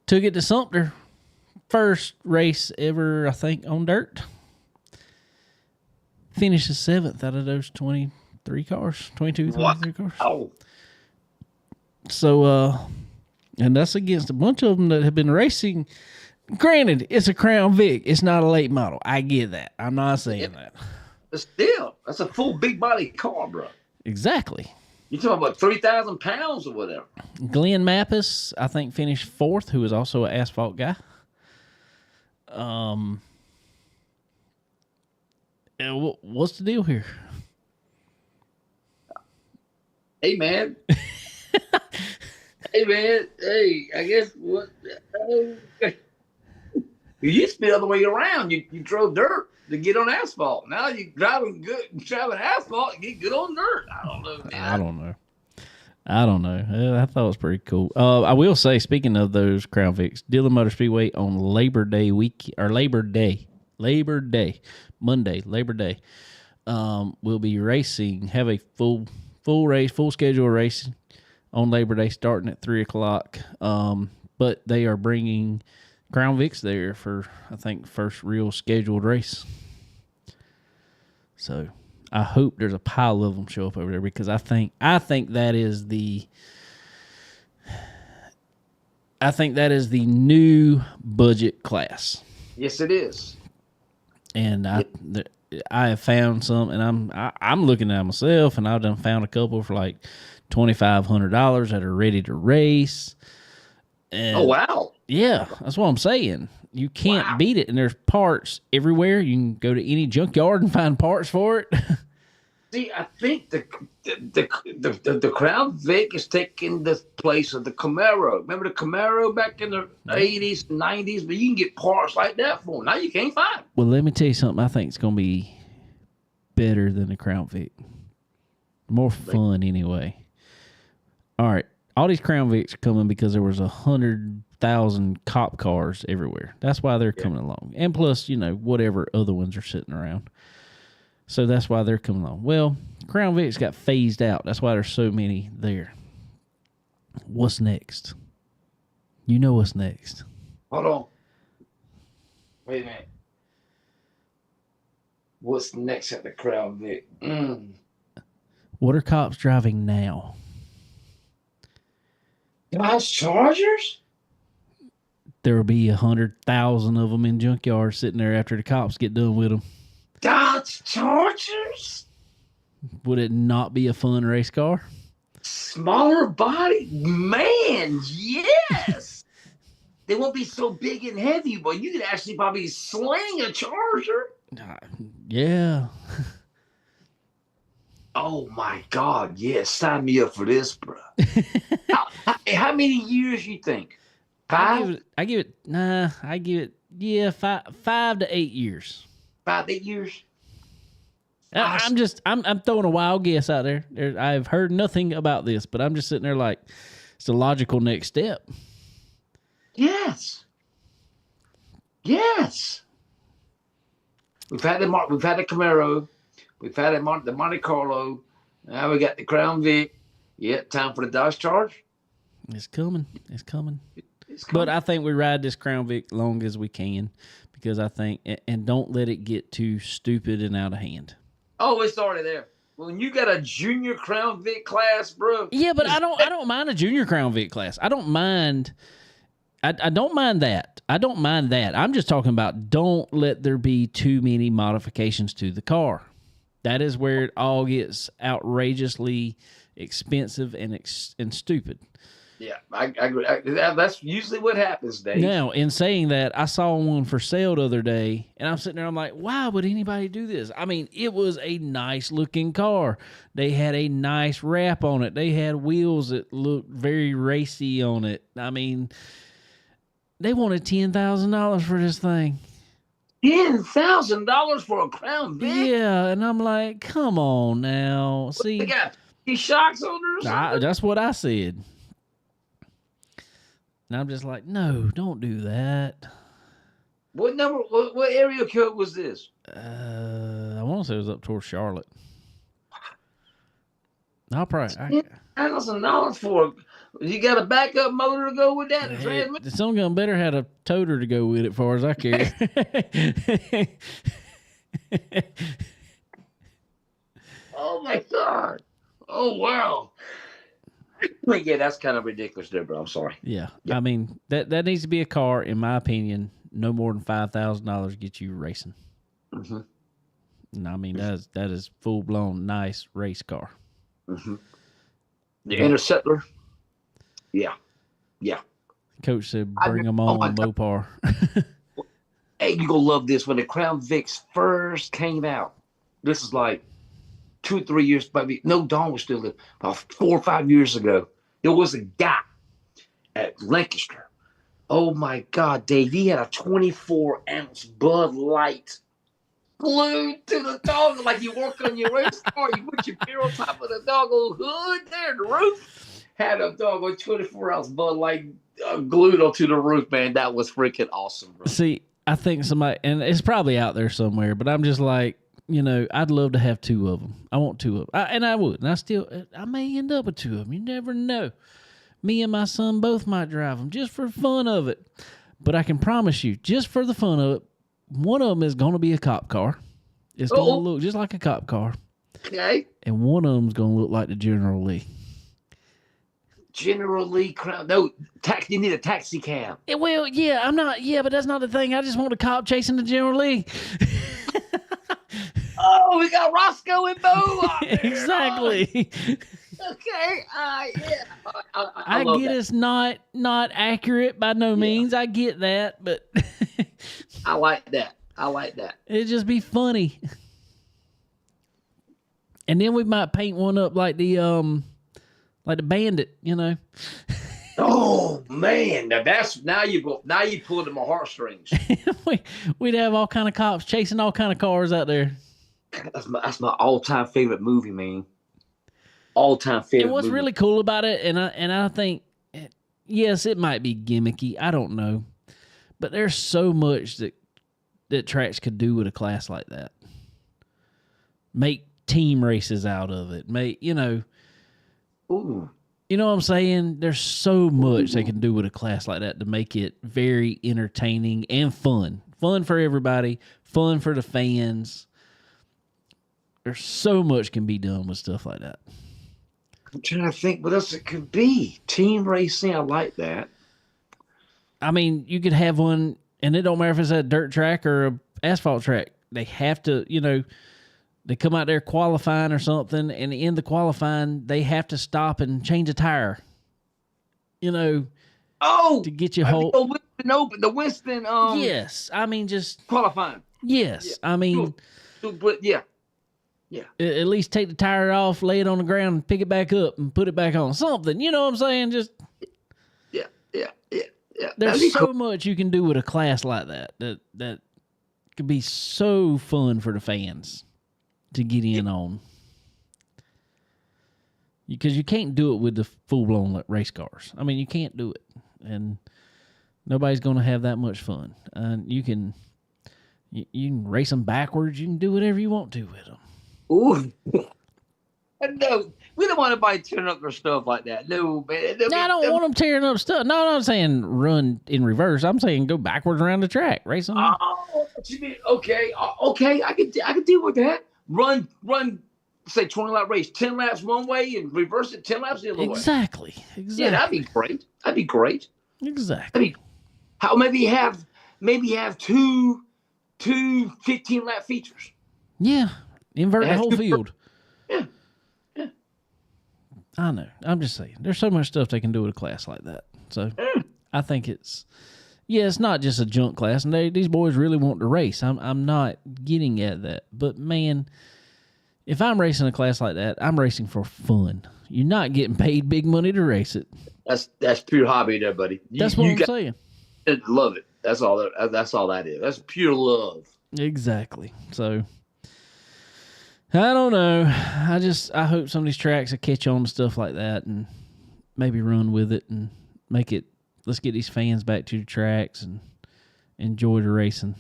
Took it to Sumter. First race ever, I think, on dirt. Finished the 7th out of those 23 cars. 22, 23 cars. Oh. So, and that's against a bunch of them that have been racing. Granted, it's a Crown Vic. It's not a late model. I get that. I'm not saying that. But still, that's a full big body car, bro. Exactly. You're talking about 3,000 pounds or whatever. Glenn Mappis, I think, finished 4th, who is also an asphalt guy. What's the deal here? Hey, man. Hey, I guess what? You used to be the other way around. You drove dirt to get on asphalt. Now you driving asphalt and get good on dirt. I don't know, man. I don't know. I thought it was pretty cool. I will say, speaking of those Crown Vics, Dillon Motor Speedway on Labor Day, Monday, Labor Day, we'll be racing, have a full schedule of racing on Labor Day starting at 3:00. But they are bringing Crown Vics there for, I think, first real scheduled race. So I hope there's a pile of them show up over there because I think that is the new budget class. Yes, it is. And I have found some, and I'm looking at myself, and I've done found a couple for like $2,500 that are ready to race. And oh wow! Yeah, that's what I'm saying. You can't beat it, and there's parts everywhere. You can go to any junkyard and find parts for it. See, I think the Crown Vic is taking the place of the Camaro. Remember the Camaro back in the 80s, 90s? But you can get parts like that for them. Now you can't find them. Well, let me tell you something. I think it's going to be better than the Crown Vic. More fun, anyway. All right. All these Crown Vics are coming because there was 100,000 cop cars everywhere. That's why they're coming along. And plus, whatever other ones are sitting around. So that's why they're coming along. Well, Crown Vics got phased out. That's why there's so many there. What's next? You know what's next. Hold on. Wait a minute. What's next at the Crown Vic? What are cops driving now? Dodge Chargers? There will be 100,000 of them in junkyards sitting there after the cops get done with them. Dodge Chargers? Would it not be a fun race car? Smaller body? Man, yes. They won't be so big and heavy, but you could actually probably sling a Charger. Yeah. Oh, my God. Yeah, sign me up for this, bro. How many years you think? 5? I give it 5 to 8 years. 5 to 8 years? I'm throwing a wild guess out there. I've heard nothing about this, but I'm just sitting there like, it's the logical next step. Yes. We've had the Camaro. We've had the Monte Carlo. Now we got the Crown Vic. Yeah, time for the Dodge Charger. It's coming. But I think we ride this Crown Vic long as we can because I think, and don't let it get too stupid and out of hand. Oh, it's already there. When you got a junior Crown Vic class, bro. Yeah, but I don't mind a junior Crown Vic class. I don't mind that. I don't mind that. I'm just talking about don't let there be too many modifications to the car. That is where it all gets outrageously expensive and stupid. Yeah, I agree. That's usually what happens, Dave. Now, in saying that, I saw one for sale the other day, and I'm sitting there, I'm like, why would anybody do this? I mean, it was a nice-looking car. They had a nice wrap on it. They had wheels that looked very racy on it. I mean, They wanted $10,000 for this thing. $10,000 for a Crown Vic? Yeah, and I'm like, come on now. See, They got these shocks on there or something? that's what I said. And I'm just like, no, don't do that. What number? What area code was this? I want to say it was up towards Charlotte. I'll probably. $10,000 for. You got a backup motor to go with that? The Sun Gun better had a toter to go with it, far as I care. Oh my God! Oh wow! But yeah, that's kind of ridiculous, there, bro. I'm sorry. Yeah, I mean that needs to be a car, in my opinion. No more than $5,000 get you racing. Mm-hmm. And I mean that is full blown nice race car. Mm-hmm. The Interceptor. Yeah. Coach said, "Bring them on, Mopar." Hey, you gonna love this. When the Crown Vics first came out, this is like 2 or 3 years, maybe. No, Don was still there. About 4 or 5 years ago, there was a guy at Lancaster. Oh my God, Dave! He had a 24-ounce Bud Light glued to the dog, like you work on your race car. You put your beer on top of the doggone hood there, the roof. Had a doggone 24-ounce Bud Light glued onto the roof, man. That was freaking awesome, bro. See, I think somebody, and it's probably out there somewhere, but I'm just like, I'd love to have 2 of them. I want 2 of them. And I would. And I may end up with 2 of them. You never know. Me and my son both might drive them just for fun of it. But I can promise you, just for the fun of it, one of them is going to be a cop car. It's going to look just like a cop car. Okay. And one of them's going to look like the General Lee. General Lee Crown. No, you need a taxi cab. Well, yeah, but that's not the thing. I just want a cop chasing the General Lee. Oh, we got Roscoe and Bo out there. Exactly. Oh, okay. Yeah. I get that. It's not accurate by no means. I get that, but I like that. It'd just be funny. And then we might paint one up like the Bandit, Oh man, now you pulled at my heartstrings. We'd have all kind of cops chasing all kind of cars out there. That's my all-time favorite movie, man. All-time favorite. And what's movie. really cool about it, and I think, yes, it might be gimmicky. I don't know, but there's so much that tracks could do with a class like that. Make team races out of it. Ooh. You know what I'm saying? There's so much they can do with a class like that to make it very entertaining and fun. Fun for everybody. Fun for the fans. There's so much can be done with stuff like that. I'm trying to think what else it could be. Team racing, I like that. I mean, you could have one, and it don't matter if it's a dirt track or a asphalt track. They have to, they come out there qualifying or something, and in the qualifying, they have to stop and change a tire. To get you whole. The Winston. Yes, I mean just qualifying. Yes, yeah. I mean, but yeah. At least take the tire off, lay it on the ground, pick it back up, and put it back on. Something, you know what I'm saying? Just yeah. There's so much you can do with a class like that could be so fun for the fans to get in on. Because you can't do it with the full-blown race cars. I mean, you can't do it. And nobody's going to have that much fun. And you can race them backwards. You can do whatever you want to with them. Ooh. No, we don't want anybody tearing up their stuff like that. No, man. No, I don't want them tearing up stuff. No, I'm not saying run in reverse. I'm saying go backwards around the track. Race them. Oh, what you mean? Okay. I can deal with that. Run, say 20 lap race, 10 laps one way and reverse it 10 laps the other way. Exactly. Yeah, that'd be great. Exactly. Maybe have two 15 lap features. Yeah. Invert the whole field. Yeah. I know. I'm just saying. There's so much stuff they can do with a class like that. So I think it's not just a junk class. And these boys really want to race. I'm not getting at that. But man, if I'm racing a class like that, I'm racing for fun. You're not getting paid big money to race it. That's pure hobby there, buddy. That's what I'm saying. love it. That's all that is. That's pure love. Exactly. So I don't know. I hope some of these tracks will catch on to stuff like that and maybe run with it and make it. Let's get these fans back to the tracks and enjoy the racing.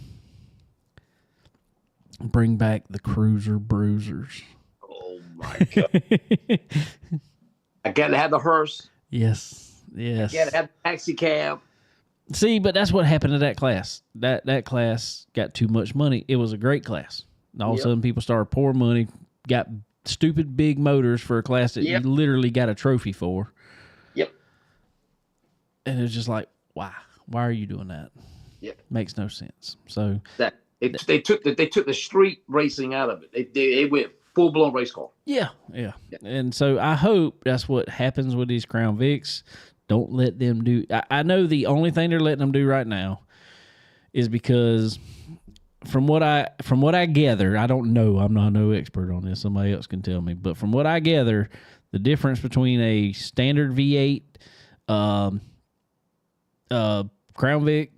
Bring back the cruiser bruisers. Oh my God! I gotta have the hearse. Yes. I gotta have the taxi cab. See, but that's what happened to that class. That class got too much money. It was a great class. And all of a sudden, people started pouring money, got stupid big motors for a class that you literally got a trophy for. Yep. And it was just like, why? Why are you doing that? Yep. Makes no sense. So they took the street racing out of it. They went full blown race car. Yeah. And so I hope that's what happens with these Crown Vics. Don't let them do. I know the only thing they're letting them do right now is because from what I gather, I don't know. I'm not no expert on this. Somebody else can tell me. But from what I gather, the difference between a standard V8 Crown Vic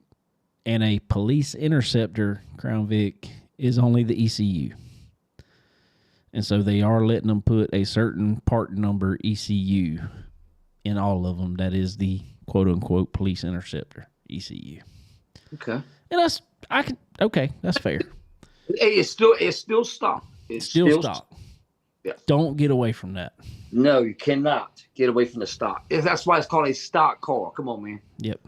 and a Police Interceptor Crown Vic is only the ECU. And so they are letting them put a certain part number ECU in all of them. That is the quote-unquote Police Interceptor ECU. Okay. And that's fair. It's still stock. It's still stock. Yeah. Don't get away from that. No, you cannot get away from the stock. That's why it's called a stock car. Come on, man. Yep.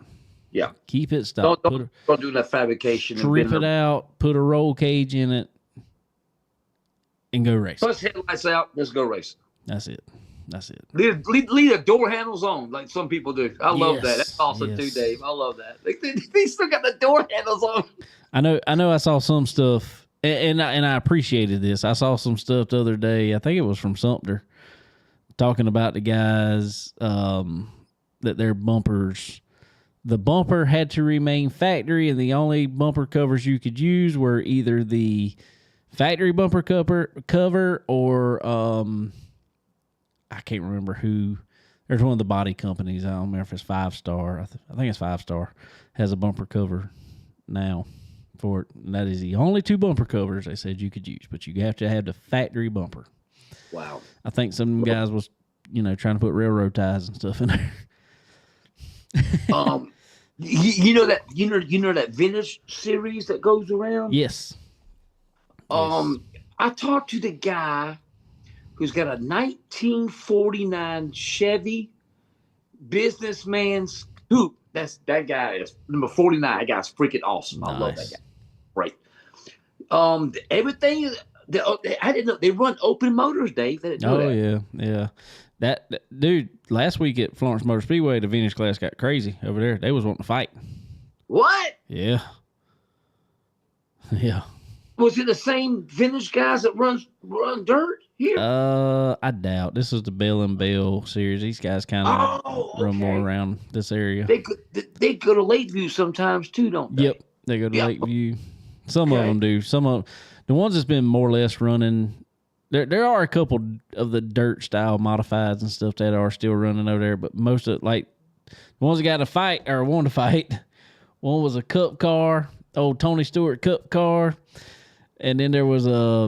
Yeah. Keep it stock. Don't do that fabrication. Strip it out. Put a roll cage in it. And go race. Put headlights out. Let's go race. That's it. Leave the door handles on like some people do. I love that. That's awesome too, Dave. I love that. They still got the door handles on. I know. I saw some stuff, and I appreciated this. I saw some stuff the other day. I think it was from Sumter, talking about the guys that their bumpers. The bumper had to remain factory, and the only bumper covers you could use were either the factory bumper cover or I can't remember who. There's one of the body companies. I don't remember if it's 5-Star. I think it's 5-Star has a bumper cover now for it. And that is the only two bumper covers they said you could use, but you have to have the factory bumper. Wow. I think some guys was trying to put railroad ties and stuff in there. You know that vintage series that goes around? Yes. I talked to the guy who's got a 1949 Chevy Businessman's Coupe. That guy is number 49. That guy's freaking awesome. I love that guy. Right. Everything is. I didn't know they run open motors, Dave. They didn't know that. Yeah. That dude, last week at Florence Motor Speedway, the vintage class got crazy over there. They was wanting to fight. What? Yeah. Yeah. Was it the same vintage guys that run dirt here? I doubt. This is the Bell and Bell series. These guys kind of run more around this area. They go to Lakeview sometimes too, don't they? Yep, they go to Lakeview. Some of them do. Some of the ones that's been more or less running. There are a couple of the dirt style modifieds and stuff that are still running over there, but most of the ones that got to fight or wanted to fight. One was a Cup car, old Tony Stewart Cup car. And then there was I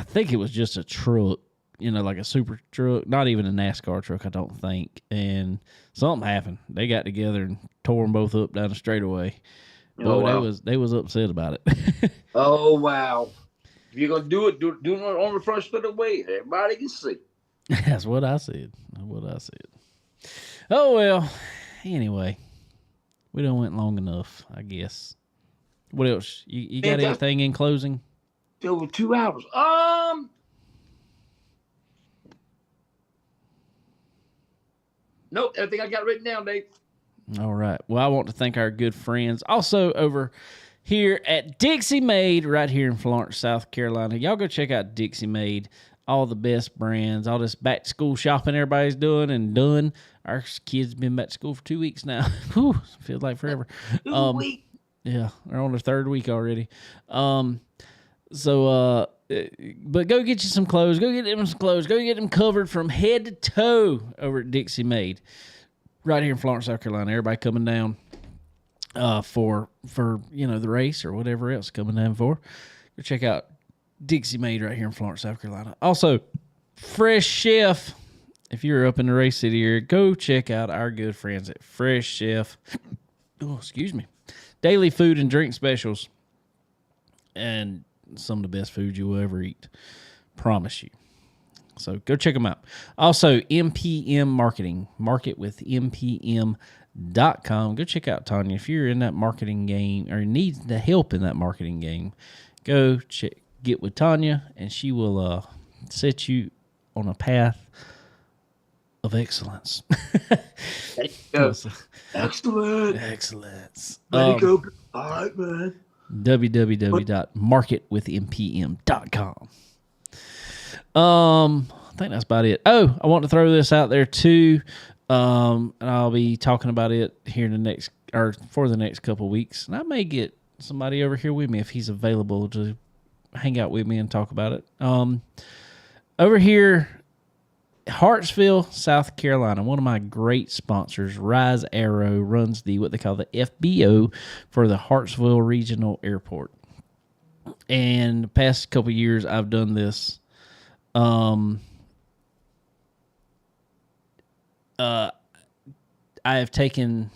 think it was just a truck, like a super truck, not even a NASCAR truck, I don't think. And something happened. They got together and tore them both up down the straightaway. They was upset about it. Oh wow! If you're gonna do it on the front foot of the way, everybody can see. That's what I said. Oh well. Anyway, we done went long enough, I guess. What else? You got anything in closing? Over 2 hours. Nope. Everything I got written down, Dave. All right. Well, I want to thank our good friends also over here at Dixie Made right here in Florence, South Carolina. Y'all go check out Dixie Made. All the best brands, all this back to school shopping everybody's doing and done. Our kids have been back to school for 2 weeks now. Whew, feels like forever. 2 weeks. Yeah, they're on their third week already. But go get you some clothes. Go get them some clothes. Go get them covered from head to toe over at Dixie Made. Right here in Florence, South Carolina. Everybody coming down. for the race or whatever else coming down for. Go check out Dixie Made right here in Florence, South Carolina. Also, Fresh Chef. If you're up in the Race City area, go check out our good friends at Fresh Chef. Oh, excuse me. Daily food and drink specials. And some of the best food you will ever eat. Promise you. So go check them out. Also, MPM Marketing. Market with MPM.com. Go check out Tanya. If you're in that marketing game or need the help in that marketing game, go get with Tanya, and she will set you on a path of excellence. Excellence. All right, man. www.marketwithmpm.com. I think that's about it. Oh, I want to throw this out there too. And I'll be talking about it here for the next couple of weeks. And I may get somebody over here with me if he's available to hang out with me and talk about it. Over here, Hartsville, South Carolina, one of my great sponsors, Rise Aero, runs what they call the FBO for the Hartsville Regional Airport. And the past couple of years, I've done this. I have taken,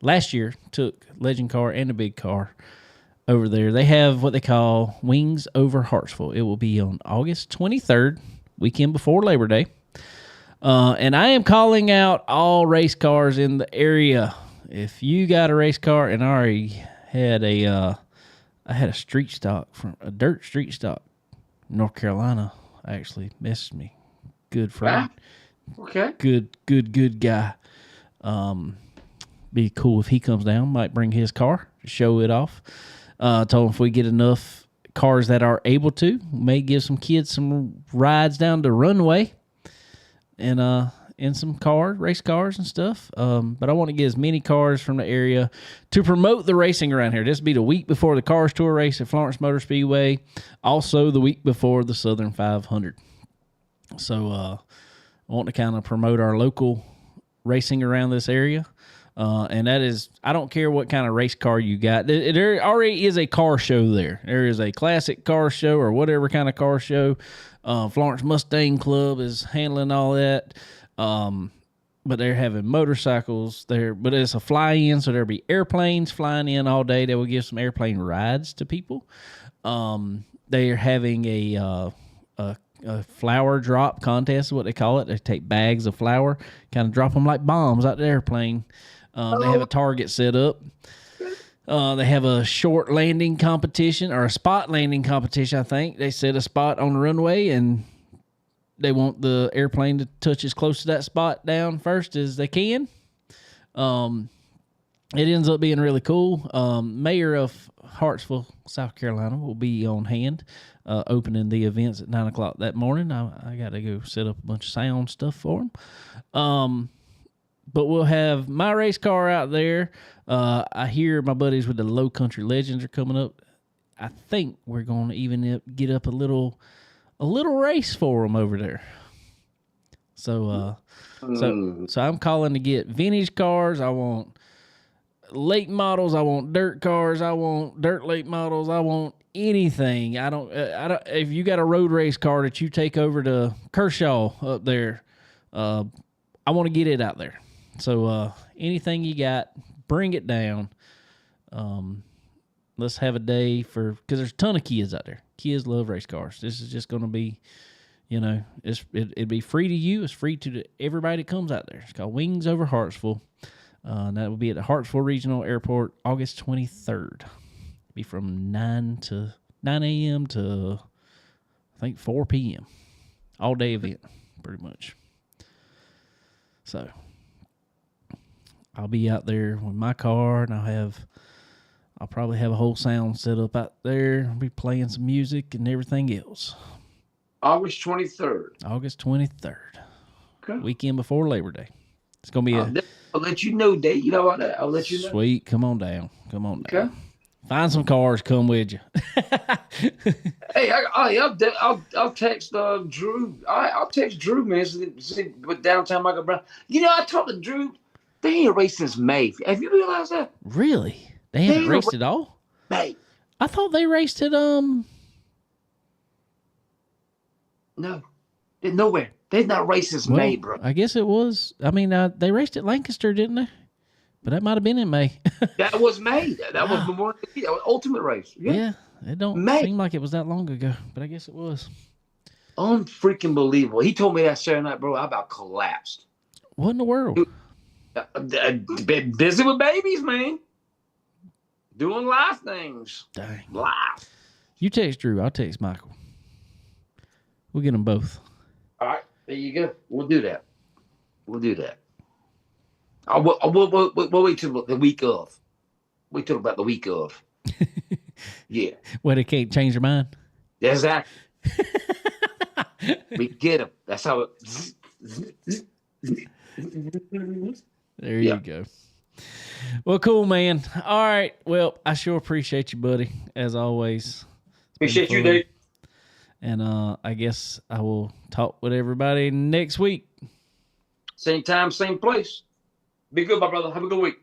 last year took Legend Car and a big car over there. They have what they call Wings Over Hartsville. It will be on August 23rd, weekend before Labor Day. And I am calling out all race cars in the area. If you got a race car, and I already had I had a street stock a dirt street stock, North Carolina, actually messaged me. Good friend. Okay. Good guy. Be cool if he comes down. Might bring his car to show it off. Told him if we get enough cars that are able to, may give some kids some rides down the runway and in some race cars and stuff. But I want to get as many cars from the area to promote the racing around here. This will be the week before the Cars Tour race at Florence Motor Speedway. Also the week before the Southern 500. So I want to kind of promote our local racing around this area. And that is, I don't care what kind of race car you got. There already is a car show there. There is a classic car show or whatever kind of car show. Florence Mustang Club is handling all that. But they're having motorcycles there, but it's a fly-in, so there'll be airplanes flying in all day. They will give some airplane rides to people. They are having a flower drop contest, is what they call it. They take bags of flour, kind of drop them like bombs out the airplane. They have a target set up. They have a short landing competition or a spot landing competition, I think. They set a spot on the runway, and they want the airplane to touch as close to that spot down first as they can. It ends up being really cool. Mayor of Hartsville, South Carolina, will be on hand opening the events at 9 o'clock that morning. I got to go set up a bunch of sound stuff for them. But we'll have my race car out there. I hear my buddies with the Low Country Legends are coming up. I think we're going to even get up a little race for them over there. So I'm calling to get vintage cars. I want late models. I want dirt cars. I want dirt late models. I want anything. I don't. If you got a road race car that you take over to Kershaw up there, I want to get it out there. So anything you got, bring it down. Let's have a day because there's a ton of kids out there. Kids love race cars. This is just going to be, it'd be free to you. It's free to everybody that comes out there. It's called Wings Over Hartsville. And that will be at the Hartsville Regional Airport, August 23rd. Be from 9 a.m. to, I think, 4 p.m. All day event, pretty much. So I'll be out there with my car, and I'll probably have a whole sound set up out there. I'll be playing some music and everything else. August 23rd. August 23rd. Okay. Weekend before Labor Day. It's going to be I'll let you know, Dave. You know about that? I'll let you know. Sweet. Come on down. Okay. Find some cars. Come with you. Hey, I'll text Drew. I'll text Drew, man. See what downtime I can bring. I talked to Drew They ain't raced since May. Have you realized that? Really? They haven't ain't raced at all? May. I thought they raced at No, they're nowhere. They've not raced since May, bro. I guess it was. I mean, they raced at Lancaster, didn't they? But that might have been in May. That was May. That was Memorial Day. That was Ultimate Race. Yeah, it don't seem like it was that long ago, but I guess it was. Unfreaking believable. He told me that Saturday night, bro. I about collapsed. What in the world? Been busy with babies, man. Doing live things. Dang. Live. You text Drew. I'll text Michael. We'll get them both. All right. There you go. We'll do that. We'll wait till the week of. Wait till about the week of. Yeah. Well, they can't change their mind. Exactly. We get them. That's how it. There you go. Well, cool, man. All right. Well, I sure appreciate you, buddy, as always. Appreciate you, Dave. And I guess I will talk with everybody next week. Same time, same place. Be good, my brother. Have a good week.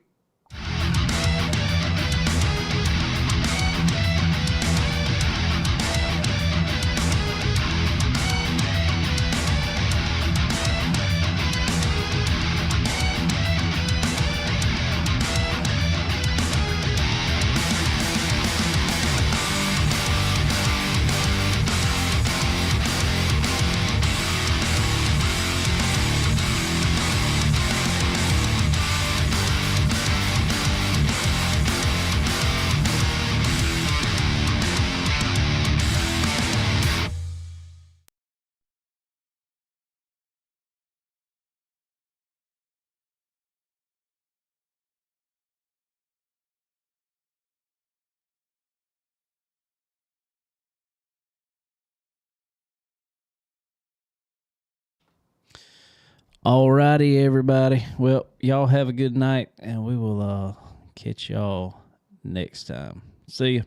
Alrighty, everybody. Well, y'all have a good night, and we will catch y'all next time. See ya.